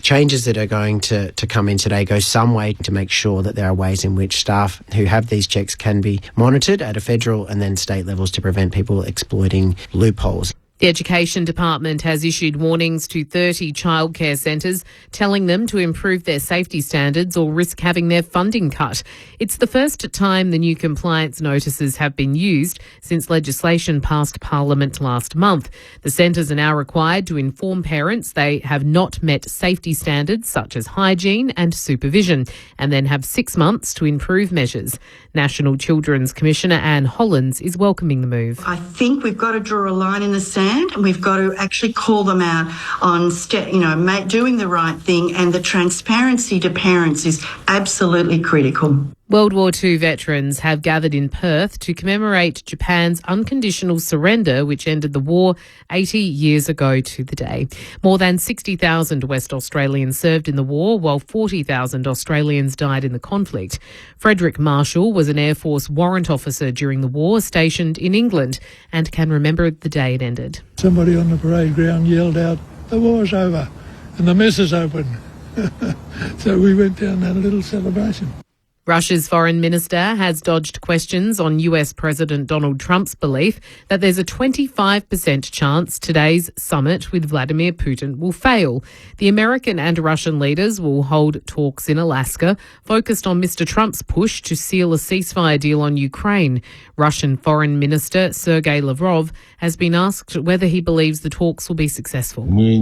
changes that are going to come in today go some way to make sure that there are ways in which staff who have these checks can be monitored at a federal and then state levels to prevent people exploiting loopholes. The Education Department has issued warnings to 30 childcare centres, telling them to improve their safety standards or risk having their funding cut. It's the first time the new compliance notices have been used since legislation passed Parliament last month. The centres are now required to inform parents they have not met safety standards such as hygiene and supervision, and then have 6 months to improve measures. National Children's Commissioner Anne Hollins is welcoming the move. I think we've got to draw a line in the sand, and we've got to actually call them out on doing the right thing, and the transparency to parents is absolutely critical. World War II veterans have gathered in Perth to commemorate Japan's unconditional surrender, which ended the war 80 years ago to the day. More than 60,000 West Australians served in the war, while 40,000 Australians died in the conflict. Frederick Marshall was an Air Force warrant officer during the war, stationed in England, and can remember the day it ended. Somebody on the parade ground yelled out, "The war's over and the mess is open." So we went down and had a little celebration. Russia's foreign minister has dodged questions on US President Donald Trump's belief that there's a 25% chance today's summit with Vladimir Putin will fail. The American and Russian leaders will hold talks in Alaska, focused on Mr. Trump's push to seal a ceasefire deal on Ukraine. Russian Foreign Minister Sergei Lavrov has been asked whether he believes the talks will be successful. We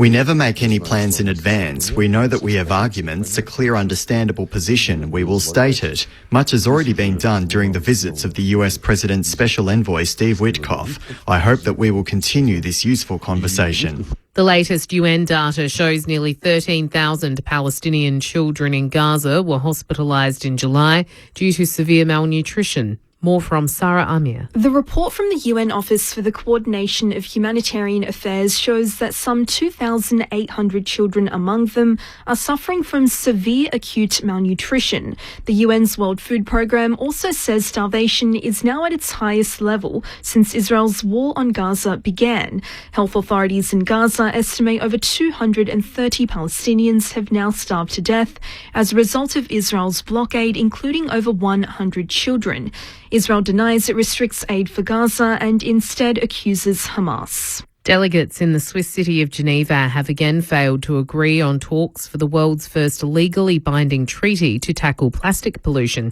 never make any plans in advance. We know that we have arguments, a clear understandable position. We will state it. Much has already been done during the visits of the US President's Special Envoy Steve Witkoff. I hope that we will continue this useful conversation. The latest UN data shows nearly 13,000 Palestinian children in Gaza were hospitalised in July due to severe malnutrition. More from Sarah Amir. The report from the UN Office for the Coordination of Humanitarian Affairs shows that some 2,800 children among them are suffering from severe acute malnutrition. The UN's World Food Programme also says starvation is now at its highest level since Israel's war on Gaza began. Health authorities in Gaza estimate over 230 Palestinians have now starved to death as a result of Israel's blockade, including over 100 children. Israel denies it restricts aid for Gaza and instead accuses Hamas. Delegates in the Swiss city of Geneva have again failed to agree on talks for the world's first legally binding treaty to tackle plastic pollution.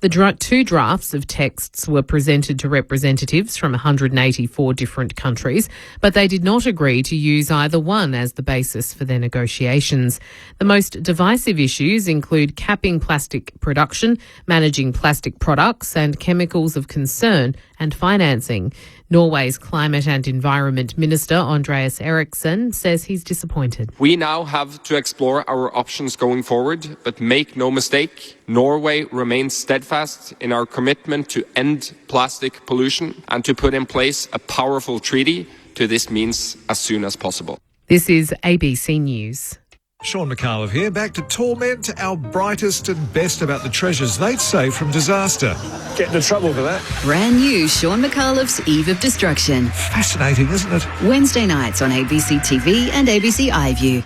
The two drafts of texts were presented to representatives from 184 different countries, but they did not agree to use either one as the basis for their negotiations. The most divisive issues include capping plastic production, managing plastic products and chemicals of concern, and financing. Norway's Climate and Environment Minister Andreas Eriksson says he's disappointed. We now have to explore our options going forward, but make no mistake, Norway remains steadfast in our commitment to end plastic pollution and to put in place a powerful treaty to this means as soon as possible. This is ABC News. Sean McAuliffe here, back to torment our brightest and best about the treasures they'd save from disaster. Get into trouble for that. Brand new Sean McAuliffe's Eve of Destruction. Fascinating, isn't it? Wednesday nights on ABC TV and ABC iView.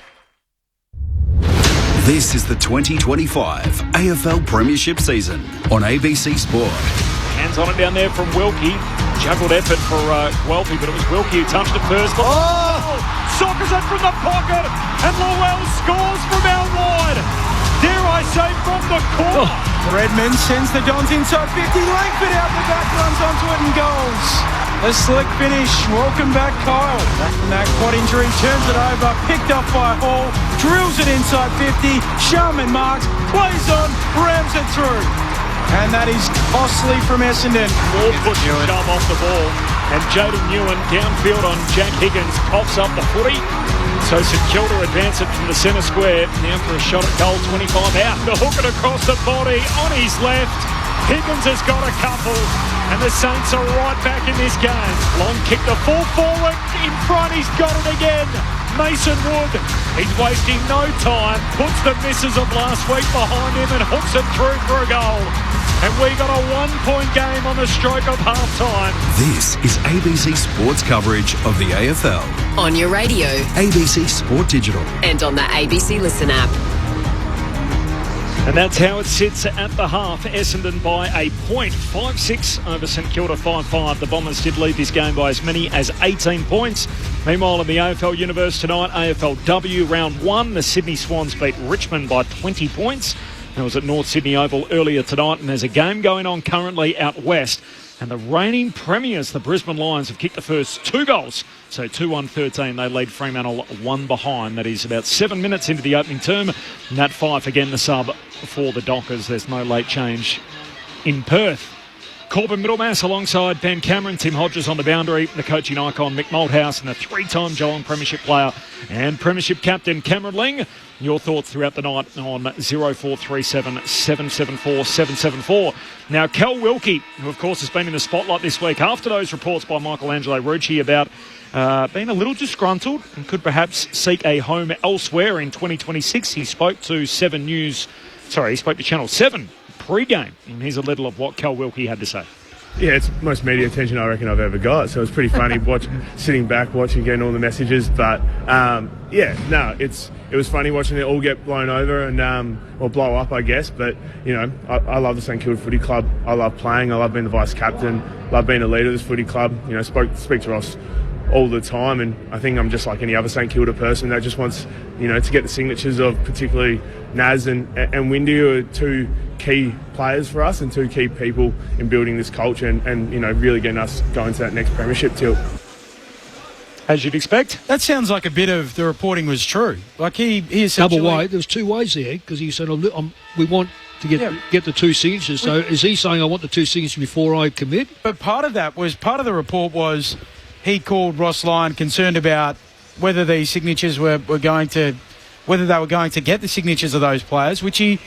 This is the 2025 AFL Premiership season on ABC Sport. Hands on it down there from Wilkie. Juggled effort for Guelphy, but it was Wilkie who touched it first. Sockers it from the pocket, and Lowell scores from out wide. Dare I say, from the corner. Redmond sends the Dons inside 50. Langford out the back, runs onto it and goals. A slick finish. Welcome back, Kyle. Back from that quad injury, turns it over, picked up by Hall, drills it inside 50. Sharman marks, plays on, rams it through. And that is costly from Essendon. More push and shove off the ball. And Jaden Ewan downfield on Jack Higgins coughs up the footy. So St Kilda advance it from the centre square. Now for a shot at goal 25 out. The hook it across the body on his left. Higgins has got a couple. And the Saints are right back in this game. Long kick the full forward. In front, he's got it again. Mason Wood, he's wasting no time, puts the misses of last week behind him and hooks it through for a goal. And we got a 1-point game on the stroke of half-time. This is ABC Sports coverage of the AFL. On your radio. ABC Sport Digital. And on the ABC Listen app. And that's how it sits at the half. Essendon by a point, 5-6 over St Kilda 5-5. The Bombers did lead this game by as many as 18 points. Meanwhile, in the AFL universe tonight, AFLW round 1, the Sydney Swans beat Richmond by 20 points. That was at North Sydney Oval earlier tonight, and there's a game going on currently out west. And the reigning premiers, the Brisbane Lions, have kicked the first 2 goals. So 2-1-13, they lead Fremantle 1 behind. That is about 7 minutes into the opening term. Nat Fyfe again the sub for the Dockers. There's no late change in Perth. Corbin Middlemass alongside Ben Cameron, Tim Hodges on the boundary, the coaching icon Mick Malthouse and the 3-time Geelong Premiership player and Premiership captain Cameron Ling. Your thoughts throughout the night on 0437 774 774. Now, Cal Wilkie, who of course has been in the spotlight this week after those reports by Michelangelo Rucci about being a little disgruntled and could perhaps seek a home elsewhere in 2026. He spoke to Channel 7 pre-game, and here's a little of what Cal Wilkie had to say. Yeah, it's most media attention I reckon I've ever got, so it's pretty funny sitting back, watching, getting all the messages, but it was funny watching it all get blown over and or blow up, I guess, but I love the St Kilda Footy Club. I love playing, I love being the vice captain, love being a leader of this footy club. Speak to Ross all the time, and I think I'm just like any other St Kilda person that just wants to get the signatures of particularly Naz and Windy, who are 2 key players for us and 2 key people in building this culture and really getting us going to that next premiership tilt. As you'd expect. That sounds like a bit of the reporting was true. Like he essentially... Double way. There's 2 ways there, because he said, we want to get the 2 signatures. So is he saying I want the 2 signatures before I commit? But part of the report was he called Ross Lyon concerned about whether these signatures whether they were going to get the signatures of those players, which he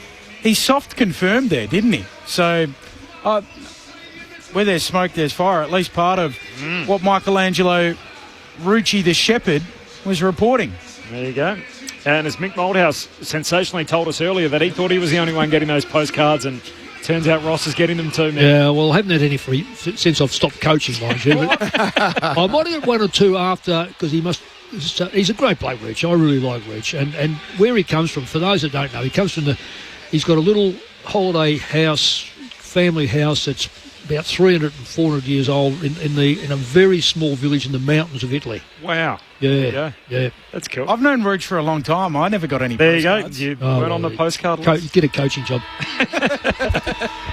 soft confirmed there, didn't he? So where there's smoke, there's fire. At least part of what Michelangelo Rucci, the shepherd, was reporting. There you go. And as Mick Malthouse sensationally told us earlier that he thought he was the only one getting those postcards, and turns out Ross is getting them too, man. Yeah, well, I haven't had any since I've stopped coaching, mind you. But I might have had 1 or 2 after, because he's a great bloke, Rich. I really like Rich. And where he comes from, for those that don't know, he's got a little holiday house, family house that's about 300 and 400 years old in a very small village in the mountains of Italy. Wow. Yeah. That's cool. I've known Rich for a long time. I never got any there postcards. You go. You weren't on the postcard list. Get a coaching job.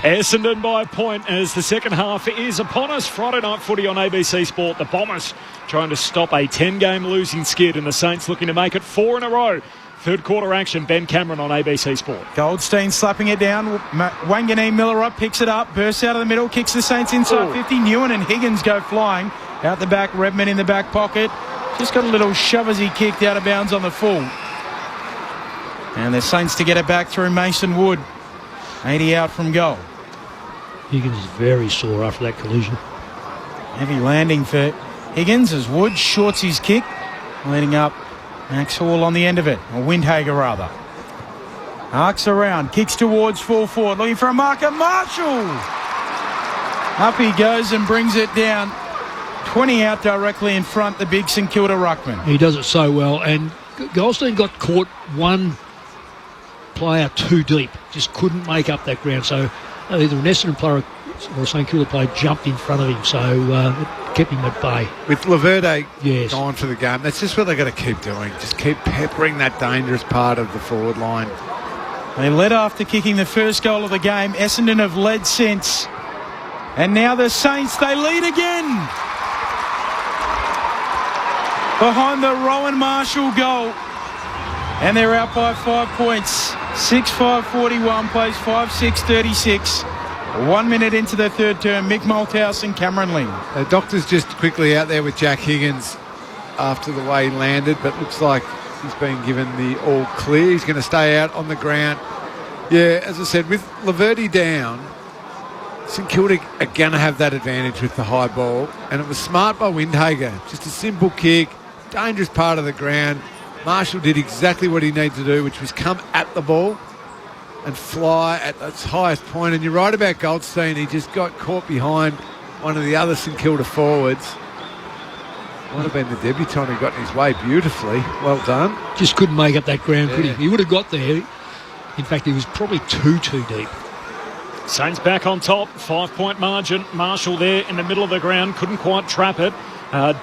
Essendon by a point as the second half is upon us. Friday night footy on ABC Sport. The Bombers trying to stop a 10-game losing skid, and the Saints looking to make it 4 in a row. Third quarter action, Ben Cameron on ABC Sport. Goldstein slapping it down. Wanganeen Millerop picks it up, bursts out of the middle, kicks the Saints inside 50. Newen and Higgins go flying. Out the back, Redman in the back pocket. Just got a little shove as he kicked out of bounds on the full. And the Saints to get it back through Mason Wood. 80 out from goal. Higgins is very sore after that collision. Heavy landing for Higgins as Wood shorts his kick, leading up Max Hall on the end of it, or Windhager rather. Arcs around, kicks towards full forward, looking for a marker. Marshall! Up he goes and brings it down. 20 out directly in front, the big St Kilda ruckman. He does it so well, and Goldstein got caught 1 player too deep, just couldn't make up that ground. So either an Essendon player or a St Kilda player jumped in front of him, so it kept him at bay. With Laverde going for the game, that's just what they've got to keep doing. Just keep peppering that dangerous part of the forward line. They led after kicking the first goal of the game. Essendon have led since. And now the Saints, they lead again. Behind the Rowan Marshall goal. And they're out by 5 points. 6-5-41, plays 5-6-36. 1 minute into the third term, Mick Malthouse and Cameron Ling. Doctor's just quickly out there with Jack Higgins after the way he landed, but looks like he's been given the all clear. He's going to stay out on the ground. Yeah, as I said, with Laverty down, St Kilda are going to have that advantage with the high ball, and it was smart by Windhager. Just a simple kick, dangerous part of the ground. Marshall did exactly what he needed to do, which was come at the ball and fly at its highest point. And you're right about Goldstein. He just got caught behind one of the other St Kilda forwards. Might have been the debutant who got in his way beautifully. Well done. Just couldn't make up that ground, could he? He would have got there. In fact, he was probably too deep. Saints back on top, 5-point margin. Marshall there in the middle of the ground, couldn't quite trap it.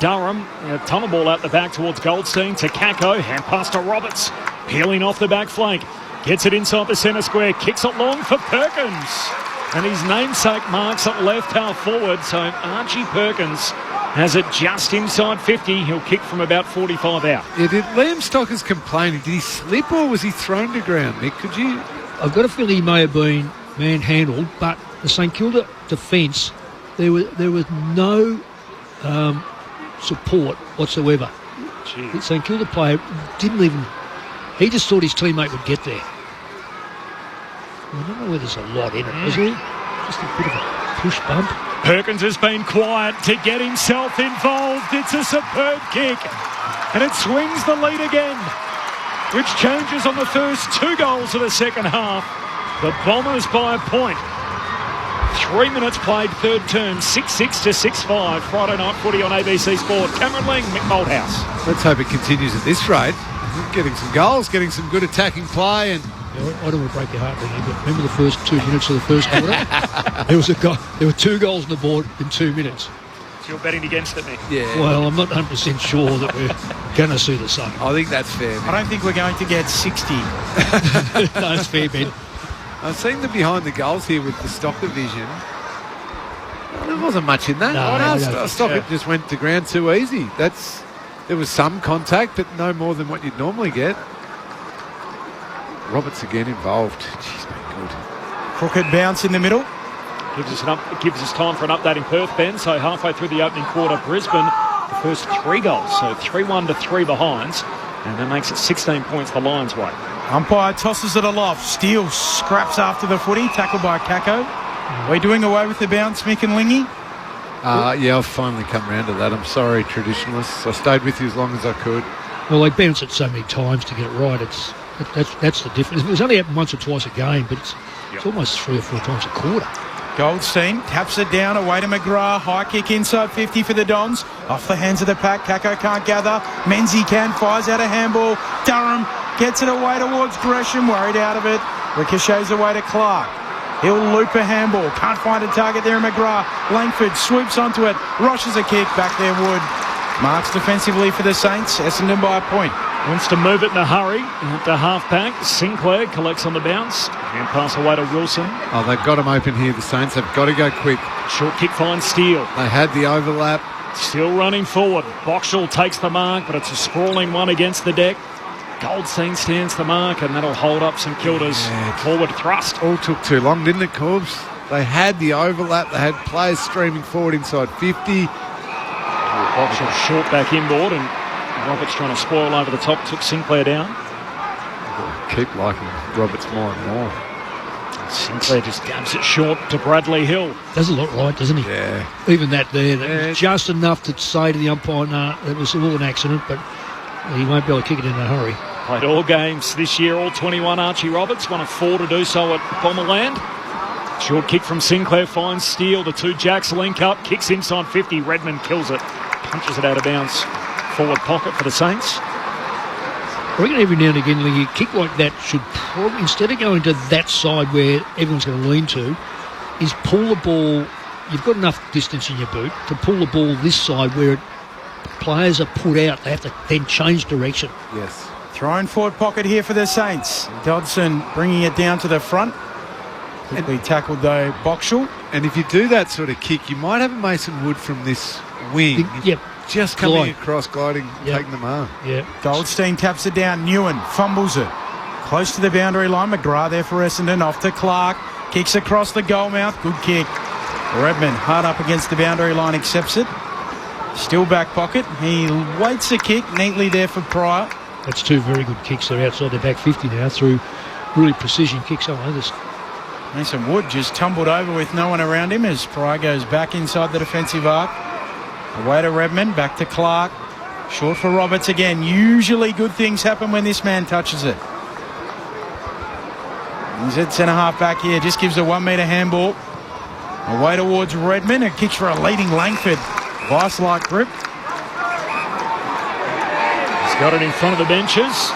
Durham, tunnel ball out the back towards Goldstein to Kako, hand pass to Roberts, peeling off the back flank, gets it inside the centre square, kicks it long for Perkins, and his namesake marks it left half forward, so Archie Perkins has it just inside 50. He'll kick from about 45 out. Yeah, did Liam Stocker's complaining? Did he slip or was he thrown to ground, Nick? Could you? I've got a feeling he may have been manhandled, but the St Kilda defence, there was no support whatsoever. The St Kilda player didn't even. He just thought his teammate would get there. I don't know whether there's a lot in it, is there? Just a bit of a push bump. Perkins has been quiet to get himself involved. It's a superb kick, and it swings the lead again, which changes on the first 2 goals of the second half. The Bombers by a point. 3 minutes played, third term, 6-6 to 6-5. Friday night footy on ABC Sport. Cameron Ling, Mick Malthouse. Let's hope it continues at this rate. Getting some goals, getting some good attacking play, and I don't want to break your heart, Ling, but remember the first 2 minutes of the first quarter? There were 2 goals on the board in 2 minutes. So you're betting against it, Nick? Yeah. Well, I'm not 100% sure that we're going to see the same. I think that's fair. I don't think we're going to get 60. No, that's fair, Ben. I've seen the behind the goals here with the Stocker vision. There wasn't much in that. Stocker just went to ground too easy. There was some contact, but no more than what you'd normally get. Roberts again involved. Jeez, been good. Crooked bounce in the middle. Gives us time for an update in Perth, Ben. So halfway through the opening quarter, Brisbane, the first 3 goals. So 3-1 to 3 behinds. And that makes it 16 points the Lions' way. Umpire tosses it aloft. Steele scraps after the footy, tackled by Kako. We're doing away with the bounce, Mick and Lingy. Yeah, I've finally come round to that. I'm sorry, traditionalists. I stayed with you as long as I could. Well, they bounce it so many times to get it right. That's the difference. It was only happened once or twice a game, but it's almost 3 or 4 times a quarter. Goldstein taps it down away to McGrath. High kick inside 50 for the Dons. Off the hands of the pack. Kako can't gather. Menzies can. Fires out a handball. Durham gets it away towards Gresham. Worried out of it. Ricochets away to Clark. He'll loop a handball. Can't find a target there in McGrath. Langford swoops onto it. Rushes a kick. Back there, Wood. Marks defensively for the Saints. Essendon by a point. Wants to move it in a hurry. At the half-back, Sinclair collects on the bounce. And pass away to Wilson. Oh, they've got him open here, the Saints. They've got to go quick. Short kick finds Steele. They had the overlap. Still running forward. Boxall takes the mark, but it's a sprawling one against the deck. Goldstein stands the mark, and that'll hold up St Kilda's forward thrust. All took too long, didn't it, Corbs? They had the overlap. They had players streaming forward inside 50. Boxall short back inboard, and Roberts trying to spoil over the top, took Sinclair down. Keep liking Roberts more and more. Sinclair just gabs it short to Bradley Hill. Does a lot right, doesn't he? Yeah. Even that was just enough to say to the umpire, nah, it was all an accident, but he won't be able to kick it in a hurry. Played all games this year, all 21. Archie Roberts, one of 4 to do so at Bomberland. Short kick from Sinclair finds Steele. The 2 Jacks link up, kicks inside 50. Redmond kills it, punches it out of bounds. Forward pocket for the Saints. I reckon every now and again, a kick like that should probably, instead of going to that side where everyone's going to lean to, is pull the ball. You've got enough distance in your boot to pull the ball this side where players are put out. They have to then change direction. Yes. Thrown forward pocket here for the Saints. Dodson bringing it down to the front. Quickly tackled though Boxall. And if you do that sort of kick, you might have a Mason Wood from this wing. Yep. Just coming across, gliding, taking the mark. Yeah. Goldstein taps it down. Newen fumbles it. Close to the boundary line. McGrath there for Essendon. Off to Clark. Kicks across the goal mouth. Good kick. Redmond hard up against the boundary line, accepts it. Still back pocket. He waits a kick neatly there for Pryor. That's two very good kicks. They're outside their back 50 now through really precision kicks. Mason Wood just tumbled over with no one around him as Pryor goes back inside the defensive arc. Away to Redmond, back to Clark. Short for Roberts again. Usually good things happen when this man touches it. He's at centre-half back here. Just gives a 1 metre handball. Away towards Redmond. A kick for a leading Langford. Vice-like grip. He's got it in front of the benches.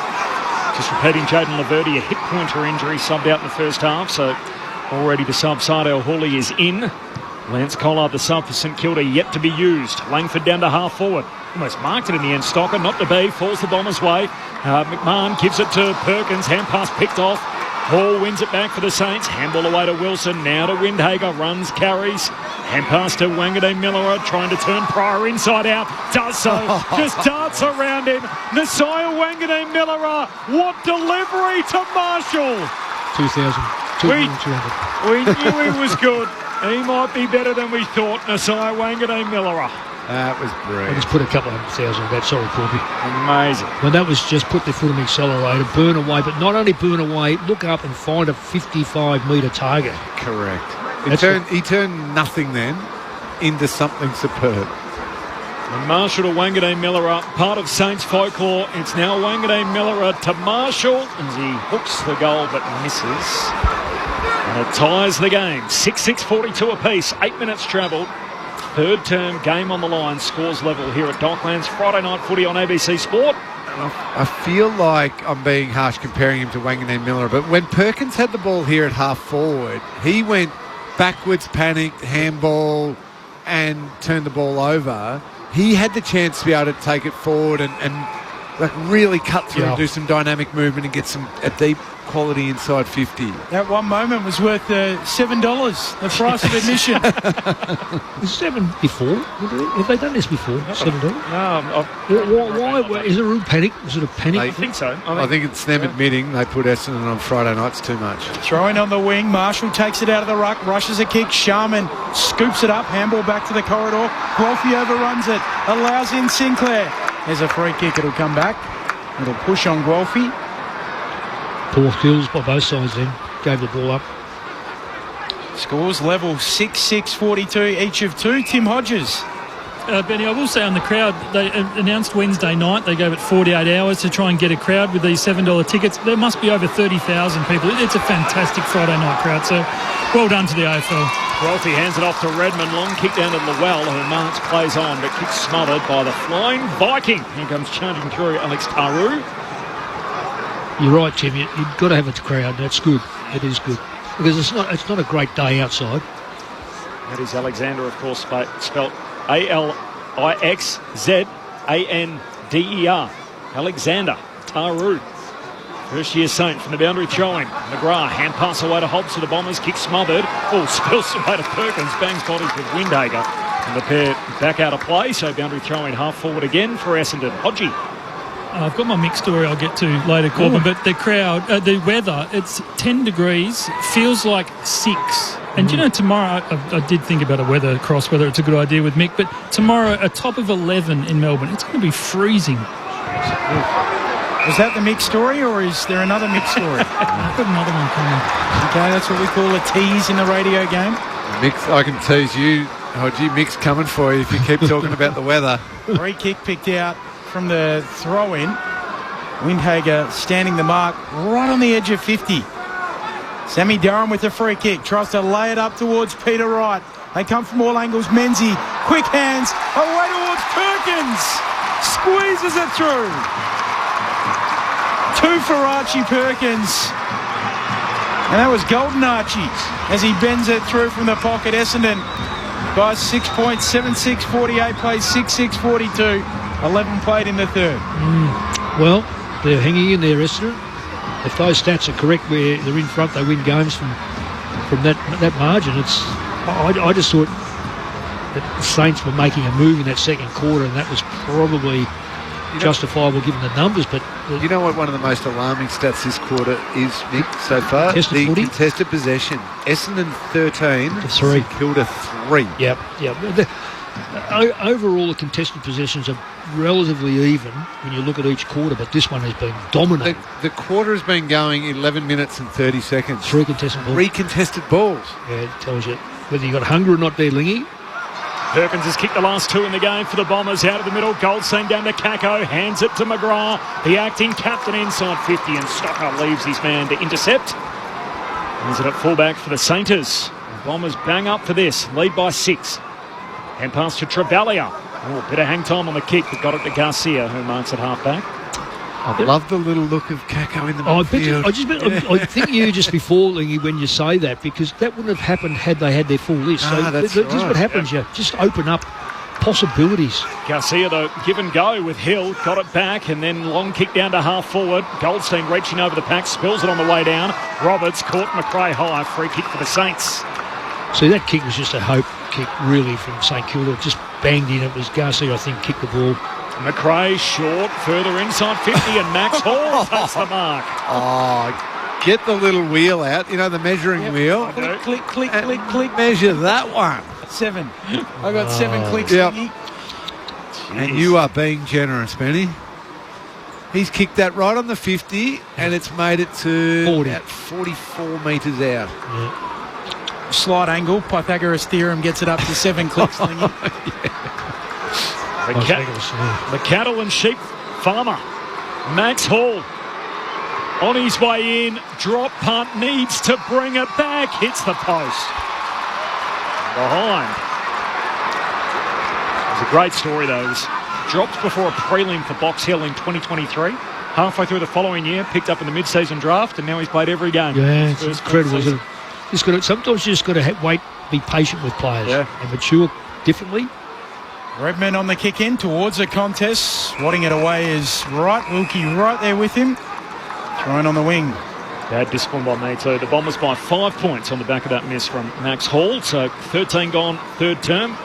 Just repeating, Jaden Laverty, a hip pointer injury, subbed out in the first half, so already the sub Sardell Hawley is in. Lance Collard, the sub for St Kilda, yet to be used. Langford down to half forward. Almost marked it in the end. Stocker, not to be, falls the Bombers' way. McMahon gives it to Perkins. Hand pass picked off. Hall wins it back for the Saints. Handball away to Wilson. Now to Windhager. Runs, carries. Hand pass to Wangadee Miller, trying to turn Pryor inside out. Does so. Just darts around him. Nasiah Wangadee Miller. What delivery to Marshall. 2,200. We knew he was good. He might be better than we thought. Nasiah Wangadee Miller. That was brilliant. I just put a couple of thousand on that. Sorry, Corby. Amazing. Well, that was just put their foot on the accelerator, burn away, but not only burn away, look up and find a 55-metre target. Correct. He turned nothing then into something superb. And Marshall to Wangadee Miller, part of Saints folklore. It's now Wangadee Miller to Marshall as he hooks the goal but misses. And it ties the game. 6:42 apiece. 8 minutes travelled. Third term game on the line. Scores level here at Docklands. Friday night footy on ABC Sport. I feel like I'm being harsh comparing him to Wanganeen Miller, but when Perkins had the ball here at half forward, he went backwards, panicked, handball, and turned the ball over. He had the chance to be able to take it forward and like really cut through and do some dynamic movement and get a deep quality inside 50. That one moment was worth $7, the price of admission. Is 7 before? Have they done this before? $7? No. Why? Is it a real panic? Was it a panic? I think so. I think it's them admitting they put Essendon on Friday nights too much. Throwing on the wing. Marshall takes it out of the ruck, rushes a kick. Sharman scoops it up. Handball back to the corridor. Guelphy overruns it. Allows in Sinclair. There's a free kick. It'll come back. It'll push on Guelphy. Poor kills by both sides then. Gave the ball up. Scores level 6-6-42, each of two. Tim Hodges. Benny, I will say on the crowd, they announced Wednesday night, they gave it 48 hours to try and get a crowd with these $7 tickets. There must be over 30,000 people. It's a fantastic Friday night crowd, so well done to the AFL. Guelphy hands it off to Redmond. Long kick down to Llewell, who marks plays on, but kick smothered by the flying Viking. Here comes charging through Alex Taru. You're right, Tim. You've got to have a crowd. That's good. It is good. Because it's not a great day outside. That is Alexander, of course, spelt Alixzander. Alexander Taru. First year Saint from the boundary throwing. McGrath, hand pass away to Hobbs to the Bombers. Kick smothered. Spills away to Perkins. Bangs bodies with Windhager. And the pair back out of play. So boundary throwing half forward again for Essendon. Hodgie. I've got my mixed story I'll get to later, Corbin, but the crowd, the weather, it's 10 degrees, feels like 6. And you know, tomorrow, I did think about a weather cross, whether it's a good idea with Mick, but tomorrow, a top of 11 in Melbourne. It's going to be freezing. Was that the mixed story, or is there another mixed story? I've got another one coming. Okay, that's what we call a tease in the radio game. Mix, I can tease you, Hodgie. Mix coming for you if you keep talking about the weather. Free kick picked out from the throw-in. Windhager standing the mark right on the edge of 50. Sammy Durham with a free kick. Tries to lay it up towards Peter Wright. They come from all angles. Menzie, quick hands, away towards Perkins. Squeezes it through. 2 for Archie Perkins. And that was Golden Archie as he bends it through from the pocket. Essendon by 6 points, 7-6-48, plays 6-6-42. 11 played in the third. Well, they're hanging in there, Essendon. If those stats are correct, where they're in front, they win games from that margin. I just thought that the Saints were making a move in that second quarter, and that was probably justifiable given the numbers, but... You know what one of the most alarming stats this quarter is, Nick, so far? Contested footy? Contested possession. Essendon 13 to 3. Kilda 3. Yep. Overall, the contested possessions are relatively even when you look at each quarter, but this one has been dominated. The quarter has been going 11 minutes and 30 seconds. 3 contested balls. 3 contested balls. Yeah, it tells you whether you've got hunger or not there, Lingy. Perkins has kicked the last 2 in the game for the Bombers. Out of the middle, Goldstein down to Kako, hands it to McGrath, the acting captain inside 50, and Stocker leaves his man to intercept. Hands it at fullback for the Sainters. The Bombers bang up for this, lead by 6. And pass to Travalia. Oh, bit of hang time on the kick, but got it to Garcia, who marks at half-back. I love the little look of Kako in the midfield. I think you just before, Lingy, when you say that, because that wouldn't have happened had they had their full list. This is what happens. You just open up possibilities. Garcia, though, give and go with Hill. Got it back, and then long kick down to half-forward. Goldstein reaching over the pack, spills it on the way down. Roberts caught McRae high. Free kick for the Saints. See, that kick was just a hope kick, really, from St Kilda. It just banged in. It was Garcia, I think, kicked the ball. McRae short, further inside 50, and Max Hall takes the mark. Oh, get the little wheel out, the measuring wheel. Click, click. Measure that one. 7. I got 7 clicks. Yep. And you are being generous, Benny. He's kicked that right on the 50, and it's made it to 40. About 44 metres out. Yeah. Slight angle, Pythagoras theorem gets it up to 7 clicks. The cattle and sheep farmer, Max Hall, on his way in, drop punt, needs to bring it back, hits the post. Behind. It was a great story, though. It was dropped before a prelim for Box Hill in 2023. Halfway through the following year, picked up in the mid-season draft, and now he's played every game. Yeah, it's incredible, isn't it? Sometimes you just got to wait, be patient with players and mature differently. Redman on the kick in towards the contest. Swatting it away is Wright. Wilkie right there with him. Thrown on the wing. Bad discipline by me too. The Bombers by 5 points on the back of that miss from Max Hall. So 13 gone, third term.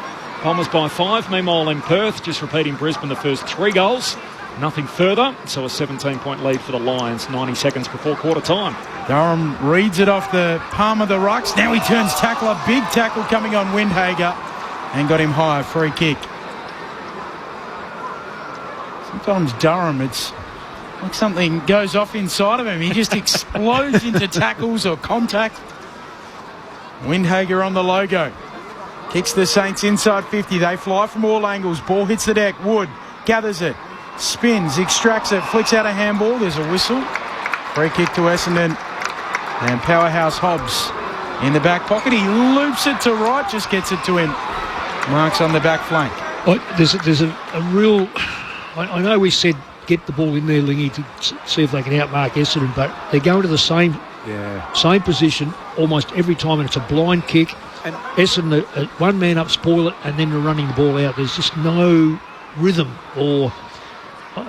Bombers by 5. Meanwhile in Perth, just repeating Brisbane, the first 3 goals. Nothing further. So a 17-point lead for the Lions, 90 seconds before quarter time. Durham reads it off the palm of the rucks. Now he turns tackle. A big tackle coming on Windhager and got him high. Free kick. Sometimes Durham, it's like something goes off inside of him. He just explodes into tackles or contact. Windhager on the logo. Kicks the Saints inside 50. They fly from all angles. Ball hits the deck. Wood gathers it. Spins, extracts it, flicks out a handball. There's a whistle. Free kick to Essendon. And Powerhouse Hobbs in the back pocket. He loops it to right, just gets it to him. Marks on the back flank. There's a real... I know we said get the ball in there, Lingy, to see if they can outmark Essendon, but they're going to the same position almost every time, and it's a blind kick. And Essendon, one man up, spoil it, and then they're running the ball out. There's just no rhythm or...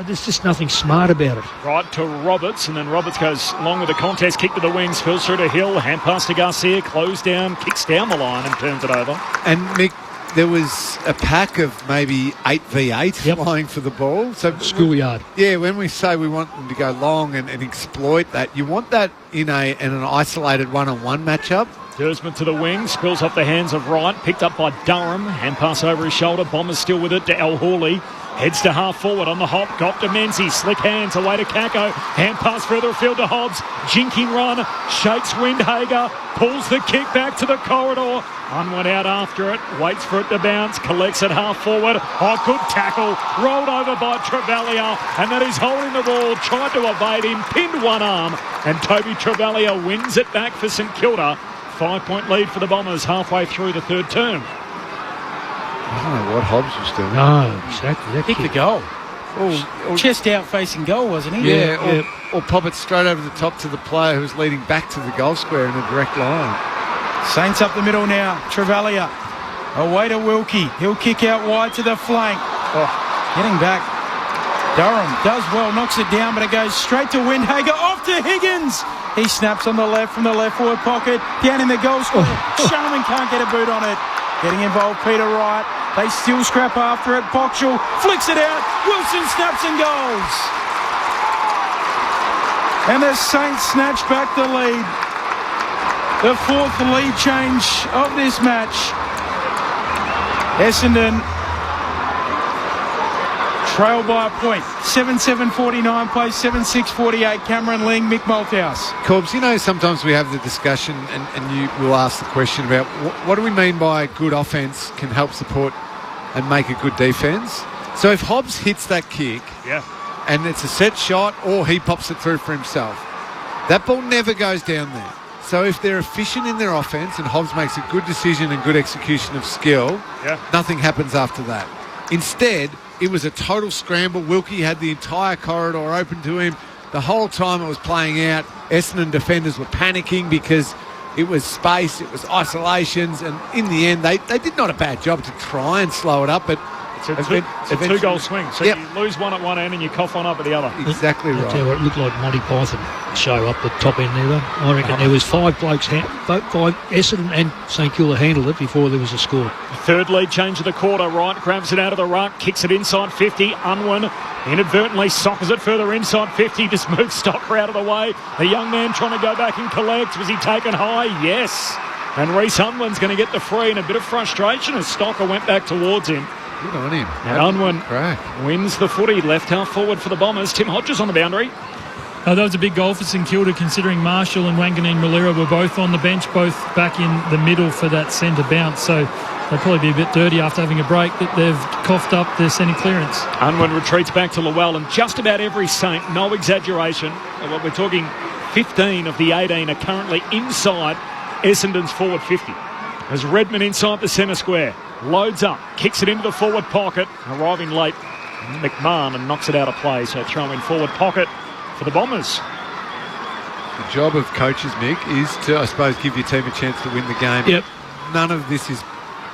there's just nothing smart about it. Right to Roberts, and then Roberts goes along with the contest, kick to the wings, spills through to Hill, hand pass to Garcia, closed down, kicks down the line and turns it over. And Mick, there was a pack of maybe 8v8 flying for the ball. So schoolyard. Yeah, when we say we want them to go long and exploit that, you want that in an isolated one-on-one matchup. Dersman to the wing, spills off the hands of Wright, picked up by Durham, hand pass over his shoulder, Bombers still with it to El Hawley. Heads to half forward on the hop, got to Menzies, slick hands away to Kako, hand pass further afield to Hobbs, jinking run, shakes Windhager, pulls the kick back to the corridor, Unwin out after it, waits for it to bounce, collects it half forward, good tackle, rolled over by Travalia, and that is holding the ball, tried to evade him, pinned one arm, and Toby Travalia wins it back for St Kilda. 5-point lead for the Bombers halfway through the third term. I don't know what Hobbs was doing. No, exactly. Kick the goal. Chest out facing goal, wasn't he? Yeah, or pop it straight over the top to the player who's leading back to the goal square in a direct line. Saints up the middle now. Travalia away to Wilkie. He'll kick out wide to the flank. Getting back. Durham does well, knocks it down, but it goes straight to Windhager. Off to Higgins. He snaps on the left from the left forward pocket. Down in the goal square. Sharman can't get a boot on it. Getting involved, Peter Wright. They still scrap after it. Boxall flicks it out. Wilson snaps and goals. And the Saints snatch back the lead. The fourth lead change of this match. Essendon trail by a point. 7-7-49 plays 7-6-48. Cameron Ling, Mick Malthouse. Corbs, you know, sometimes we have the discussion and you will ask the question about what do we mean by good offence can help support and make a good defence. So if Hobbs hits that kick and it's a set shot or he pops it through for himself, that ball never goes down there. So if they're efficient in their offence and Hobbs makes a good decision and good execution of skill, nothing happens after that. Instead, it was a total scramble. Wilkie had the entire corridor open to him. The whole time it was playing out, Essendon defenders were panicking because it was space, it was isolations, and in the end, they did not a bad job to try and slow it up, but it's a two-goal swing. So you lose one at one end and you cough one up at the other. Exactly right. I tell you what, it looked like Monty Python show up the top end there, though. I reckon there was five blokes, five Essendon and St Kilda handled it before there was a score. Third lead change of the quarter. Wright grabs it out of the ruck, kicks it inside 50. Unwin inadvertently soccers it further inside 50. Just moves Stocker out of the way. The young man trying to go back and collect. Was he taken high? Yes. And Reece Unwin's going to get the free, and a bit of frustration as Stocker went back towards him. Good on him. And Unwin wins the footy. Left half forward for the Bombers. Tim Hodges on the boundary. That was a big goal for St Kilda, considering Marshall and Wanganeen Malira were both on the bench, both back in the middle for that centre bounce. So they'll probably be a bit dirty after having a break that they've coughed up their centre clearance. Unwin retreats back to Llewellyn, and just about every Saint, no exaggeration, we're talking 15 of the 18 are currently inside Essendon's forward 50. As Redmond inside the centre square, loads up, kicks it into the forward pocket, arriving late, McMahon, and knocks it out of play. So throw in forward pocket for the Bombers. The job of coaches, Mick, is to, I suppose, give your team a chance to win the game. Yep. None of this is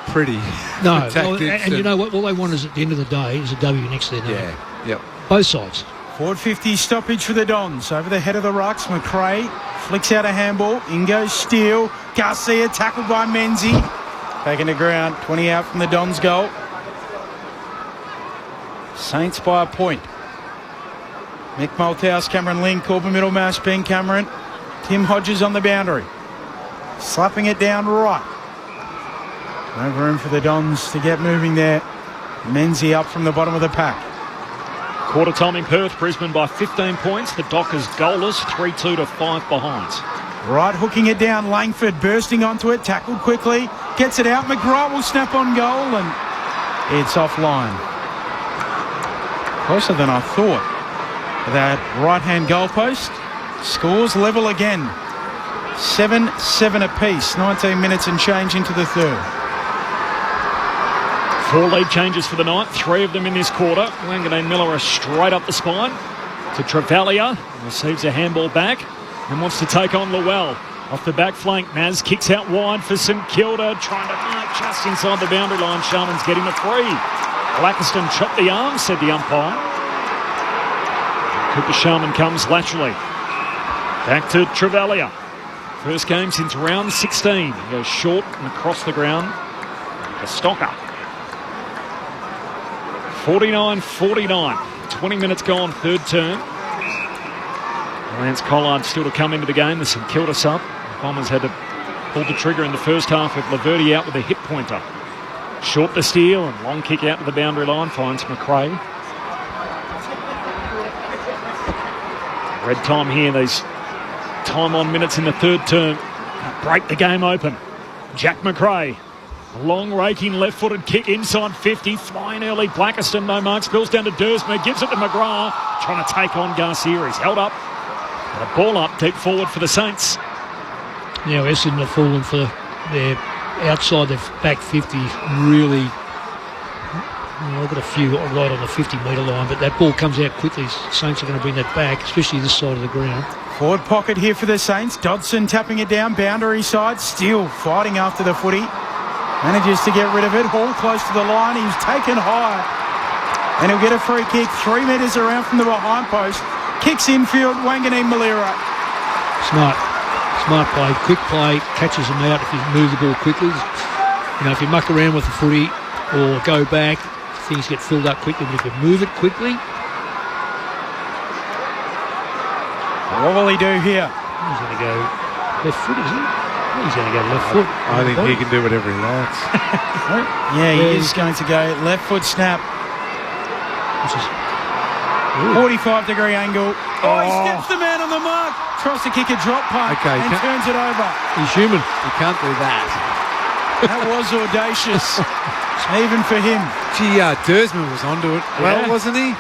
pretty. No, and you know what? All they want is at the end of the day is a W next to their name. Yeah, yep. Both sides. Forward 50 stoppage for the Dons. Over the head of the rucks, McRae flicks out a handball. In goes Steele. Garcia tackled by Menzie. Taken to ground. 20 out from the Dons goal. Saints by a point. Mick Malthouse, Cameron Ling, Corbin Middlemash, Ben Cameron. Tim Hodges on the boundary. Slapping it down right. No room for the Dons to get moving there. Menzie up from the bottom of the pack. Quarter time in Perth, Brisbane by 15 points. The Dockers goalless, 3-2 to 5 behind. Right, hooking it down. Langford bursting onto it, tackled quickly. Gets it out. McGrath will snap on goal, and it's offline. Closer than I thought. That right-hand goalpost. Scores level again. 7-7 apiece. 19 minutes and change into the third. 4 lead changes for the night, 3 of them in this quarter. Wanganeen Miller straight up the spine to Travalia. Receives a handball back and wants to take on Llewell. Off the back flank, Naz kicks out wide for St Kilda, trying to mark just inside the boundary line. Sharman's getting the free. Blackiston chopped the arm, said the umpire. Cooper Sharman comes laterally. Back to Travalia. First game since round 16. He goes short and across the ground to Stocker. 49-49. 20 minutes gone, third term. Lance Collard still to come into the game. The St Kilda sub. The Bombers had to pull the trigger in the first half with Laverty out with a hip pointer. Short to Steele and long kick out to the boundary line. Finds McRae. Red time here. These time on minutes in the third term. Break the game open. Jack McRae. Long raking left-footed kick inside 50. Flying early. Blackiston, no mark. Spills down to Dursma. Gives it to McGrath. Trying to take on Garcia. He's held up. And a ball up deep forward for the Saints. Now Essendon have fallen for their outside their back 50. Really, they've got a few right on the 50-metre line, but that ball comes out quickly. Saints are going to bring that back, especially this side of the ground. Forward pocket here for the Saints. Dodson tapping it down. Boundary side. Still fighting after the footy. Manages to get rid of it. Hall close to the line. He's taken high. And he'll get a free kick 3 metres around from the behind post. Kicks infield. Wanganeen Malira. Smart play. Quick play. Catches them out if you move the ball quickly. You know, if you muck around with the footy or go back, things get filled up quickly, but if you move it quickly... What will he do here? He's going to go left foot, is he? He's going to go left foot. I think he can do whatever he likes. Yeah, he is going to go left foot snap. 45-degree angle. Oh, he steps the man on the mark. Tries to kick a drop punt and turns it over. He's human. He can't do that. That was audacious, even for him. Gee, Dersman was onto it. Well, wasn't he?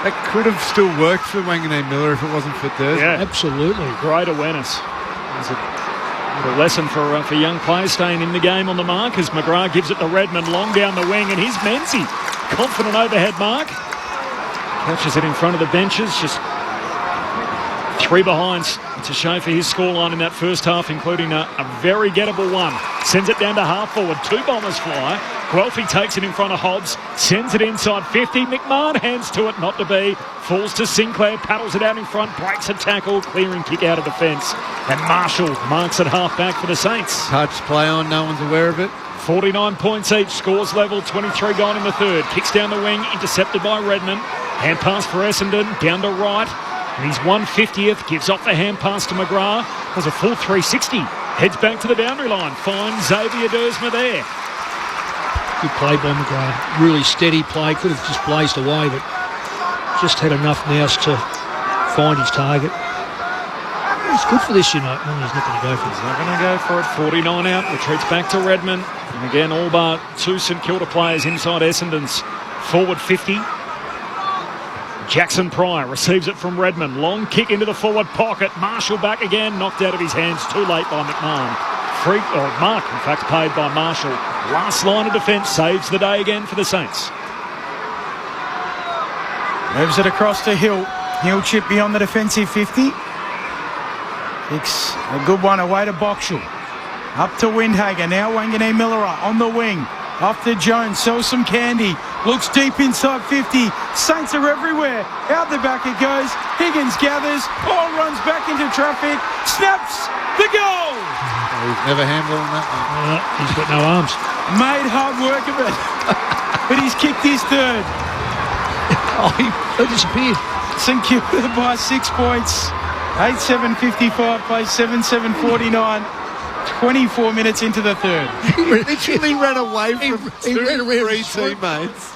That could have still worked for Wanganeen Miller if it wasn't for Dersman. Yeah, absolutely. Great awareness. There's a lesson for young players staying in the game on the mark as McGrath gives it to Redmond long down the wing, and here's Menzies. Confident overhead mark. Catches it in front of the benches, just 3 behinds to show for his scoreline in that first half, including a very gettable one. Sends it down to half forward. 2 Bombers fly. Guelphy takes it in front of Hobbs. Sends it inside 50. McMahon hands to it, not to be. Falls to Sinclair. Paddles it out in front. Breaks a tackle. Clearing kick out of defence. And Marshall marks it half back for the Saints. Touch play on. No one's aware of it. 49 points each. Scores level. 23 gone in the third. Kicks down the wing. Intercepted by Redmond. Hand pass for Essendon. Down to right. And he's 150th, gives off the hand pass to McGrath. Does a full 360. Heads back to the boundary line. Finds Xavier Dersma there. Good play by McGrath. Really steady play. Could have just blazed away, but just had enough nous to find his target. It's good for this, you know. No, he's not going to go for it. He's not going to go for it. 49 out. Retreats back to Redmond. And again, all but 2 St Kilda players inside Essendon's forward 50. Jackson Pryor receives it from Redmond. Long kick into the forward pocket. Marshall back again. Knocked out of his hands. Too late by McMahon. Mark, in fact, paid by Marshall. Last line of defence saves the day again for the Saints. Moves it across to Hill. Hill chip beyond the defensive 50. Kicks a good one away to Boxall. Up to Windhager. Now Wanganeen Miller on the wing. Off to Jones. Sells some candy. Looks deep inside 50. Saints are everywhere. Out the back it goes. Higgins gathers. Ball runs back into traffic. Snaps the goal. He's never handled that one. He's got no arms. Made hard work of it. But he's kicked his third. He disappeared. St Kilda by 6 points. 8-7-55 plays 7-7-49. 24 minutes into the third. He literally ran away from three teammates.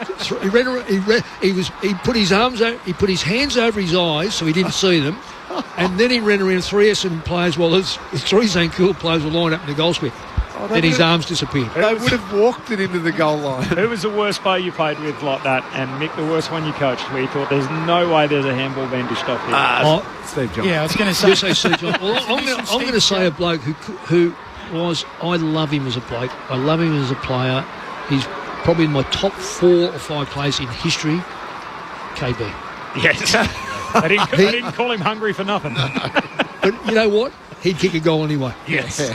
He put his arms out, he put his hands over his eyes so he didn't see them, and then he ran around 3 Essendon players while his 3 St Kilda players were lined up in the goal square. Then his arms disappeared. They would have walked it into the goal line. Who was the worst player you played with like that? And Mick, the worst one you coached, where you thought there's no way there's a handball being dished off here? Steve Johnson. Yeah, I was going to say. Steve Johnson. Well, I'm going to say a bloke who was, I love him as a bloke. I love him as a player. He's probably in my top 4 or 5 players in history. KB. Yes. I didn't call him hungry for nothing. No. But you know what? He'd kick a goal anyway. Yes.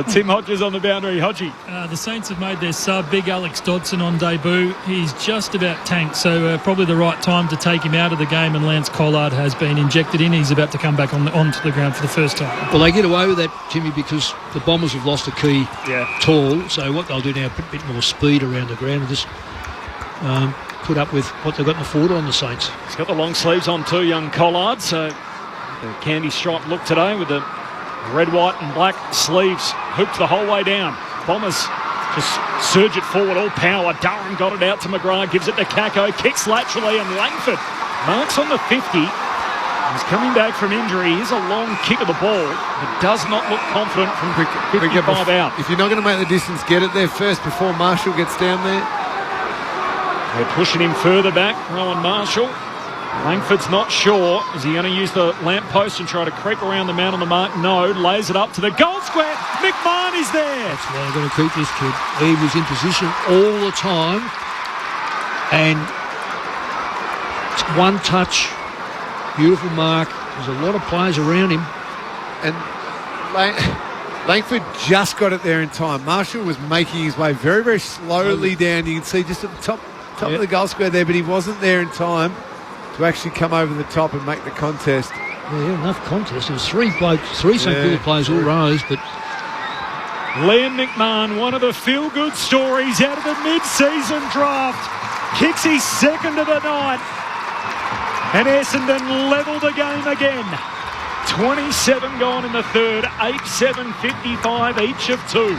Tim Hodges on the boundary. Hodgie. The Saints have made their sub, big Alex Dodson, on debut. He's just about tanked, so probably the right time to take him out of the game, and Lance Collard has been injected in. He's about to come back onto the ground for the first time. Well, they get away with that, Timmy, because the Bombers have lost a key tall, so what they'll do now, put a bit more speed around the ground and just put up with what they've got in the forward on the Saints. He's got the long sleeves on too, young Collard, so the candy stripe look today with the red, white and black sleeves hooped the whole way down. Bombers just surge it forward, all power. Durham got it out to McGrath, gives it to Kako, kicks laterally, and Langford marks on the 50. He's coming back from injury. Here's a long kick of the ball, but does not look confident from 55 out. If you're not going to make the distance, get it there first before Marshall gets down there. They're pushing him further back, Rowan Marshall. Langford's not sure. Is he going to use the lamppost and try to creep around the man on the mark? No. Lays it up to the goal square. McMahon is there. That's why they're going to keep this kid. He was in position all the time. And it's one touch. Beautiful mark. There's a lot of players around him. And Langford just got it there in time. Marshall was making his way very, very slowly down. You can see just at the top of the goal square there, but he wasn't there in time to actually come over the top and make the contest. Yeah, enough contest. There was 3 St Kilda players all rose, but Liam McMahon, one of the feel-good stories out of the mid-season draft, kicks his second of the night. And Essendon level the game again. 27 gone in the third, 8-7, 55 each of two.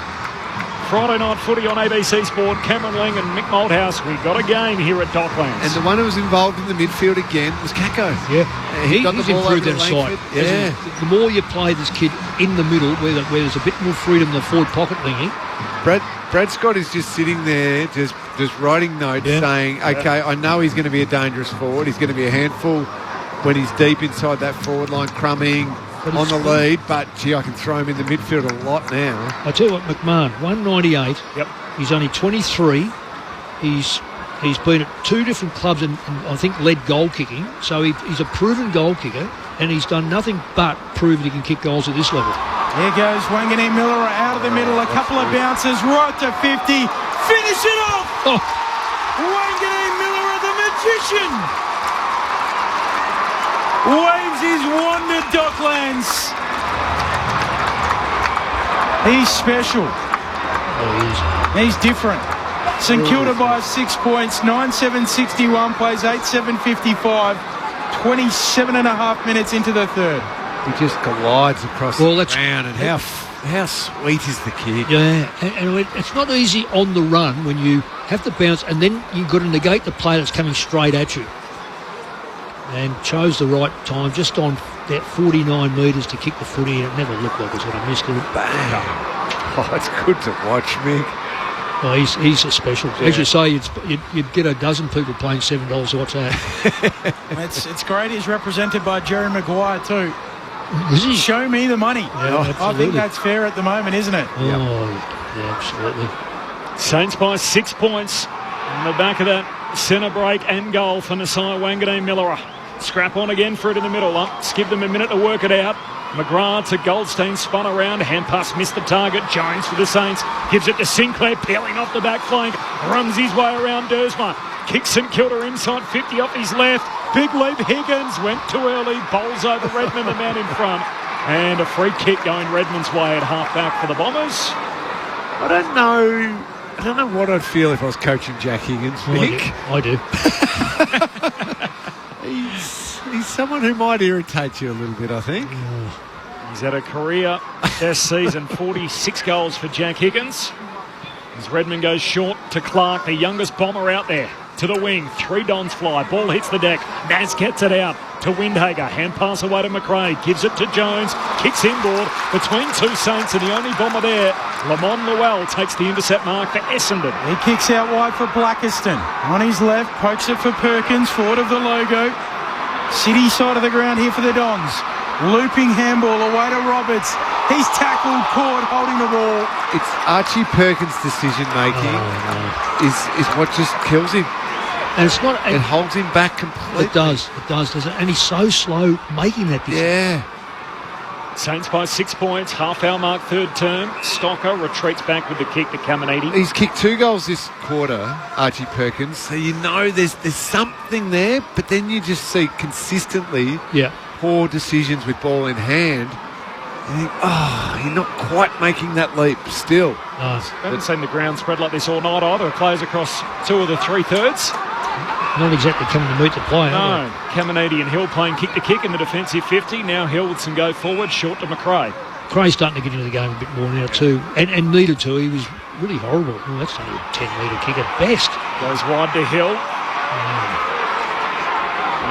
Friday night footy on ABC Sport. Cameron Lang and Mick Malthouse. We've got a game here at Docklands. And the one who was involved in the midfield again was Kako. Yeah, He's improved that side. Yeah. The more you play this kid in the middle, where there's a bit more freedom in the forward pocket, Lingy. Brad Scott is just sitting there, just writing notes saying, okay, I know he's going to be a dangerous forward. He's going to be a handful when he's deep inside that forward line, crumbing on the lead. But, gee, I can throw him in the midfield a lot now. I tell you what, McMahon, 198. Yep. He's only 23. He's been at two different clubs and I think led goal kicking. So he's a proven goal kicker, and he's done nothing but prove that he can kick goals at this level. There goes Wanganeen Miller out of the middle. A couple of bounces right to 50. Finish it off! Oh. Wanganeen Miller, the magician, waves his wand at Docklands. He's special. Oh, He's different. St Kilda by 6 points, 9-7-61, plays 8-7-55, 27 and a half minutes into the third. He just glides across the ground, and how sweet is the kid? Yeah, and it's not easy on the run when you have to bounce and then you've got to negate the play that's coming straight at you. And chose the right time, just on that 49 metres to kick the footy, and it never looked like it was going to miss it. Bang! Oh, it's good to watch, Mick. Oh, he's a special. Yeah. As you say, you'd get a dozen people playing $7 to watch that. It's great. He's represented by Jerry Maguire too. Is he? Show me the money. Yeah, I think that's fair at the moment, isn't it? Oh, yeah, absolutely. Saints by 6 points. On the back of that centre break and goal for Nasai Wanganeen Miller. Scrap on again for it in the middle. Give them a minute to work it out. McGrath to Goldstein, spun around. Hand pass missed the target. Jones for the Saints. Gives it to Sinclair, peeling off the back flank. Runs his way around Dersma. Kicks St Kilda inside 50 off his left. Big leap. Higgins went too early. Bowls over Redmond, the man in front. And a free kick going Redmond's way at half-back for the Bombers. I don't know what I'd feel if I was coaching Jack Higgins. I do. He's someone who might irritate you a little bit, I think. He's had a career best season, 46 goals for Jack Higgins. As Redmond goes short to Clark, the youngest Bomber out there. To the wing, 3 Dons fly, ball hits the deck, Naz gets it out to Windhager, hand pass away to McRae, gives it to Jones, kicks inboard between two Saints and the only Bomber there. Lamont Llewell takes the intercept mark for Essendon. He kicks out wide for Blackiston. On his left, pokes it for Perkins, forward of the logo. City side of the ground here for the Dons. Looping handball away to Roberts. He's tackled, caught, holding the ball. It's Archie Perkins' decision-making is what just kills him. And it's not. It holds him back completely. It does, doesn't it? And he's so slow making that decision. Yeah. Saints by 6 points, half-hour mark, third term. Stocker retreats back with the kick to Caminiti. He's kicked 2 goals this quarter, Archie Perkins. So you know there's something there, but then you just see consistently poor decisions with ball in hand. You think, you're not quite making that leap still. I haven't seen the ground spread like this all night either. It plays across 2 of the 3/3. Not exactly coming to meet the play, no. Caminiti and Hill playing kick-to-kick in the defensive 50. Now Hill with some go forward, short to McRae. McRae's starting to get into the game a bit more now too, and needed to. He was really horrible. Oh, that's only a 10-metre kick at best. Goes wide to Hill.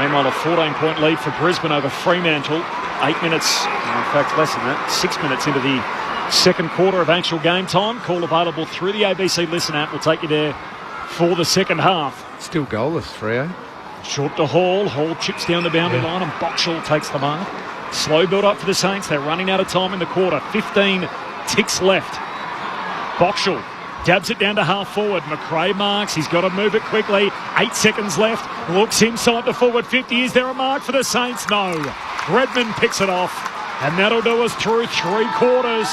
Meanwhile, a 14-point lead for Brisbane over Fremantle. 8 minutes, in fact less than that, 6 minutes into the second quarter of actual game time. Call available through the ABC Listen app. We'll take you there for the second half. Still goalless, Freo. Short to Hall. Hall chips down the boundary line and Boxall takes the mark. Slow build up for the Saints. They're running out of time in the quarter. 15 ticks left. Boxall dabs it down to half forward. McRae marks. He's got to move it quickly. 8 seconds left. Looks inside the forward 50. Is there a mark for the Saints? No. Redmond picks it off. And that'll do us through 3 quarters.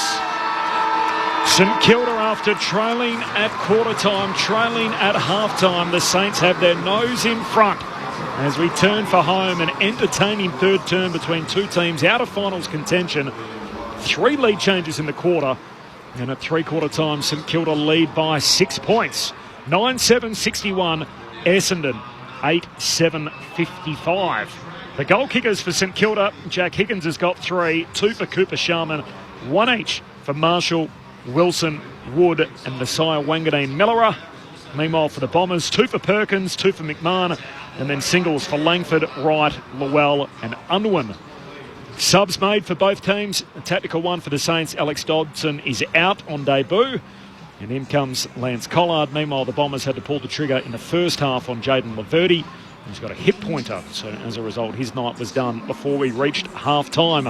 St Kilda, after trailing at quarter time, trailing at half time, the Saints have their nose in front as we turn for home. An entertaining third term between two teams out of finals contention. 3 lead changes in the quarter. And at three-quarter time, St Kilda lead by 6 points. 9-7-61, Essendon 8-7-55. The goal kickers for St Kilda, Jack Higgins has got 3, 2 for Cooper Sharman, 1 each for Marshall, Wilson, Wood and Messiah Wanganeen Millera. Meanwhile for the Bombers, 2 for Perkins, 2 for McMahon, and then singles for Langford, Wright, Llewell and Unwin. Subs made for both teams. A tactical one for the Saints. Alex Dodson is out on debut. And in comes Lance Collard. Meanwhile, the Bombers had to pull the trigger in the first half on Jaden Laverty. He's got a hip pointer. So as a result, his night was done before we reached half-time.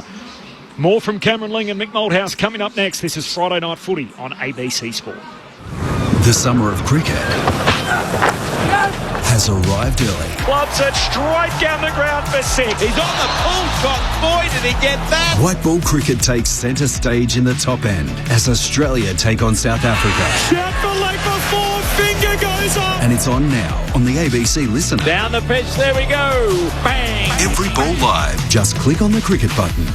More from Cameron Ling and Mick Malthouse coming up next. This is Friday Night Footy on ABC Sport. The summer of cricket has arrived early. Clubs it straight down the ground for 6. He's on the pull shot. Boy, did he get that! White ball cricket takes centre stage in the top end as Australia take on South Africa. Shout for leg for 4. Finger goes up. And it's on now on the ABC Listener. Down the pitch. There we go. Bang! Every ball live. Just click on the cricket button.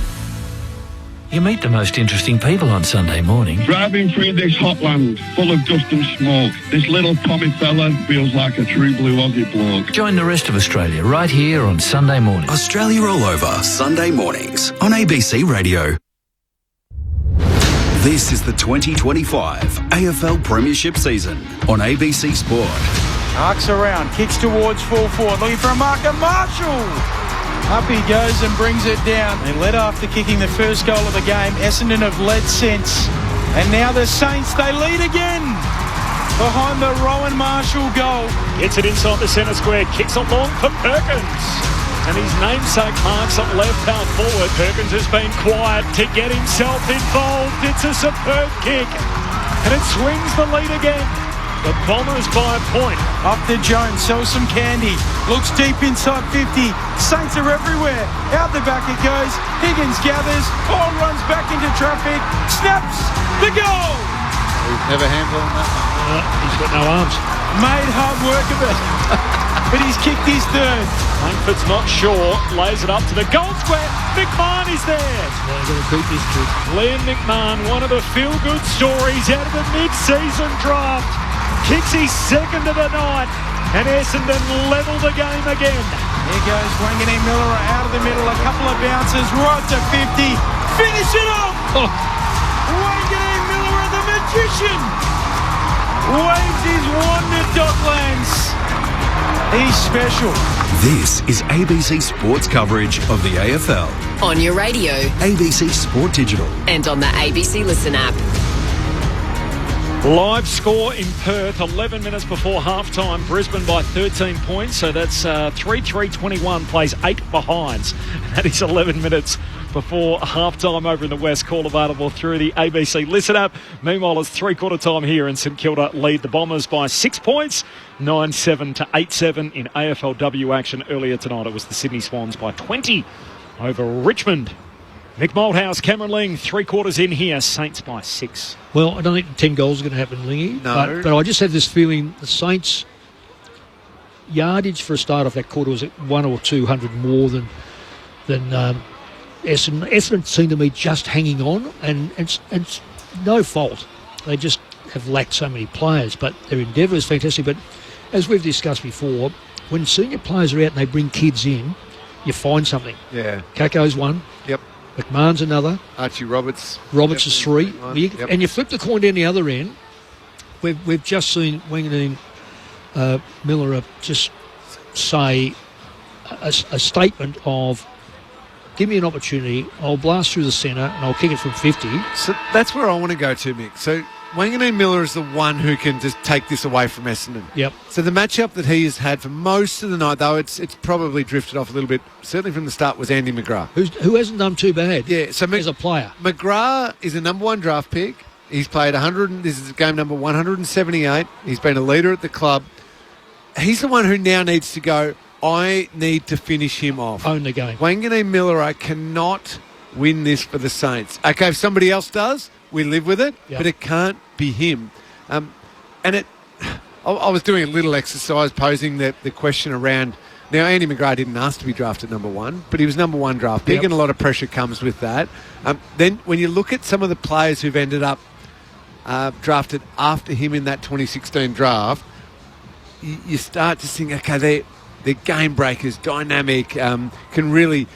You meet the most interesting people on Sunday morning. Driving through this hot land full of dust and smoke, this little Tommy fella feels like a true blue Aussie bloke. Join the rest of Australia right here on Sunday morning. Australia all over, Sunday mornings on ABC Radio. This is the 2025 AFL Premiership season on ABC Sport. Arcs around, kicks towards full forward, looking for a marker. Marshall! Up he goes and brings it down. They led after kicking the first goal of the game. Essendon have led since. And now the Saints, they lead again. Behind the Rowan Marshall goal. Gets it inside the centre square. Kicks it long for Perkins. And his namesake marks at left half forward. Perkins has been quiet to get himself involved. It's a superb kick. And it swings the lead again. The Bombers by a point. Up to Jones, sells some candy. Looks deep inside 50. Saints are everywhere. Out the back it goes. Higgins gathers. Ball runs back into traffic. Snaps the goal. He's never handled that. He's got no arms. Made hard work of it. But he's kicked his third. Langford's not sure. Lays it up to the goal square. McMahon is there. Well, they're going to keep this kid. Liam McMahon, one of the feel-good stories out of the mid-season draft. Kicks his second of the night, and Essendon level the game again. Here goes Wanganeen Millera out of the middle, a couple of bounces, right to 50. Finish it off! Oh. Wanganeen Millera, the magician, waves his wand at Docklands. He's special. This is ABC Sports coverage of the AFL. On your radio. ABC Sport Digital. And on the ABC Listen app. Live score in Perth, 11 minutes before half-time. Brisbane by 13 points, so that's 3-3-21, plays 8 behinds. That is 11 minutes before half-time over in the West. Call available through the ABC Listen app. Meanwhile, it's three-quarter time here, and St Kilda lead the Bombers by 6 points, 9-7 to 8-7 in AFLW action. Earlier tonight, it was the Sydney Swans by 20 over Richmond. Mick Malthouse, Cameron Ling, three-quarters in here, Saints by 6. Well, I don't think 10 goals are going to happen, Lingy. No. But I just have this feeling the Saints' yardage for a start off that quarter was at 100 or 200 more than Essendon. Essendon seemed to me just hanging on, and it's no fault. They just have lacked so many players, but their endeavour is fantastic. But as we've discussed before, when senior players are out and they bring kids in, you find something. Yeah. Kako's one. Yep. McMahon's another. Archie Roberts. Roberts is 3. Yep. And you flip the coin down the other end, we've just seen Wanganeen Millera just say a statement of, give me an opportunity, I'll blast through the centre and I'll kick it from 50. So that's where I want to go to, Mick. So Wanganeen Millera is the one who can just take this away from Essendon. Yep. So the matchup that he has had for most of the night, though, it's probably drifted off a little bit, certainly from the start, was Andy McGrath. Who hasn't done too bad as a player. McGrath is a number 1 draft pick. He's played 100, this is game number 178. He's been a leader at the club. He's the one who now needs to go, I need to finish him off. Own the game. Wanganeen Millera cannot win this for the Saints. Okay, if somebody else does, we live with it, but it can't be him. I was doing a little exercise posing the question around. Now, Andy McGrath didn't ask to be drafted number 1, but he was number 1 draft pick, and a lot of pressure comes with that. Then when you look at some of the players who've ended up drafted after him in that 2016 draft, you start to think, okay, they're game breakers, dynamic, can really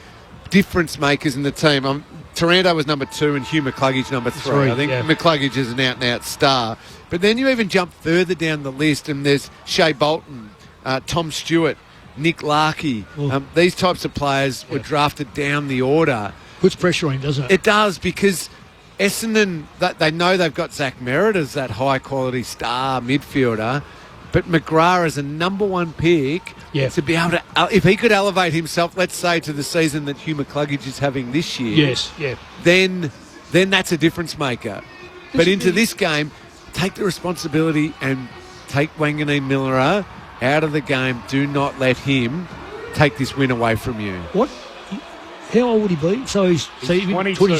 difference makers in the team. Taranto was number 2 and Hugh McCluggage number 3. I think McCluggage is an out-and-out star. But then you even jump further down the list and there's Shea Bolton, Tom Stewart, Nick Larkey. These types of players were drafted down the order. Puts pressure on him, doesn't it? It does, because Essendon, they know they've got Zach Merritt as that high-quality star midfielder, but McGrath is a number 1 pick to be able to... If he could elevate himself, let's say, to the season that Hugh McCluggage is having this year, then that's a difference maker. But into this game, take the responsibility and take Wanganeen Miller out of the game. Do not let him take this win away from you. What? How old would he be? So he's 22.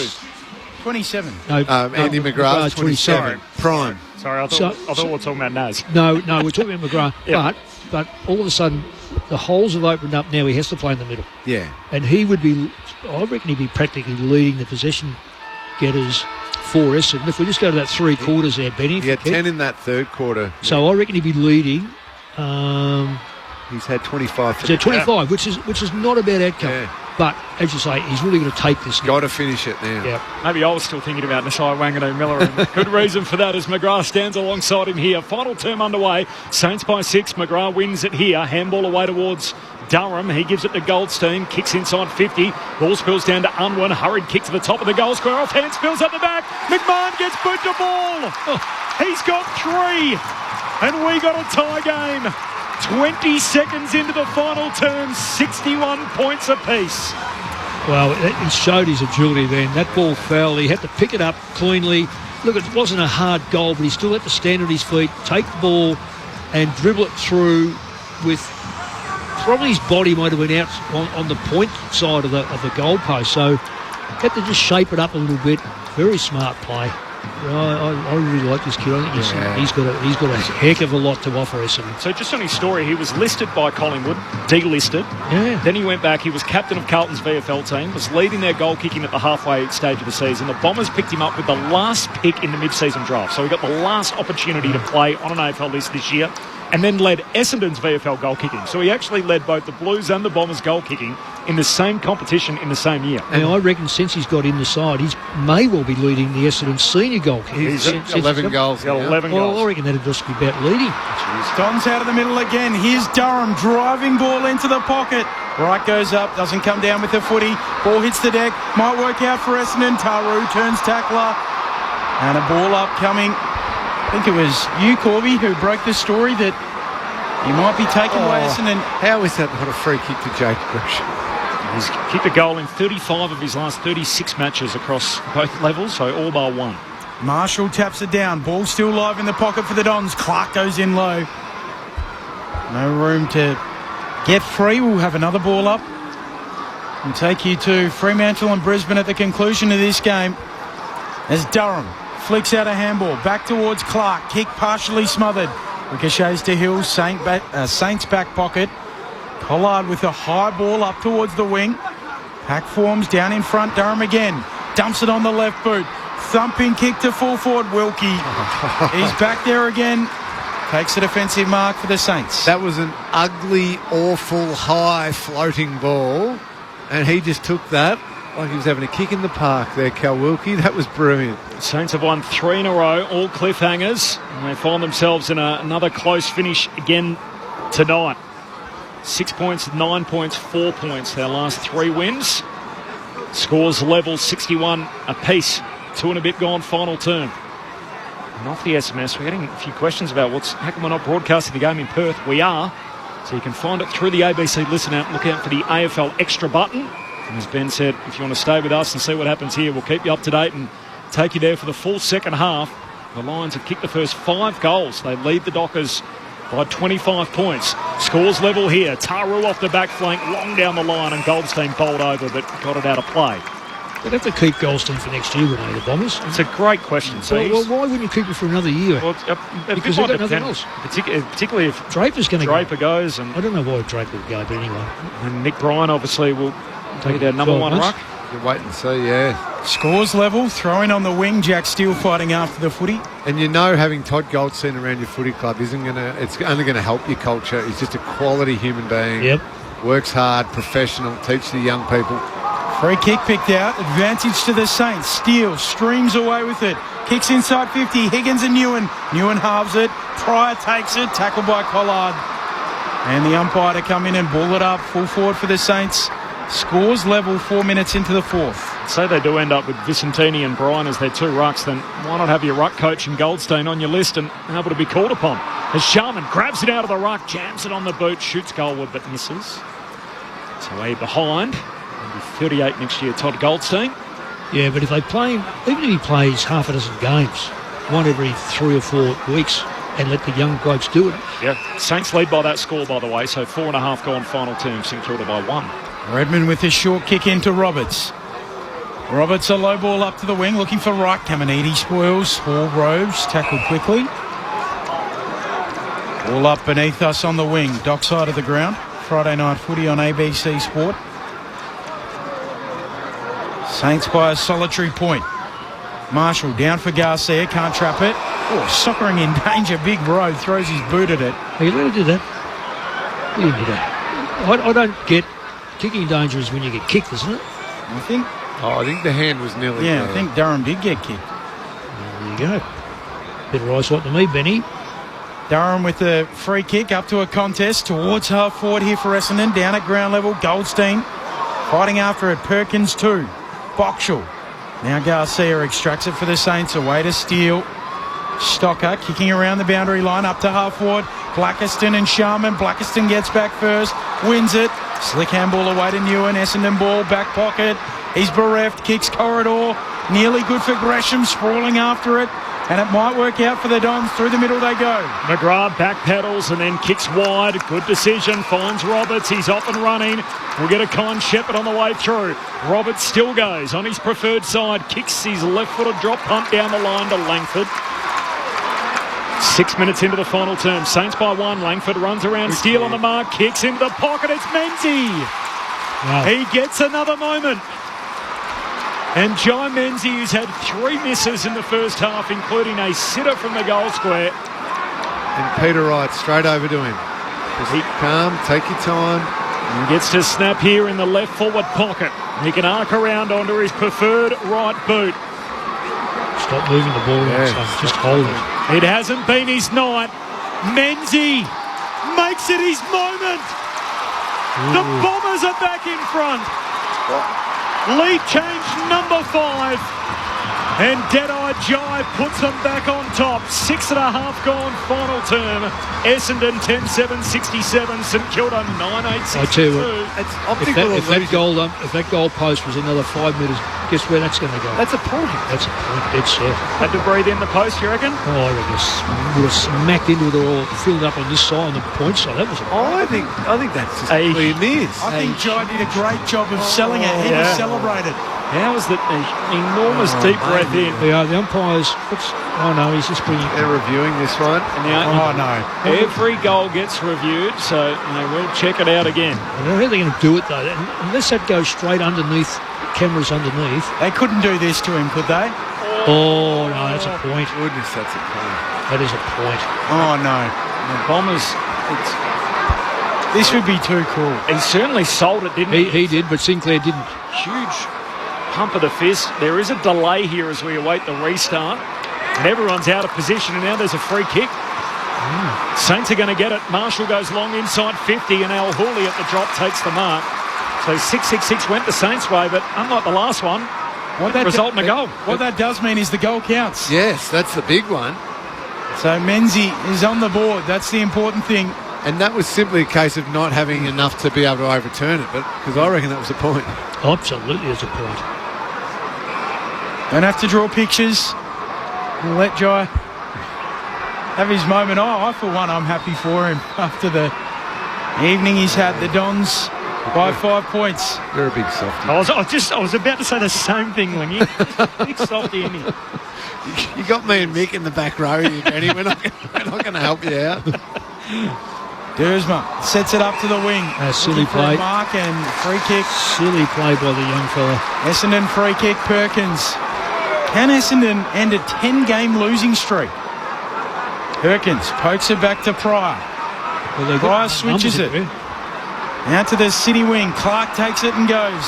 27. No, Andy McGrath's 27. Prime. Sorry, I thought we were talking about Naz. No, we're talking about McGrath. But all of a sudden, the holes have opened up now. He has to play in the middle. Yeah. And he would be, I reckon he'd be practically leading the possession getters for Essendon. If we just go to that 3 quarters there, Benny. He had 10 in that third quarter. So I reckon he'd be leading. He's had 25. So 25, which is not a bad outcome. Yeah. But, as you say, he's really going to take this. Got to finish it now. Yeah. Maybe I was still thinking about Nashai Wanganeen Miller, and good reason for that as McGrath stands alongside him here. Final term underway. Saints by 6. McGrath wins it here. Handball away towards Durham. He gives it to Goldstein. Kicks inside 50. Ball spills down to Unwin. Hurried kick to the top of the goal square. Off hand spills up the back. McMahon gets boot to ball. He's got 3. And we got a tie game. 20 seconds into the final term, 61 points apiece. Well, he showed his agility then. That ball fell. He had to pick it up cleanly. Look, it wasn't a hard goal, but he still had to stand on his feet, take the ball and dribble it through with... Probably his body might have went out on the point side of the goal post. So had to just shape it up a little bit. Very smart play. I really like this kid. I think he's got a heck of a lot to offer Essendon. So just on his story, he was listed by Collingwood, delisted. Yeah. Then he went back. He was captain of Carlton's VFL team, was leading their goal kicking at the halfway stage of the season. The Bombers picked him up with the last pick in the mid-season draft. So he got the last opportunity to play on an AFL list this year, and then led Essendon's VFL goal kicking. So he actually led both the Blues and the Bombers goal kicking in the same competition in the same year. And I reckon since he's got in the side, he may well be leading the Essendon senior goal kicking. He's 11 goals. 11 goals. I reckon that'd just be about leading. Don's out of the middle again. Here's Durham, driving ball into the pocket. Wright goes up, doesn't come down with the footy. Ball hits the deck, might work out for Essendon. Taru turns tackler, and a ball up coming. I think it was you, Corby, who broke the story that he might be taken away Essendon. How is that not a free kick to Jake Gresham? He's kicked a goal in 35 of his last 36 matches across both levels, so all bar 1. Marshall taps it down. Ball still live in the pocket for the Dons. Clark goes in low. No room to get free. We'll have another ball up and take you to Fremantle and Brisbane at the conclusion of this game. As Durham flicks out a handball back towards Clark. Kick partially smothered. Ricochets to Hill. Saints back pocket. Pollard with a high ball up towards the wing. Pack forms down in front. Durham again. Dumps it on the left boot. Thumping kick to full forward. Wilkie. He's back there again. Takes a defensive mark for the Saints. That was an ugly, awful, high floating ball. And he just took that like he was having a kick in the park there, Cal Wilkie. That was brilliant. Saints have won 3 in a row, all cliffhangers. And they find themselves in another close finish again tonight. 6 points, 9 points, 4 points. Their last 3 wins. Scores level 61 apiece. 2 and a bit gone, final term. And off the SMS, we're getting a few questions about how come we're not broadcasting the game in Perth. We are. So you can find it through the ABC Listen app. Look out for the AFL Extra button. And as Ben said, if you want to stay with us and see what happens here, we'll keep you up to date and take you there for the full second half. The Lions have kicked the first 5 goals. They lead the Dockers by 25 points. Scores level here. Taru off the back flank, long down the line, and Goldstein bowled over, but got it out of play. They'd have to keep Goldstein for next year, wouldn't they, the Bombers? It's a great question. So well, why wouldn't you keep him for another year? Well, because they've got nothing else. Particularly if Draper's going to Draper goes. And I don't know why Draper would go, but anyway. And Nick Bryan obviously will take their number 1 ruck. You wait and see, yeah. Scores level, throwing on the wing, Jack Steele fighting after the footy. And you know, having Todd Goldstein around your footy club it's only going to help your culture. He's just a quality human being. Yep. Works hard, professional, teach the young people. Free kick picked out, advantage to the Saints. Steele streams away with it. Kicks inside 50, Higgins and Newen. Newen halves it, Pryor takes it, tackled by Collard. And the umpire to come in and ball it up, full forward for the Saints. Scores level 4 minutes into the fourth. Say they do end up with Vicentini and Bryan as their two rucks, then why not have your ruck coach and Goldstein on your list and able to be called upon? As Sharman grabs it out of the ruck, jams it on the boot, shoots goalward but misses. So way behind. He'll be 38 next year, Todd Goldstein. Yeah, but if they play, even if he plays half a dozen games, one every 3 or 4 weeks, and let the young blokes do it. Yeah, Saints lead by that score, by the way, so 4.5 gone final term, St Kilda by 1. Redmond with a short kick into Roberts. Roberts a low ball up to the wing, looking for Wright. Caminiti spoils. Hall Groves tackled quickly. All up beneath us on the wing, dock side of the ground. Friday night footy on ABC Sport. Saints by a solitary point. Marshall down for Garcia, can't trap it. Oh, Sockering in danger, big road, throws his boot at it. Are you allowed to do that? You did that. I don't get kicking danger is when you get kicked, isn't it? I think the hand was nearly there. I think Durham did get kicked. There you go. Bit of eyesight to me, Benny. Durham with the free kick up to a contest towards half forward here for Essendon. Down at ground level, Goldstein fighting after it. Perkins too. Boxall. Now Garcia extracts it for the Saints. Away to Steele. Stocker kicking around the boundary line up to half forward. Blackiston and Sharman. Blackiston gets back first. Wins it. Slick handball away to Newen. Essendon ball, back pocket. He's bereft. Kicks corridor. Nearly good for Gresham. Sprawling after it. And it might work out for the Dons. Through the middle they go. McGrath back pedals and then kicks wide. Good decision. Finds Roberts. He's off and running. We'll get a Colin Shepherd on the way through. Roberts still goes on his preferred side. Kicks his left-footed drop punt down the line to Langford. 6 minutes into the final term. Saints by 1. Langford runs around. Steele on the mark. Kicks into the pocket. It's Menzies. Wow. He gets another moment. And Jai Menzies, who's had 3 misses in the first half, including a sitter from the goal square. And Peter Wright straight over to him. Just calm, take your time. And gets to snap here in the left forward pocket. He can arc around onto his preferred right boot. Stop moving the ball around, just hold it. It hasn't been his night. Menzies makes it his moment. Ooh. The Bombers are back in front. Lead change number 5. And Deadeye Jai puts them back on top. 6.5 gone final term. Essendon 10-7-67. St Kilda 9-8-62. I tell you what, if that goal post was another 5 metres, guess where that's going to go? That's a point. That's a point. Dead set. Had to breathe in the post, you reckon? Oh, I reckon would have smacked into it all, filled up on this side, on the point side. That was a point. I think that's just clear miss. I think Jai did a great job of selling it. He was celebrated. How was that enormous deep breath in? Yeah, the umpires. He's just bringing. They're reviewing this one. Every goal gets reviewed, so we'll check it out again. I don't know how they're going to do it though. Unless that goes straight underneath, cameras underneath. They couldn't do this to him, could they? Oh no, that's a point. Goodness, that's a point. That is a point. Oh no, the Bombers. This would be too cool. He certainly sold it, didn't he? He did, but Sinclair didn't. Huge pump of the fist. There is a delay here as we await the restart. And everyone's out of position, and now there's a free kick. Saints are going to get it. Marshall goes long inside 50, and Al Hooley at the drop takes the mark. So 6-6-6 went the Saints' way, but unlike the last one, result in a goal. What that does mean is the goal counts. Yes, that's the big one. So Menzies is on the board. That's the important thing. And that was simply a case of not having enough to be able to overturn it, but because I reckon that was a point. Absolutely, it's a point. Don't have to draw pictures. We'll let Jai have his moment. I for one, I'm happy for him after the evening he's had. The Dons by 5 points. You're a big softie. I was about to say the same thing, Lingy. Big softie, isn't he? You got me and Mick in the back row here, Benny. We're not going to help you out. Dersma sets it up to the wing. Silly play. Mark and free kick. Silly play by the young fella. Essendon free kick, Perkins. Can Essendon end a 10-game losing streak? Perkins pokes it back to Pryor. Well, Pryor switches it. Out to the city wing. Clark takes it and goes.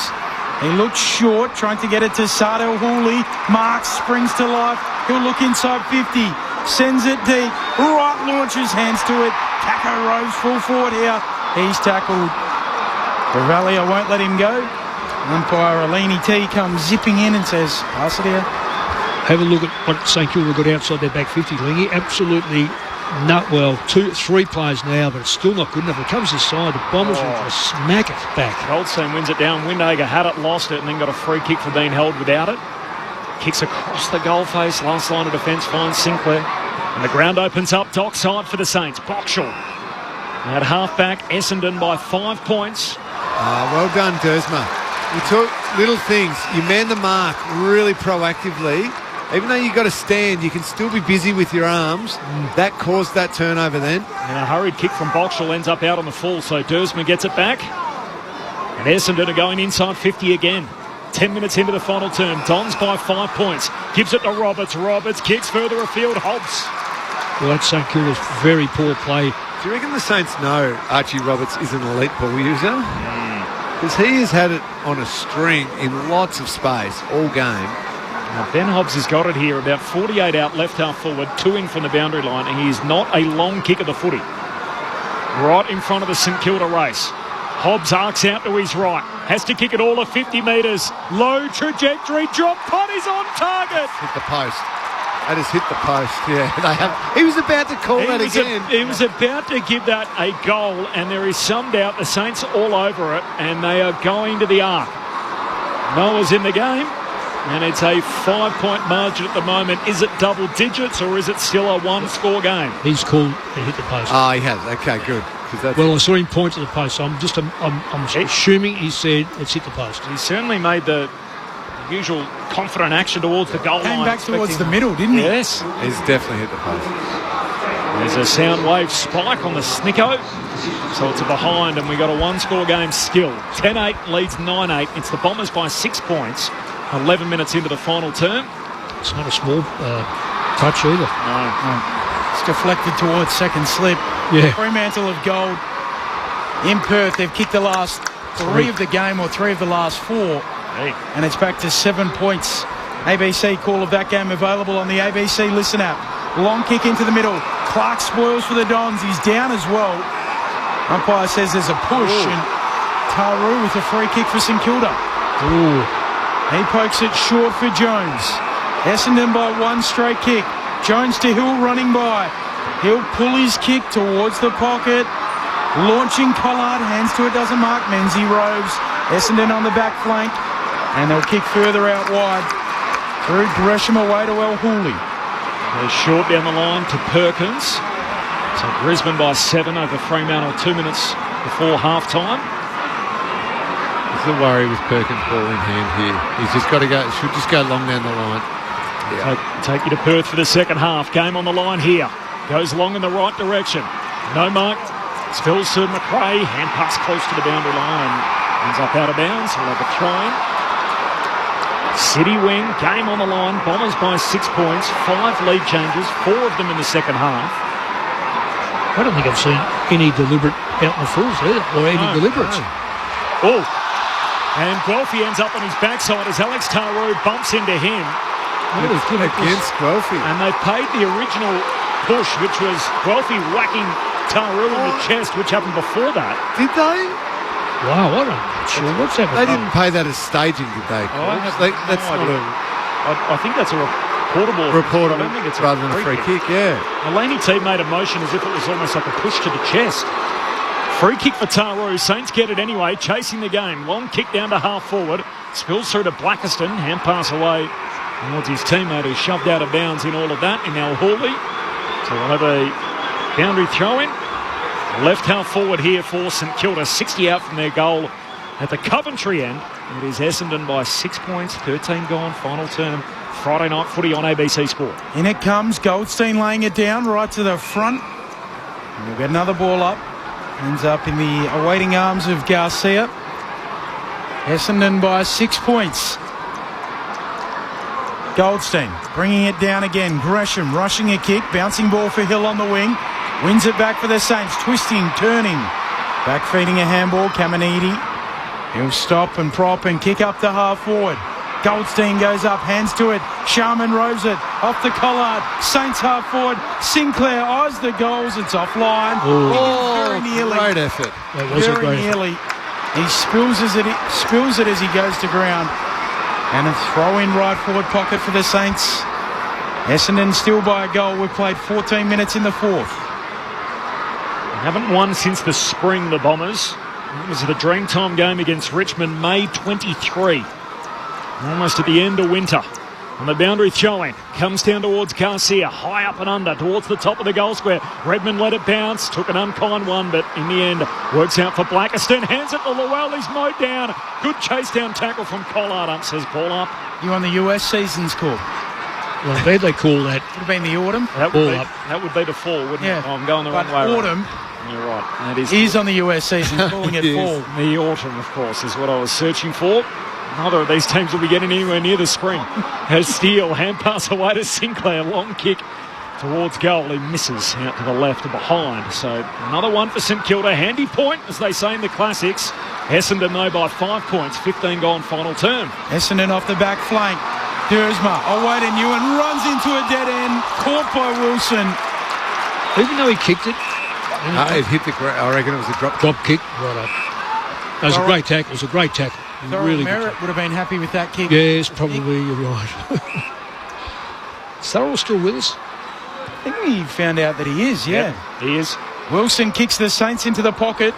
He looks short, trying to get it to Sardell Hooley. Mark springs to life. He'll look inside 50. Sends it deep. Right launches, hands to it. Taco Rose full forward here. He's tackled. Bravalia won't let him go. Umpire Alini T comes zipping in and says, pass it here. Have a look at what St Kilda got outside their back 50, Lingy. Absolutely not well. 3 players now, but it's still not good enough. It comes aside, the Bombers will just smack it back. Goldstein wins it down. Windhager had it, lost it, and then got a free kick for being held without it. Kicks across the goal face. Last line of defence finds Sinclair. And the ground opens up dockside for the Saints. Boxall. At half-back, Essendon by 5 points. Well done, Dersma. You took little things. You man the mark really proactively. Even though you've got to stand, you can still be busy with your arms. That caused that turnover then. And a hurried kick from Boxall ends up out on the full, so Dersma gets it back. And Essendon are going inside 50 again. 10 minutes into the final term. Dons by 5 points. Gives it to Roberts. Roberts kicks further afield. Hobbs. Well, that's St Kilda's very poor play. Do you reckon the Saints know Archie Roberts is an elite ball user? Because he has had it on a string in lots of space all game. Now Ben Hobbs has got it here, about 48 out, left half forward, 2 in from the boundary line, and he is not a long kick of the footy. Right in front of the St Kilda race. Hobbs arcs out to his right, has to kick it all of 50 metres. Low trajectory, drop punt is on target. Hit the post. That has hit the post, yeah. He was about to call that again. He was about to give that a goal, and there is some doubt. The Saints are all over it, and they are going to the arc. Noah's in the game, and it's a 5-point margin at the moment. Is it double digits, or is it still a one-score game? He's called he hit the post. He has. Okay, good. Well, I saw him point to the post, so I'm assuming he said it's hit the post. He certainly made the usual confident action towards the goal line. Came back towards the middle, didn't he? Yes. He's definitely hit the post. There's a sound wave spike on the Snicko. So it's a behind, and we got a one-score game still. 10-8 leads 9-8. It's the Bombers by 6 points. 11 minutes into the final term. It's not a small touch either. No. It's deflected towards second slip. Yeah. Fremantle of gold in Perth. They've kicked the last 3 of the game, or 3 of the last 4. And it's back to 7 points. ABC call of that game available on the ABC Listen app. Long kick into the middle. Clark spoils for the Dons. He's down as well. Umpire says there's a push. And Taru with a free kick for St Kilda. He pokes it short for Jones. Essendon by 1 straight kick. Jones to Hill running by. He'll pull his kick towards the pocket. Launching Collard. Hands to it, doesn't mark. Menzies roves. Essendon on the back flank. And they'll kick further out wide. Through Gresham away to El Hooley. They're short down the line to Perkins. So Brisbane by 7 over Fremantle 2 minutes before half-time. There's a worry with Perkins ball in hand here. He's just got to go, should just go long down the line. Yeah. Take you to Perth for the second half. Game on the line here. Goes long in the right direction. No mark. Spills to McRae. Hand pass close to the boundary line and ends up out of bounds. We'll have a throw-in. City wing. Game on the line. Bombers by 6 points. 5 lead changes. 4 of them in the second half. I don't think I've seen any deliberate out in the fulls either, or any deliberates. Oh, and Guelphy ends up on his backside as Alex Taru bumps into him. Against Guelphy. And they paid the original push, which was Guelphy whacking Taru in the chest, which happened before that. Did they? Wow, I'm not sure what's happened. They didn't pay that as staging, did they? That's no idea. I think that's a reportable. I don't think it's rather than a free kick, yeah. Mulaney team made a motion as if it was almost like a push to the chest. Free kick for Taru. Saints get it anyway, chasing the game. Long kick down to half forward. Spills through to Blackiston. Hand pass away towards his teammate who shoved out of bounds in all of that in El Hooley. So we'll have a boundary throw-in. Left half forward here for St Kilda. 60 out from their goal at the Coventry end. It is Essendon by 6 points. 13 gone. Final term. Friday night footy on ABC Sport. In it comes. Goldstein laying it down right to the front. And we'll get another ball up. ends up in the awaiting arms of Garcia. Essendon by 6 points. Goldstein bringing it down again. Gresham rushing a kick. Bouncing ball for Hill on the wing. Wins it back for the Saints. Twisting, turning. Back feeding a handball. Caminiti. He'll stop and prop and kick up the half forward. Goldstein goes up, hands to it. Sharman rows it off the collard. Saints half forward. Sinclair eyes the goals. It's offline. Very nearly. Great effort. Very nearly. He spills it as he goes to ground. And a throw in right forward pocket for the Saints. Essendon still by a goal. We've played 14 minutes in the fourth. Haven't won since the spring, the Bombers. It was the Dreamtime game against Richmond, May 23. Almost at the end of winter. On the boundary throw-in. Comes down towards Garcia. High up and under towards the top of the goal square. Redmond let it bounce. Took an unkind one, but in the end works out for Blackiston. Hands it to Llewellyn. He's mowed down. Good chase down tackle from Collard. Up says ball up. You on the US seasons call? Well, I'm glad they call that. Would have been the autumn. That would be the fall, wouldn't it? Oh, I'm going the wrong way. Autumn. Right. You're right. That is on the US seasons, calling it fall. The autumn, of course, is what I was searching for. Neither of these teams will be getting anywhere near the spring. Has Steele, hand pass away to Sinclair, long kick towards goal. He misses out to the left and behind. So another one for St Kilda. Handy point, as they say in the classics. Essendon, though, by 5 points. 15 gone final term. Essendon off the back flank. Dersma away to Newen, runs into a dead end, caught by Wilson. Even though he kicked it, it hit the ground. I reckon it was a drop kick. Right up. That was a great tackle. It was a great tackle. Really Merritt would have been happy with that kick. Yes, probably. You're right. Is Thurl still with us? I think we found out that he is, yeah. Yep, he is. Wilson kicks the Saints into the pocket.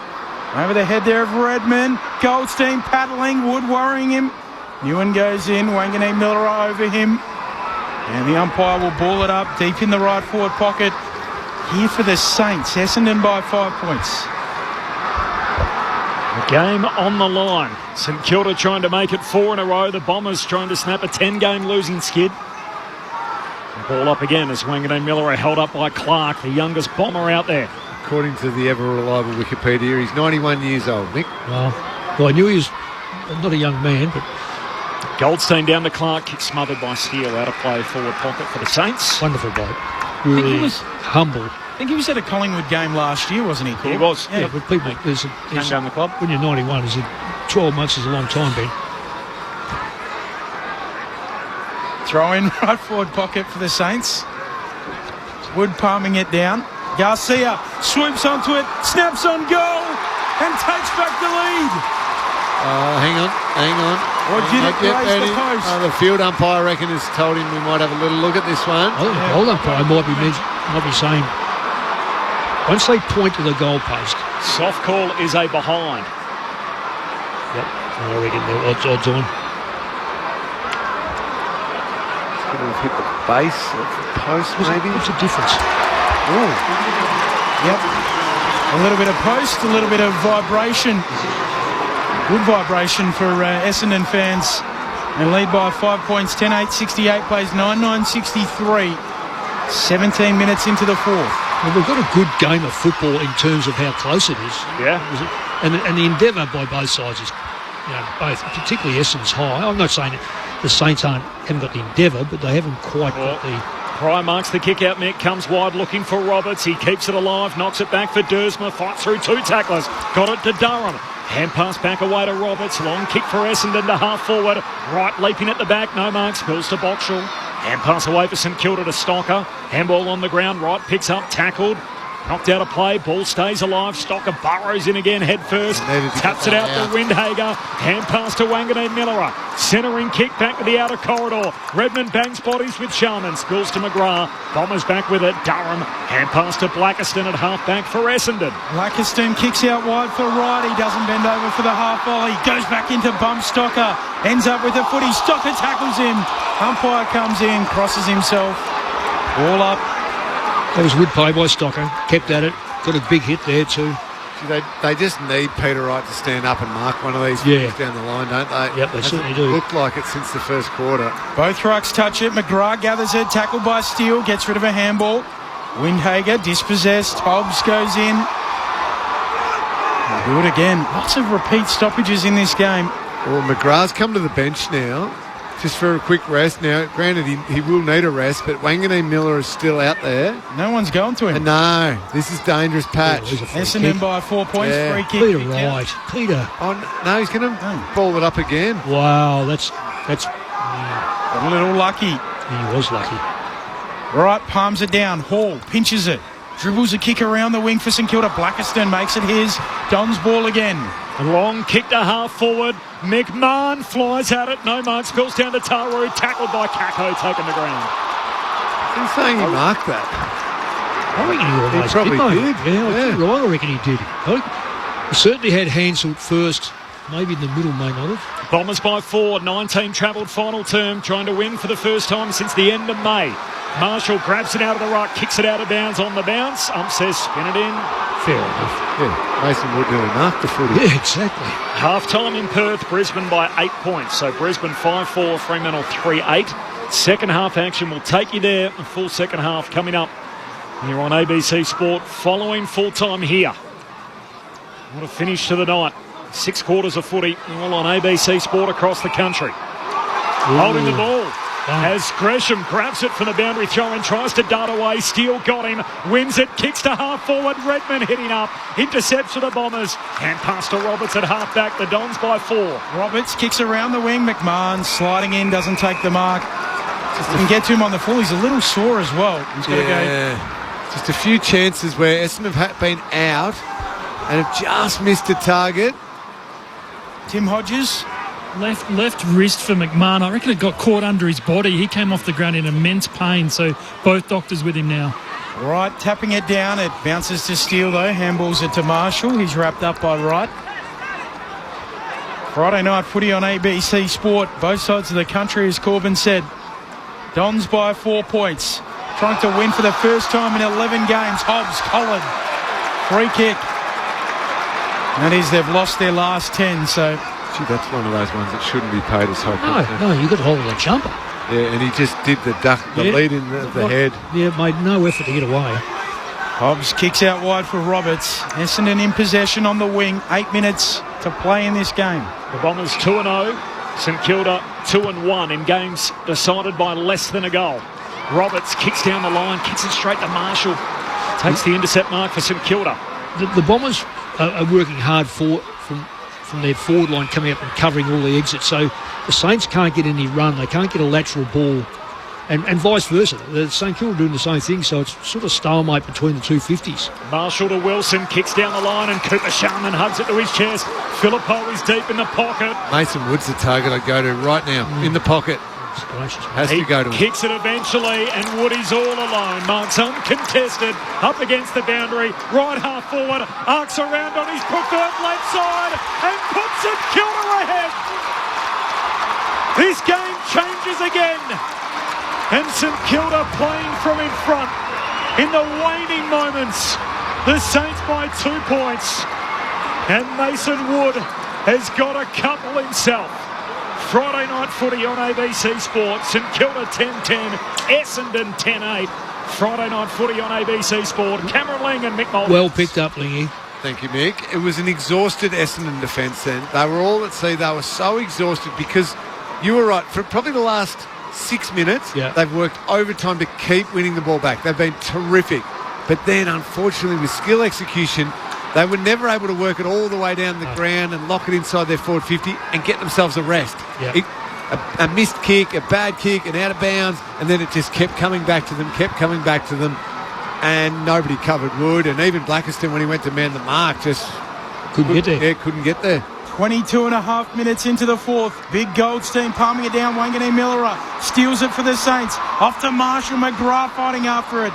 Over the head there of Redmond. Goldstein paddling. Wood worrying him. Newen goes in. Wanganeen Miller over him. And the umpire will ball it up deep in the right forward pocket. Here for the Saints. Essendon by 5 points. The game on the line. St Kilda trying to make it 4 in a row. The Bombers trying to snap a 10-game losing skid. Ball up again as Wanganeen Miller are held up by Clark, the youngest Bomber out there. According to the ever-reliable Wikipedia, he's 91 years old, Nick. Well, I knew he was not a young man, but... Goldstein down to Clark, kick smothered by Steele, out of play, forward pocket for the Saints. Wonderful bloke. Really humble. I think he was at a Collingwood game last year, wasn't he, Paul? He was. Yeah, but people... Came down the club. When you're 91, 12 months is a long time, Ben. Throw in right forward pocket for the Saints. Wood palming it down. Garcia swoops onto it, snaps on goal, and takes back the lead. Hang on. Or did it graze the post? The field umpire, I reckon, has told him we might have a little look at this one. I think the field umpire might be saying, once they point to the goal post. Soft call is a behind. Yep, I reckon they're odds on. Could have hit the base of the post, maybe. What's the difference? Oh. Yep. A little bit of post, a little bit of vibration. Good vibration for Essendon fans. And lead by 5 points, 10-8-68, plays 9-9-63. 17 minutes into the fourth. Well, we've got a good game of football in terms of how close it is. Yeah. And the endeavour by both sides is, both, particularly Essendon's high. I'm not saying that the Saints haven't got the endeavour, but they haven't quite got the... Pryor marks the kick out, Mick, comes wide looking for Roberts. He keeps it alive, knocks it back for Dersma, fights through 2 tacklers. Got it to Durham. Hand pass back away to Roberts. Long kick for Essendon to half forward. Right leaping at the back. No mark. Spills to Boxall. Hand pass away for St Kilda to Stocker. Handball on the ground. Right picks up. Tackled. Knocked out of play. Ball stays alive. Stocker burrows in again head first. Taps it out to Windhager. Hand pass to Wanganeen Miller. Centering kick back to the outer corridor. Redmond bangs bodies with Sharman. Spills to McGrath. Bombers back with it. Durham. Hand pass to Blackiston at half back for Essendon. Blackiston kicks out wide for Wright. He doesn't bend over for the half volley. Goes back into bump Stocker. Ends up with a footy. Stocker tackles him. Umpire comes in. Crosses himself. All up. That was good play by Stocker. Kept at it. Got a big hit there too. They just need Peter Wright to stand up and mark one of these down the line, don't they? Yep, they certainly do. Looked like it since the first quarter. Both rucks touch it. McGrath gathers it. Tackled by Steele. Gets rid of a handball. Windhager dispossessed. Hobbs goes in. Do it again. Lots of repeat stoppages in this game. Well, McGrath's come to the bench now, just for a quick rest. Now, granted, he will need a rest, but Wanganeen Miller is still out there. No one's going to him. No, this is dangerous patch. Essendon by 4 points. Yeah. Free kick. Peter Wright. Peter. Oh, no, he's going to ball it up again. Wow, that's A little lucky. He was lucky. Right, palms it down. Hall pinches it. Dribbles a kick around the wing for St Kilda. Blackiston makes it his. Don's ball again. A long kick to half forward. McMahon flies at it. No mark. Spills down to Taru. Tackled by Kako. Taken the ground. He's saying he marked that. I reckon he almost probably did. did. I reckon he did. He certainly had Hansel first. Maybe in the middle, may not have. Bombers by 4. 19 travelled final term. Trying to win for the first time since the end of May. Marshall grabs it out of the ruck, kicks it out of bounds on the bounce. Says spin it in. Fair enough. Yeah, Mason Wood nearly marked the footy. Yeah, exactly. Half-time in Perth, Brisbane by 8 points. So Brisbane 5-4, Fremantle 3-8. Second half action will take you there. A full second half coming up here on ABC Sport following full-time here. What a finish to the night. 6 quarters of footy all on ABC Sport across the country. Holding the ball. As Gresham grabs it from the boundary throw and tries to dart away. Steele got him, wins it, kicks to half forward. Redmond hitting up, intercepts for the Bombers. Hand pass to Roberts at half back. The Dons by 4. Roberts kicks around the wing. McMahon sliding in, doesn't take the mark. Just didn't get to him on the full. He's a little sore as well. He's got to go. Just a few chances where Essendon have been out and have just missed a target. Tim Hodges. Left wrist for McMahon. I reckon it got caught under his body. He came off the ground in immense pain, so both doctors with him now. Right, tapping it down. It bounces to Steele, though. Handballs it to Marshall. He's wrapped up by Wright. Friday night footy on ABC Sport. Both sides of the country, as Corbin said. Dons by 4 points. Trying to win for the first time in 11 games. Hobbs, Collin. Free kick. That is, they've lost their last 10, so... Gee, that's one of those ones that shouldn't be paid as high. No, you got hold of the jumper. Yeah, and he just did the lead in the head. Yeah, made no effort to get away. Hobbs kicks out wide for Roberts. Essendon in possession on the wing. 8 minutes to play in this game. The Bombers 2-0. St Kilda 2-1 in games decided by less than a goal. Roberts kicks down the line, kicks it straight to Marshall. Takes the intercept mark for St Kilda. The Bombers are working hard from their forward line coming up and covering all the exits. So the Saints can't get any run. They can't get a lateral ball. And vice versa. The St Kilda doing the same thing, so it's sort of stalemate between the two 50s. Marshall to Wilson, kicks down the line, and Cooper Sharman hugs it to his chest. Phillippo is deep in the pocket. Mason Wood's the target I'd go to right now, in the pocket. Has to go to him. Kicks it eventually, and Woody's all alone. Marks uncontested, up against the boundary, right half forward, arcs around on his preferred left side, and puts it Kilda ahead. This game changes again, and St Kilda playing from in front. In the waning moments, the Saints by 2 points, and Mason Wood has got a couple himself. Friday night footy on ABC Sport. St Kilda 10-10, Essendon 10-8. Friday night footy on ABC Sport. Cameron Lang and Mick Mullins. Well picked up, Lingy. Thank you, Mick. It was an exhausted Essendon defence then. They were all at sea. They were so exhausted because you were right. For probably the last 6 minutes, they've worked overtime to keep winning the ball back. They've been terrific. But then, unfortunately, with skill execution, they were never able to work it all the way down the ground and lock it inside their forward 50 and get themselves a rest. Yep. A missed kick, a bad kick, an out of bounds, and then it just kept coming back to them, and nobody covered Wood, and even Blackiston, when he went to man the mark, just couldn't get there. Yeah, couldn't get there. 22 and a half minutes into the fourth. Big Goldstein palming it down. Wanganeen Miller steals it for the Saints. Off to Marshall. McGrath fighting after it.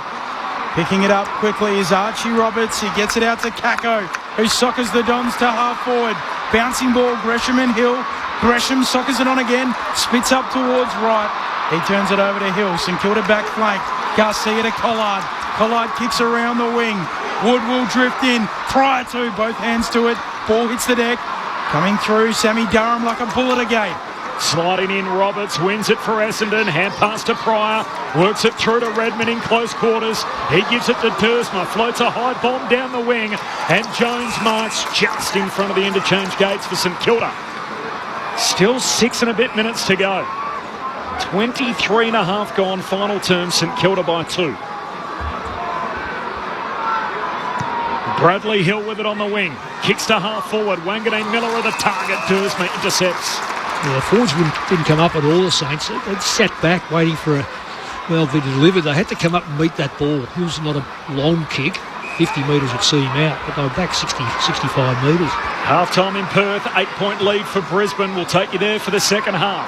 Picking it up quickly is Archie Roberts. He gets it out to Kako, who soccers the Dons to half forward. Bouncing ball, Gresham and Hill. Gresham soccers it on again. Spits up towards right. He turns it over to Hill. St Kilda back flank. Garcia to Collard. Collard kicks around the wing. Wood will drift in. Prior to, both hands to it. Ball hits the deck. Coming through, Sammy Durham like a bullet again. Sliding in, Roberts wins it for Essendon. Hand pass to Pryor. Works it through to Redmond in close quarters. He gives it to Duursma. Floats a high bomb down the wing. And Jones marks just in front of the interchange gates for St Kilda. Still 6 and a bit minutes to go. 23 and a half gone. Final term, St Kilda by 2. Bradley Hill with it on the wing. Kicks to half forward. Wanganeen Miller are the target. Duursma intercepts. Yeah, forwards didn't come up at all, the Saints. They sat back waiting for they delivered. They had to come up and meet that ball. It was not a long kick. 50 metres would see him out, but they were back 65 metres. Half-time in Perth. 8-point lead for Brisbane. We'll take you there for the second half.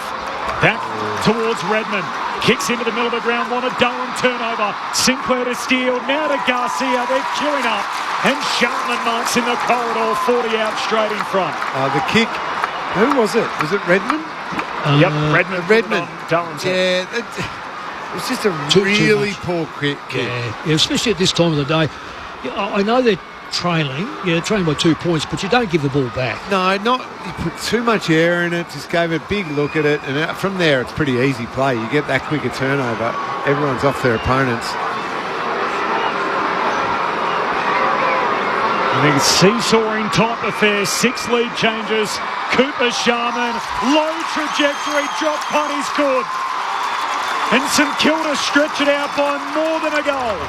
Back towards Redmond. Kicks into the middle of the ground. Want a Durham turnover. Sinclair to Steele. Now to Garcia. They're queuing up. And Sharman marks in the corridor. 40 out straight in front. The kick. Who was it? Was it Redmond? Yep, Redmond. Durham's head. It was just a really poor kick. Yeah, especially at this time of the day. I know they're trailing by 2 points, but you don't give the ball back. No, you put too much air in it, just gave a big look at it, and from there it's pretty easy play. You get that quicker turnover, everyone's off their opponents. I think seesawing type affair. 6 lead changes. Cooper Sharman, low trajectory, drop punt is good. And St Kilda stretch it out by more than a goal.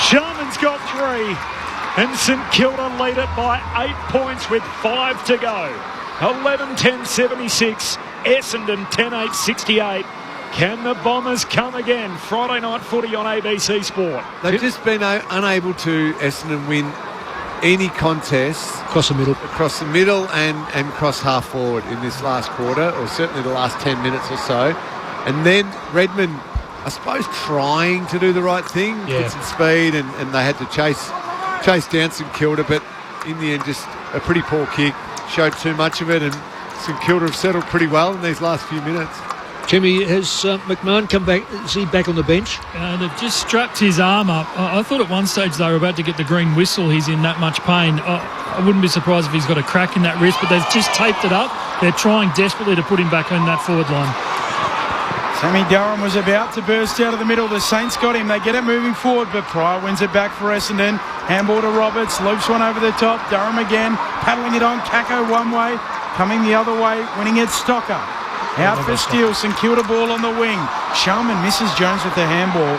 Sharman's got 3. And St Kilda lead it by 8 points with 5 to go. 11-10-76. Essendon 10-8-68. Can the Bombers come again? Friday night footy on ABC Sport. They've just been unable to, Essendon, win any contest across the middle and cross half forward in this last quarter, or certainly the last 10 minutes or so. And then Redmond, I suppose, trying to do the right thing, put some speed, and they had to chase down St Kilda, but in the end just a pretty poor kick, showed too much of it, and St Kilda have settled pretty well in these last few minutes. Jimmy, has McMahon come back? Is he back on the bench? They've just strapped his arm up. I thought at one stage they were about to get the green whistle. He's in that much pain. I wouldn't be surprised if he's got a crack in that wrist, but they've just taped it up. They're trying desperately to put him back on that forward line. Sammy Durham was about to burst out of the middle. The Saints got him. They get it moving forward, but Pryor wins it back for Essendon. Handball to Roberts. Loops one over the top. Durham again. Paddling it on. Kako one way. Coming the other way. Winning it Stocker. Out for Steele. St Kilda ball on the wing. Sharman misses Jones with the handball.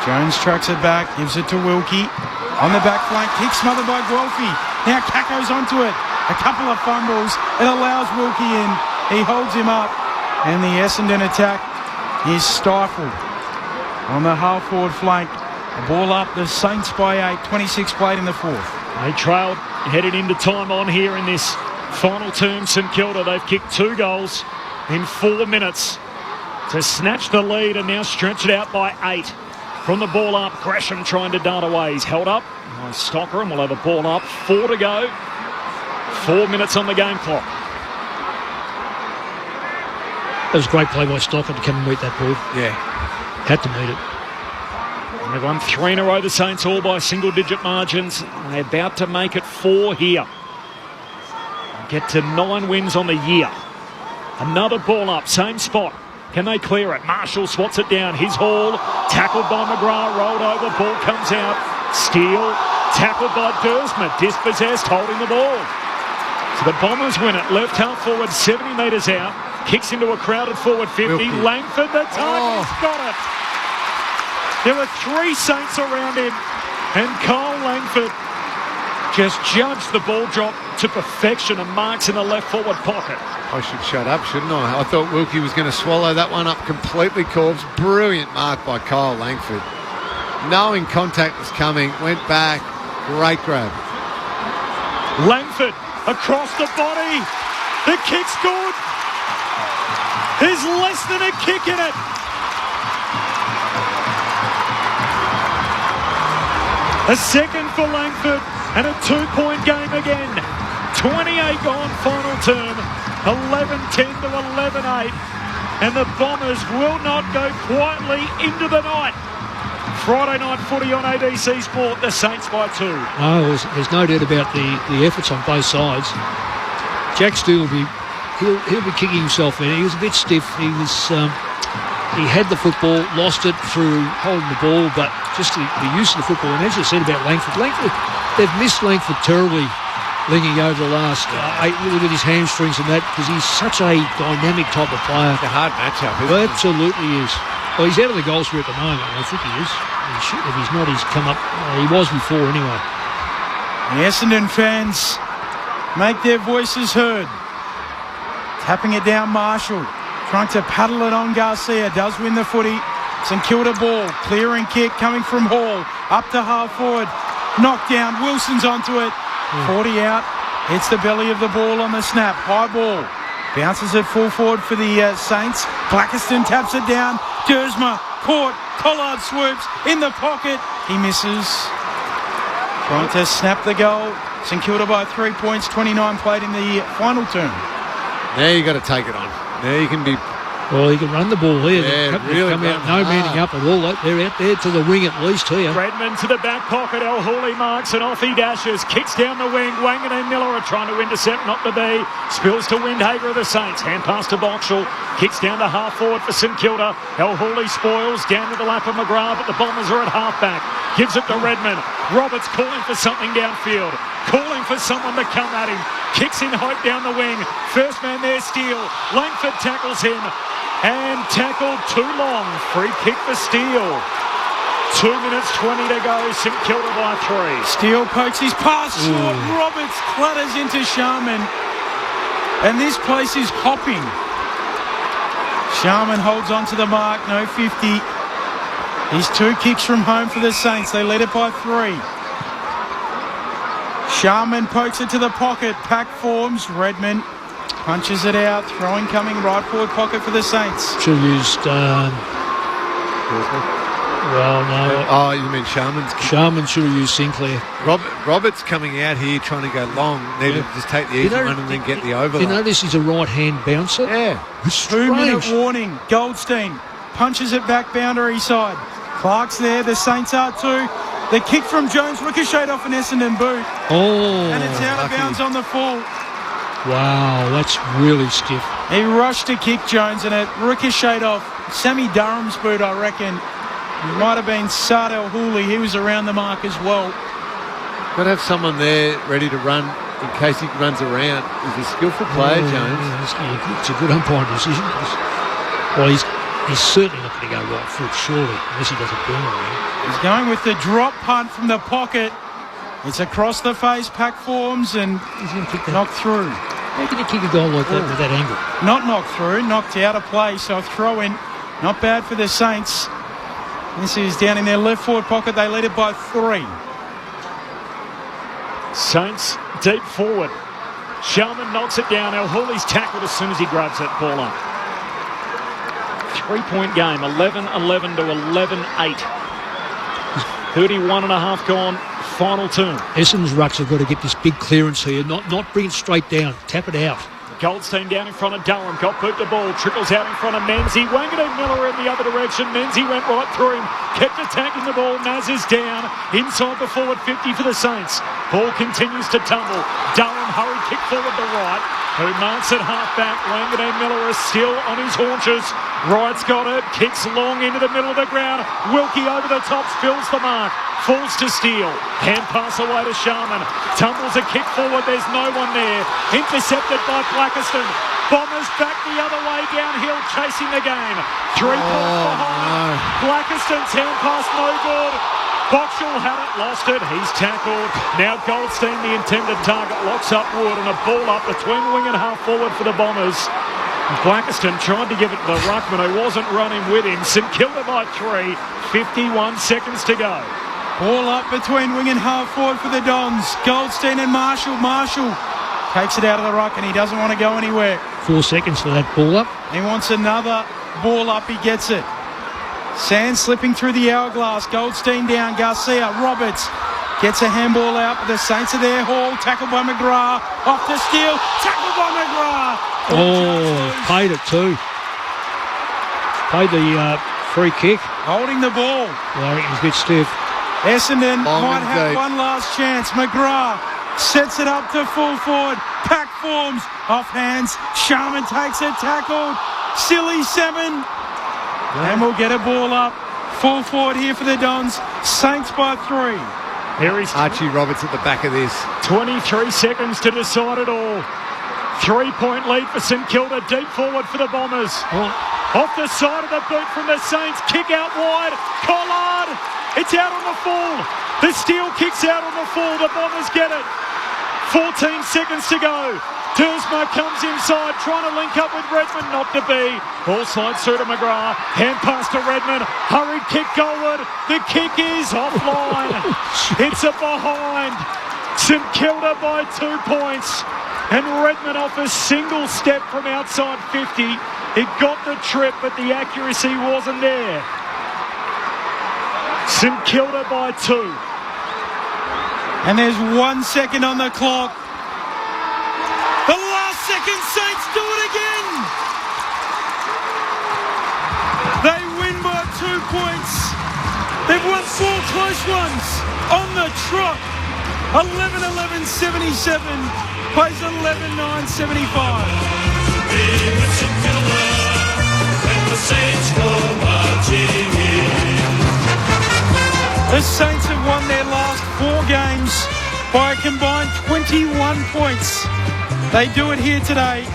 Jones tracks it back. Gives it to Wilkie. On the back flank. Kick smothered by Guelphy. Now Kako's onto it. A couple of fumbles. It allows Wilkie in. He holds him up. And the Essendon attack is stifled. On the half-forward flank. A ball up. The Saints by 8. 26 played in the fourth. They trailed headed into time on here in this final term. St Kilda, they've kicked 2 goals in 4 minutes to snatch the lead and now stretch it out by 8. From the ball up, Gresham trying to dart away. He's held up by Stocker and we'll have a ball up. 4 to go. 4 minutes on the game clock. That was a great play by Stocker to come and meet that ball. Yeah. Had to meet it. And they've won 3 in a row, the Saints, all by single-digit margins. They're about to make it 4 here. Get to 9 wins on the year. Another ball up, same spot. Can they clear it? Marshall swats it down. His haul, tackled by McGrath, rolled over, ball comes out. Steele, tackled by Duursma, dispossessed, holding the ball. So the Bombers win it. Left half forward, 70 metres out. Kicks into a crowded forward 50. Wilkie. Langford, the target, he's got it. There were 3 Saints around him, and Kyle Langford just judged the ball drop to perfection and marks in the left forward pocket. I should shut up, shouldn't I? I thought Wilkie was going to swallow that one up completely, Corbs. Brilliant mark by Kyle Langford. Knowing contact was coming, went back. Great grab. Langford across the body. The kick's good. There's less than a kick in it. A second for Langford and a 2-point game again. 28 gone final term. 11-10 to 11-8. And the Bombers will not go quietly into the night. Friday night footy on ABC Sport. The Saints by 2. No, there's no doubt about the efforts on both sides. Jack Steele will be he'll be kicking himself in. He was a bit stiff. He had the football, lost it through holding the ball, but just the use of the football. And as you said about Langford, they've missed Langford terribly, Lingy, over the last 8 with his hamstrings and that, because he's such a dynamic type of player. It's a hard matchup, isn't it? Absolutely is. Well, he's out of the goal square at the moment. I think he is. If he's not, he's come up. He was before anyway. The Essendon fans make their voices heard. Tapping it down, Marshall. Trying to paddle it on. Garcia does win the footy. St Kilda ball. Clearing kick coming from Hall. Up to half forward. Knocked down. Wilson's onto it. 40 out. Hits the belly of the ball on the snap. High ball. Bounces it full forward for the Saints. Blackiston taps it down. Dersma caught. Collard swoops in the pocket. He misses. Trying to snap the goal. St Kilda by 3 points. 29 played in the final term. Now you got to take it on. Now you can be... Well, he can run the ball there. Yeah, really come out, no manning up at all. They're out there to the wing at least here. Redmond to the back pocket. El Hooley marks and off he dashes. Kicks down the wing. Wangan and Miller are trying to intercept, not to be. Spills to Windhager of the Saints. Hand pass to Boxall. Kicks down to half forward for St Kilda. El Hooley spoils down to the lap of McGrath, but the Bombers are at half back. Gives it to Redmond. Roberts calling for something downfield. Calling for someone to come at him. Kicks in Hope down the wing. First man there, Steele. Langford tackles him. And tackled too long. Free kick for Steele. 2 minutes 20 to go. St Kilda by 3. Steele pokes his pass short. Roberts clatters into Sharman. And this place is hopping. Sharman holds on to the mark. No 50. He's 2 kicks from home for the Saints. They led it by 3. Sharman pokes it to the pocket. Pack forms. Redmond punches it out. Throwing coming right forward pocket for the Saints. Should have used... well, no. Oh, you mean Sharman's? Sharman should have used Sinclair. Roberts coming out here trying to go long. Needed to just take the easy one and then get the overlap. You notice he's a right-hand bouncer? Yeah. 2 minute warning. Goldstein punches it back boundary side. Clark's there. The Saints are too. The kick from Jones ricocheted off an Essendon boot. And it's out of bounds on the full. Wow, that's really stiff. He rushed to kick Jones and it ricocheted off Sammy Durham's boot, I reckon. It might have been Sardell Hooley. He was around the mark as well. Got to have someone there ready to run in case he runs around. He's a skillful player, Jones. It's a good umpiring decision. Well, he's certainly not going to go right foot, surely, unless he does a boomerang. He's going with the drop punt from the pocket. It's across the face, pack forms, and he's going to kick that. Knocked through. How can you kick a goal like that with that angle? Not knocked through, knocked out of play, so a throw in. Not bad for the Saints. This is down in their left forward pocket. They lead it by 3. Saints deep forward. Sharman knocks it down. El Hooley's tackled as soon as he grabs that ball up. 3-point game, 11-11 to 11-8. 31 and a half gone, final turn. Essendon's rucks have got to get this big clearance here, not bring it straight down, tap it out. Goldstein down in front of Durham, got boot the ball, trickles out in front of Menzie. Wangan and Miller in the other direction. Menzie went right through him, kept attacking the ball. Naz is down, inside the forward 50 for the Saints. Ball continues to tumble. Durham hurry kick forward to Wright, who marks at half back. Wangan and Miller are still on his haunches. Wright's got it, kicks long into the middle of the ground. Wilkie over the top, spills the mark. Falls to Steele. Hand pass away to Sharman. Tumbles a kick forward. There's no one there. Intercepted by Blackiston. Bombers back the other way downhill, chasing the game. 3 points behind. Blackiston's hand pass no good. Boxall had it, lost it. He's tackled. Now Goldstein, the intended target, locks up Wood and a ball up between wing and half forward for the Bombers. Blackiston tried to give it to the ruckman who wasn't running with him. St Kilda by 3. 51 seconds to go. Ball up between wing and half forward for the Dons. Goldstein and Marshall. Marshall takes it out of the ruck and he doesn't want to go anywhere. 4 seconds for that ball up. He wants another ball up. He gets it. Sand slipping through the hourglass. Goldstein down. Garcia. Roberts gets a handball out. But the Saints are there. Hall tackled by McGrath. Off to Steele. Tackled by McGrath. Paid it too. Paid the free kick. Holding the ball. Well, I reckon he's a bit stiff. Essendon might have one last chance. McGrath Sets it up to full forward. Pack forms. Off hands. Sharman takes it. Tackled. Silly 7. And we'll get a ball up. Full forward here for the Dons. Saints by 3. Here is Archie Roberts at the back of this. 23 seconds to decide it all. 3-point lead for St Kilda. Deep forward for the Bombers. Off the side of the boot from the Saints. Kick out wide. Collard. It's out on the full. The Steele kicks out on the full. The Bombers get it. 14 seconds to go. Dursma comes inside, trying to link up with Redmond, not to be. Ball slides through to McGrath. Hand pass to Redmond. Hurried kick goalward. The kick is offline. It's a behind. St Kilda by 2 points. And Redmond off a single step from outside 50. It got the trip, but the accuracy wasn't there. St Kilda by 2. And there's 1 second on the clock. The last second, Saints do it again. They win by 2 points. They've won 4 close ones on the trot. 11-11-77 plays 11-9-75. The Saints have won their last 4 games by a combined 21 points. They do it here today.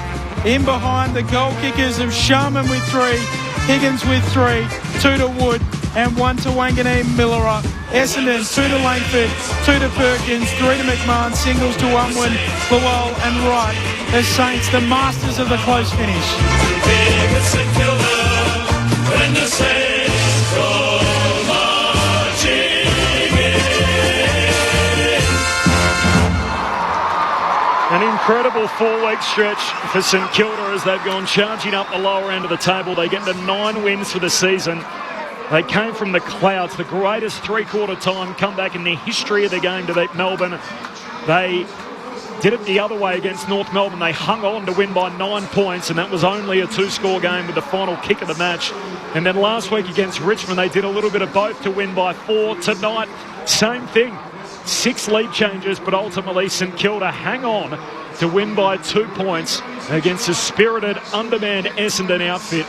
In behind the goal kickers of Sharman with 3, Higgins with 3, 2 to Wood and 1 to Wanganeen Millera. Essendon 2 to Langford, 2 to Perkins, 3 to McMahon, singles to Unwin, Lowell and Wright. The Saints, the masters of the close finish. An incredible 4-week stretch for St Kilda as they've gone charging up the lower end of the table. They get to 9 wins for the season. They came from the clouds, the greatest three-quarter time comeback in the history of the game to beat Melbourne. They did it the other way against North Melbourne. They hung on to win by 9 points, and that was only a 2-score game with the final kick of the match. And then last week against Richmond, they did a little bit of both to win by 4. Tonight, same thing. 6 lead changes, but ultimately St Kilda hang on to win by 2 points against a spirited, undermanned Essendon outfit,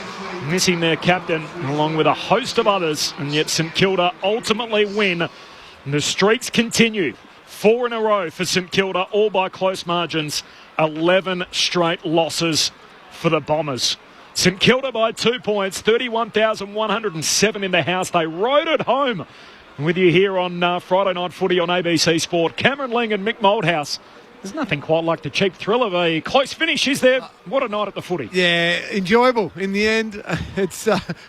missing their captain along with a host of others, and yet St Kilda ultimately win. And the streaks continue. 4 in a row for St Kilda, all by close margins. 11 straight losses for the Bombers. St Kilda by 2 points, 31,107 in the house. They rode it home. With you here on Friday Night Footy on ABC Sport. Cameron Ling and Mick Moldhouse. There's nothing quite like the cheap thrill of a close finish, is there? What a night at the footy. Yeah, enjoyable in the end. It's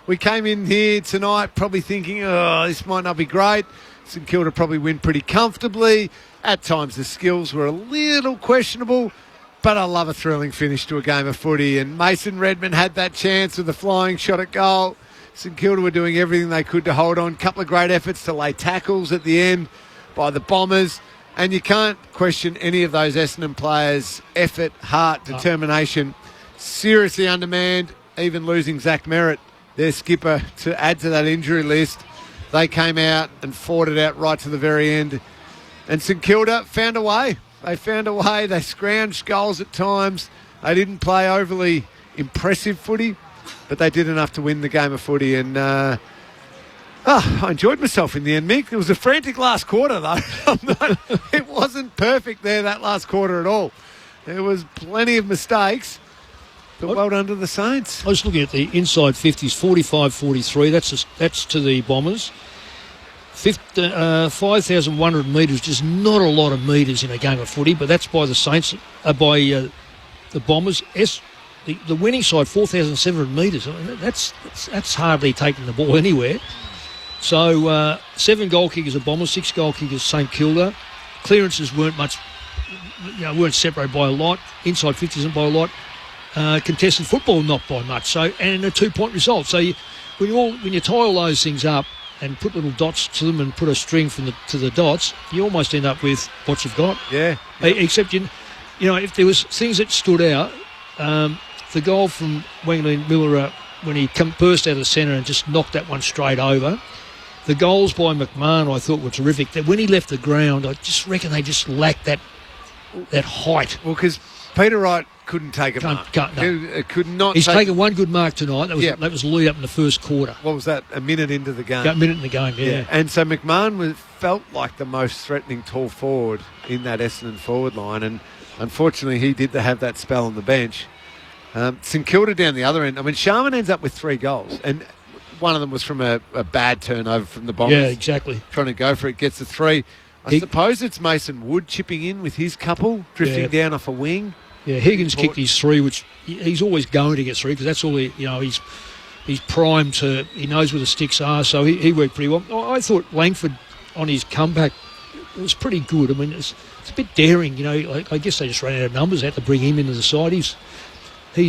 we came in here tonight probably thinking, oh, this might not be great. St Kilda probably win pretty comfortably. At times the skills were a little questionable, but I love a thrilling finish to a game of footy. And Mason Redmond had that chance with a flying shot at goal. St Kilda were doing everything they could to hold on. Couple of great efforts to lay tackles at the end by the Bombers. And you can't question any of those Essendon players' effort, heart, determination. Seriously undermanned, even losing Zach Merritt, their skipper, to add to that injury list. They came out and fought it out right to the very end. And St Kilda found a way. They found a way. They scrounged goals at times. They didn't play overly impressive footy, but they did enough to win the game of footy. And I enjoyed myself in the end, Mick. It was a frantic last quarter, though. It wasn't perfect there, that last quarter at all. There was plenty of mistakes, but well done to the Saints. I was looking at the inside 50s, 45-43. That's to the Bombers. 5,100 metres, just not a lot of metres in a game of footy, but that's by the Saints, by the Bombers. The winning side, 4,700 metres. I mean, that's hardly taking the ball anywhere. So 7 goal kickers are Bombers, 6 goal kickers St Kilda. Clearances weren't weren't separated by a lot. Inside 50s isn't by a lot. Contested football not by much. So and a 2-point result. So when you tie all those things up and put little dots to them and put a string to the dots, you almost end up with what you've got. Yeah. Except if there was things that stood out. The goal from Wanganeen Millera when he burst out of the centre and just knocked that one straight over. The goals by McMahon I thought were terrific. That when he left the ground, I just reckon they just lacked that that height. Well, because Peter Wright couldn't take a mark. No. Could not. He's taken one good mark tonight. That was lead up in the first quarter. What was that? A minute into the game. A minute in the game, yeah. And so McMahon felt like the most threatening tall forward in that Essendon forward line, and unfortunately he did have that spell on the bench. St Kilda down the other end. I mean, Sharman ends up with 3 goals, and one of them was from a bad turnover from the Bombers. Yeah, exactly. Trying to go for it, gets the 3. I suppose it's Mason Wood chipping in with his couple, drifting down off a wing. Yeah, Higgins kicked his 3, which he's always going to get 3 because that's all he's primed to. He knows where the sticks are, so he worked pretty well. I thought Langford on his comeback was pretty good. I mean, it's a bit daring, I guess they just ran out of numbers. They had to bring him into the side. He's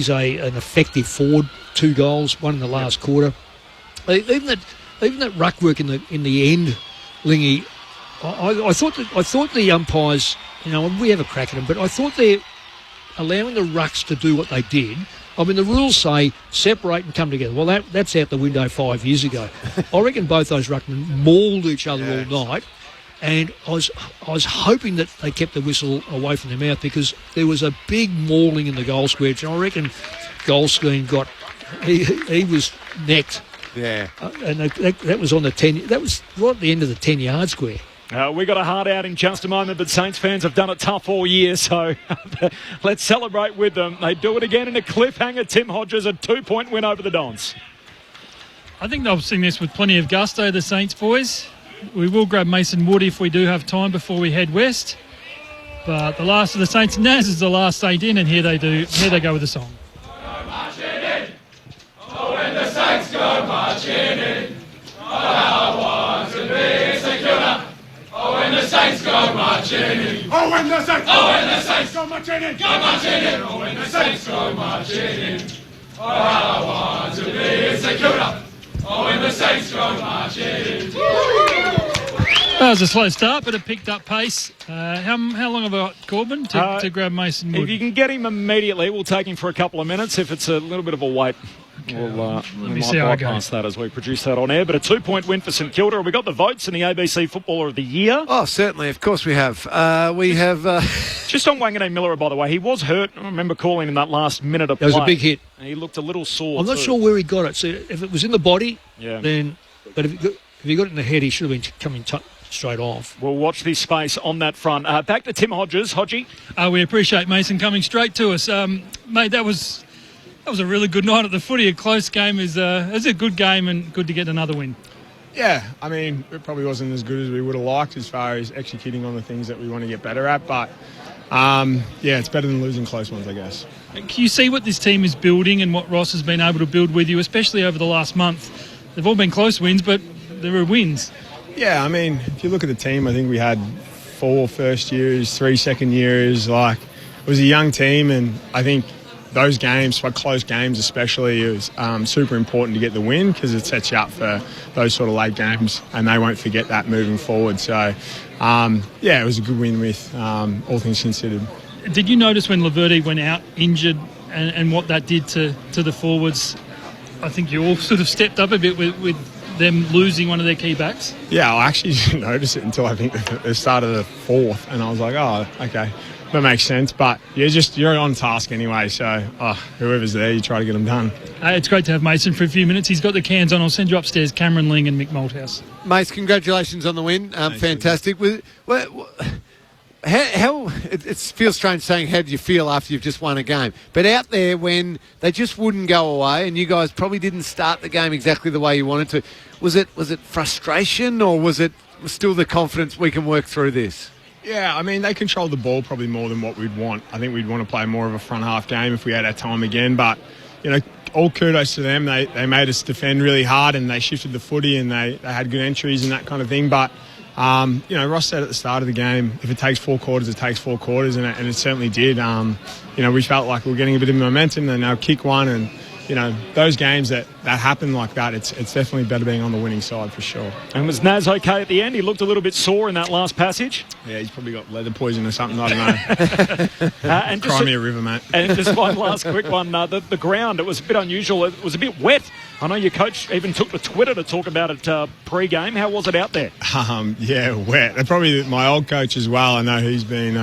an effective forward. 2 goals, 1 in the last quarter. Even that ruck work in the end, Lingy. I thought the umpires, we have a crack at them, but I thought they're allowing the rucks to do what they did. I mean, the rules say separate and come together. Well, that's out the window 5 years ago. I reckon both those ruckmen mauled each other all night, and I was hoping that they kept the whistle away from their mouth because there was a big mauling in the goal square, and I reckon Goldstein he was necked. Yeah, and that was on the 10. That was right at the end of the 10-yard square. We got a hard out in just a moment, but Saints fans have done it tough all year, so let's celebrate with them. They do it again in a cliffhanger. Tim Hodges, a 2-point win over the Dons. I think they'll sing this with plenty of gusto, the Saints boys. We will grab Mason Wood if we do have time before we head west. But the last of the Saints, Naz is the last Saint in, and here they go with the song. Oh, when the Saints go marching in, oh, how I want to be secure. Oh, when the Saints go marching in. Oh, when the Saints go marching in. Go marching in. Oh, when the Saints go marching in. Oh, how I want to be secure. Oh, when the Saints go marching in. That was a slow start, but it picked up pace. How long have I got, Corbin, to grab Mason Wood? If you can get him immediately, we'll take him for a couple of minutes. If it's a little bit of a wait, we'll see how it goes. bypass that as we produce that on air. But a 2-point win for St Kilda. Have we got the votes in the ABC Footballer of the Year? Oh, certainly. Of course we have. Just on Wanganeen Miller, by the way, he was hurt. I remember calling in that last minute of play. That was a big hit. And he looked a little sore. I'm not sure where he got it. So if it was in the body, then... But if he got it in the head, he should have been coming straight off. We'll watch this space on that front. Back to Tim Hodges. Hodgie. We appreciate Mason coming straight to us. Mate, that was a really good night at the footy. A close game is a good game and good to get another win. Yeah, I mean, it probably wasn't as good as we would have liked as far as executing on the things that we want to get better at, but it's better than losing close ones, I guess. Can you see what this team is building and what Ross has been able to build with you, especially over the last month? They've all been close wins, but there are wins. Yeah, I mean, if you look at the team, I think we had 4 first years, 3 second years. It was a young team, and I think those games, like close games especially, it was super important to get the win because it sets you up for those sort of late games, and they won't forget that moving forward. So, it was a good win with all things considered. Did you notice when Laverde went out injured and what that did to the forwards? I think you all sort of stepped up a bit with them losing one of their key backs. Yeah, I actually didn't notice it until I think the start of the fourth, and I was like, oh, okay, that makes sense. But you're on task anyway, so whoever's there, you try to get them done. It's great to have Mason for a few minutes. He's got the cans on. I'll send you upstairs, Cameron Ling and Mick Malthouse. Mace, congratulations on the win. Fantastic. It feels strange saying how do you feel after you've just won a game, but out there when they just wouldn't go away and you guys probably didn't start the game exactly the way you wanted to, was it frustration or was it still the confidence we can work through this? Yeah, I mean, they controlled the ball probably more than what we'd want. I think we'd want to play more of a front half game if we had our time again, but all kudos to them. They made us defend really hard and they shifted the footy and they had good entries and that kind of thing, but Ross said at the start of the game, if it takes 4 quarters, it takes 4 quarters, and it certainly did. We felt like we were getting a bit of momentum, and now kick one, and those games that happen like that, it's definitely better being on the winning side for sure. And was Naz okay at the end? He looked a little bit sore in that last passage. Yeah, he's probably got leather poison or something. I don't know. Cry me a river, mate. And just one last quick one. The ground, it was a bit unusual. It was a bit wet I know your coach even took to Twitter to talk about it pre-game. How was it out there? Yeah, wet. And probably my old coach as well. I know he's been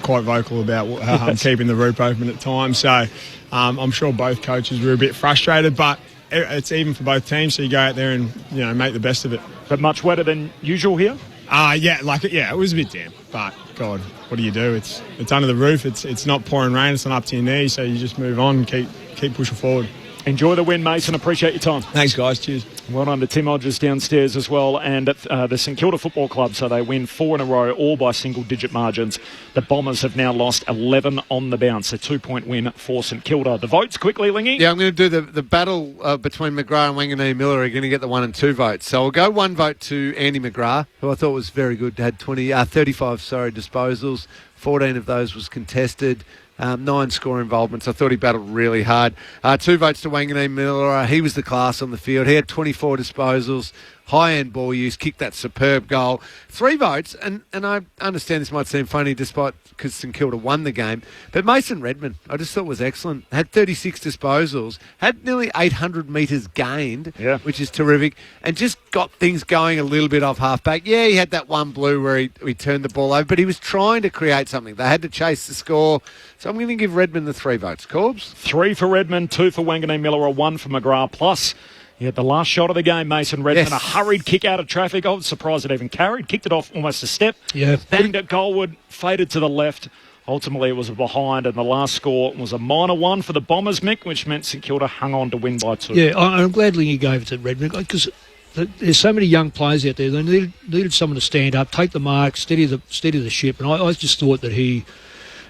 quite vocal about keeping the roof open at times. So I'm sure both coaches were a bit frustrated, but it's even for both teams. So you go out there and make the best of it. But much wetter than usual here? It was a bit damp. But God, what do you do? It's under the roof. It's not pouring rain. It's not up to your knees. So you just move on and keep pushing forward. Enjoy the win, Mason. Appreciate your time. Thanks, guys. Cheers. Well done to Tim Hodges downstairs as well, and the St Kilda Football Club. So they win 4 in a row, all by single-digit margins. The Bombers have now lost 11 on the bounce. A 2-point win for St Kilda. The votes quickly, Lingy. Yeah, I'm going to do the battle between McGrath and Wanganeen Miller are going to get the 1 and 2 votes. So I'll go 1 vote to Andy McGrath, who I thought was very good. Had 35 disposals. 14 of those was contested. 9 score involvements. I thought he battled really hard. 2 votes to Wanganeen Miller. He was the class on the field. He had 24 disposals, high-end ball use, kicked that superb goal. 3 votes, and I understand this might seem funny despite because St Kilda won the game, but Mason Redmond, I just thought was excellent. Had 36 disposals, had nearly 800 metres gained, which is terrific, and just got things going a little bit off half-back. Yeah, he had that one blue where he turned the ball over, but he was trying to create something. They had to chase the score. So I'm going to give Redmond the 3 votes. Corbs? 3 for Redmond, 2 for Wanganeen Miller, 1 for McGrath. Plus, he had the last shot of the game, Mason Redmond. Yes. A hurried kick out of traffic. I was surprised it even carried. Kicked it off almost a step. Yeah. Banged it goalward, faded to the left. Ultimately, it was a behind, and the last score was a minor one for the Bombers, Mick, which meant St Kilda hung on to win by 2. Yeah, I'm glad Lingy gave it to Redmond because there's so many young players out there. They needed someone to stand up, take the mark, steady the ship, and I just thought that he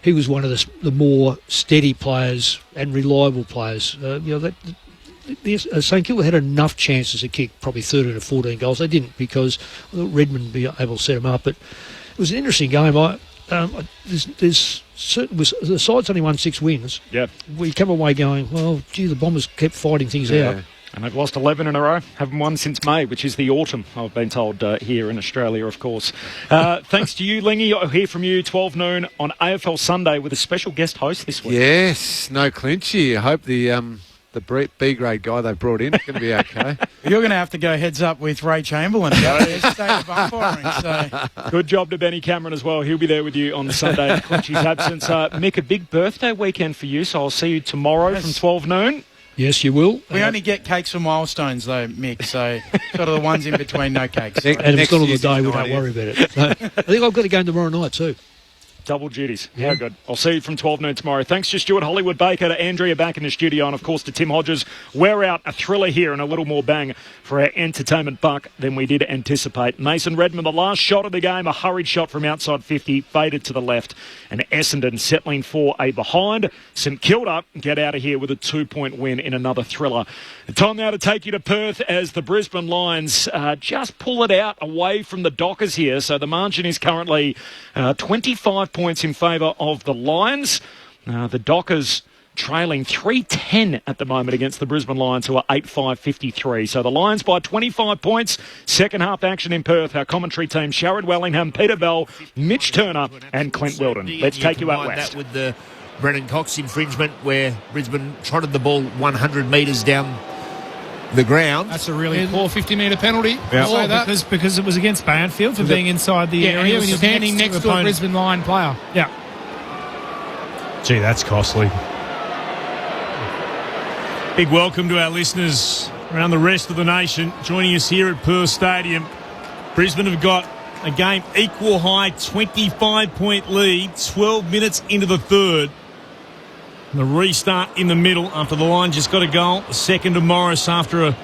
was one of the more steady players and reliable players. St Kilda had enough chances to kick probably 13 or 14 goals. They didn't because Redmond would be able to set them up. But it was an interesting game. The side's only won 6 wins. Yeah. We come away going, well, gee, the Bombers kept fighting things out. And they've lost 11 in a row. Haven't won since May, which is the autumn, I've been told, here in Australia, of course. Thanks to you, Lingy. I'll hear from you 12 noon on AFL Sunday with a special guest host this week. Yes, no Clinchy. I hope the B-grade guy they brought in is going to be okay. You're going to have to go heads up with Ray Chamberlain about his state of umpiring. So. Good job to Benny Cameron as well. He'll be there with you on the Sunday in Clinchy's absence. Mick, a big birthday weekend for you, so I'll see you tomorrow from 12 noon. Yes, you will. We only get cakes for milestones, though, Mick, so sort of the ones in between, no cakes. And if it's not on the day, we don't worry about it. So, I think I've got a game tomorrow night too. Double duties. Yeah, good. I'll see you from 12 noon tomorrow. Thanks to Stuart Hollywood Baker, to Andrea back in the studio, and of course to Tim Hodges. We're out. A thriller here and a little more bang for our entertainment buck than we did anticipate. Mason Redmond, the last shot of the game, a hurried shot from outside 50, faded to the left, and Essendon settling for a behind. St Kilda get out of here with a 2-point win in another thriller. Time now to take you to Perth as the Brisbane Lions just pull it out away from the Dockers here. So the margin is currently 25 points in favour of the Lions. The Dockers trailing 3-10 at the moment against the Brisbane Lions, who are 8-5-53. So the Lions by 25 points. Second half action in Perth. Our commentary team, Sharad Wellingham, Peter Bell, Mitch Turner and Clint Weldon. Let's take you out west. That with the Brennan Cox infringement where Brisbane trotted the ball 100 metres down the ground. That's a really poor 50-metre penalty. Yeah. Because it was against Banfield for being inside the area. And he was standing next to a Brisbane Lion player. Yeah. Gee, that's costly. Big welcome to our listeners around the rest of the nation joining us here at Perth Stadium. Brisbane have got a game equal high 25-point lead, 12 minutes into the third. And the restart in the middle after the line just got a goal. A second to Morris after a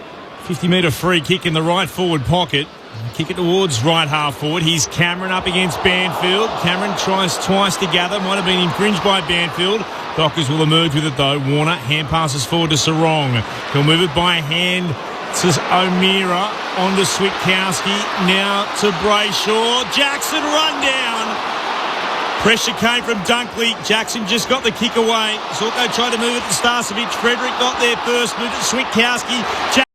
50-metre free kick in the right forward pocket. Kick it towards right half forward. Here's Cameron up against Banfield. Cameron tries twice to gather. Might have been infringed by Banfield. Dockers will emerge with it though. Warner hand passes forward to Sarong. He'll move it by hand to O'Meara. On to Switkowski. Now to Brayshaw. Jackson run down. Pressure came from Dunkley. Jackson just got the kick away. Zorko tried to move it to Starcevic. Frederick got there first. Moved it to Switkowski.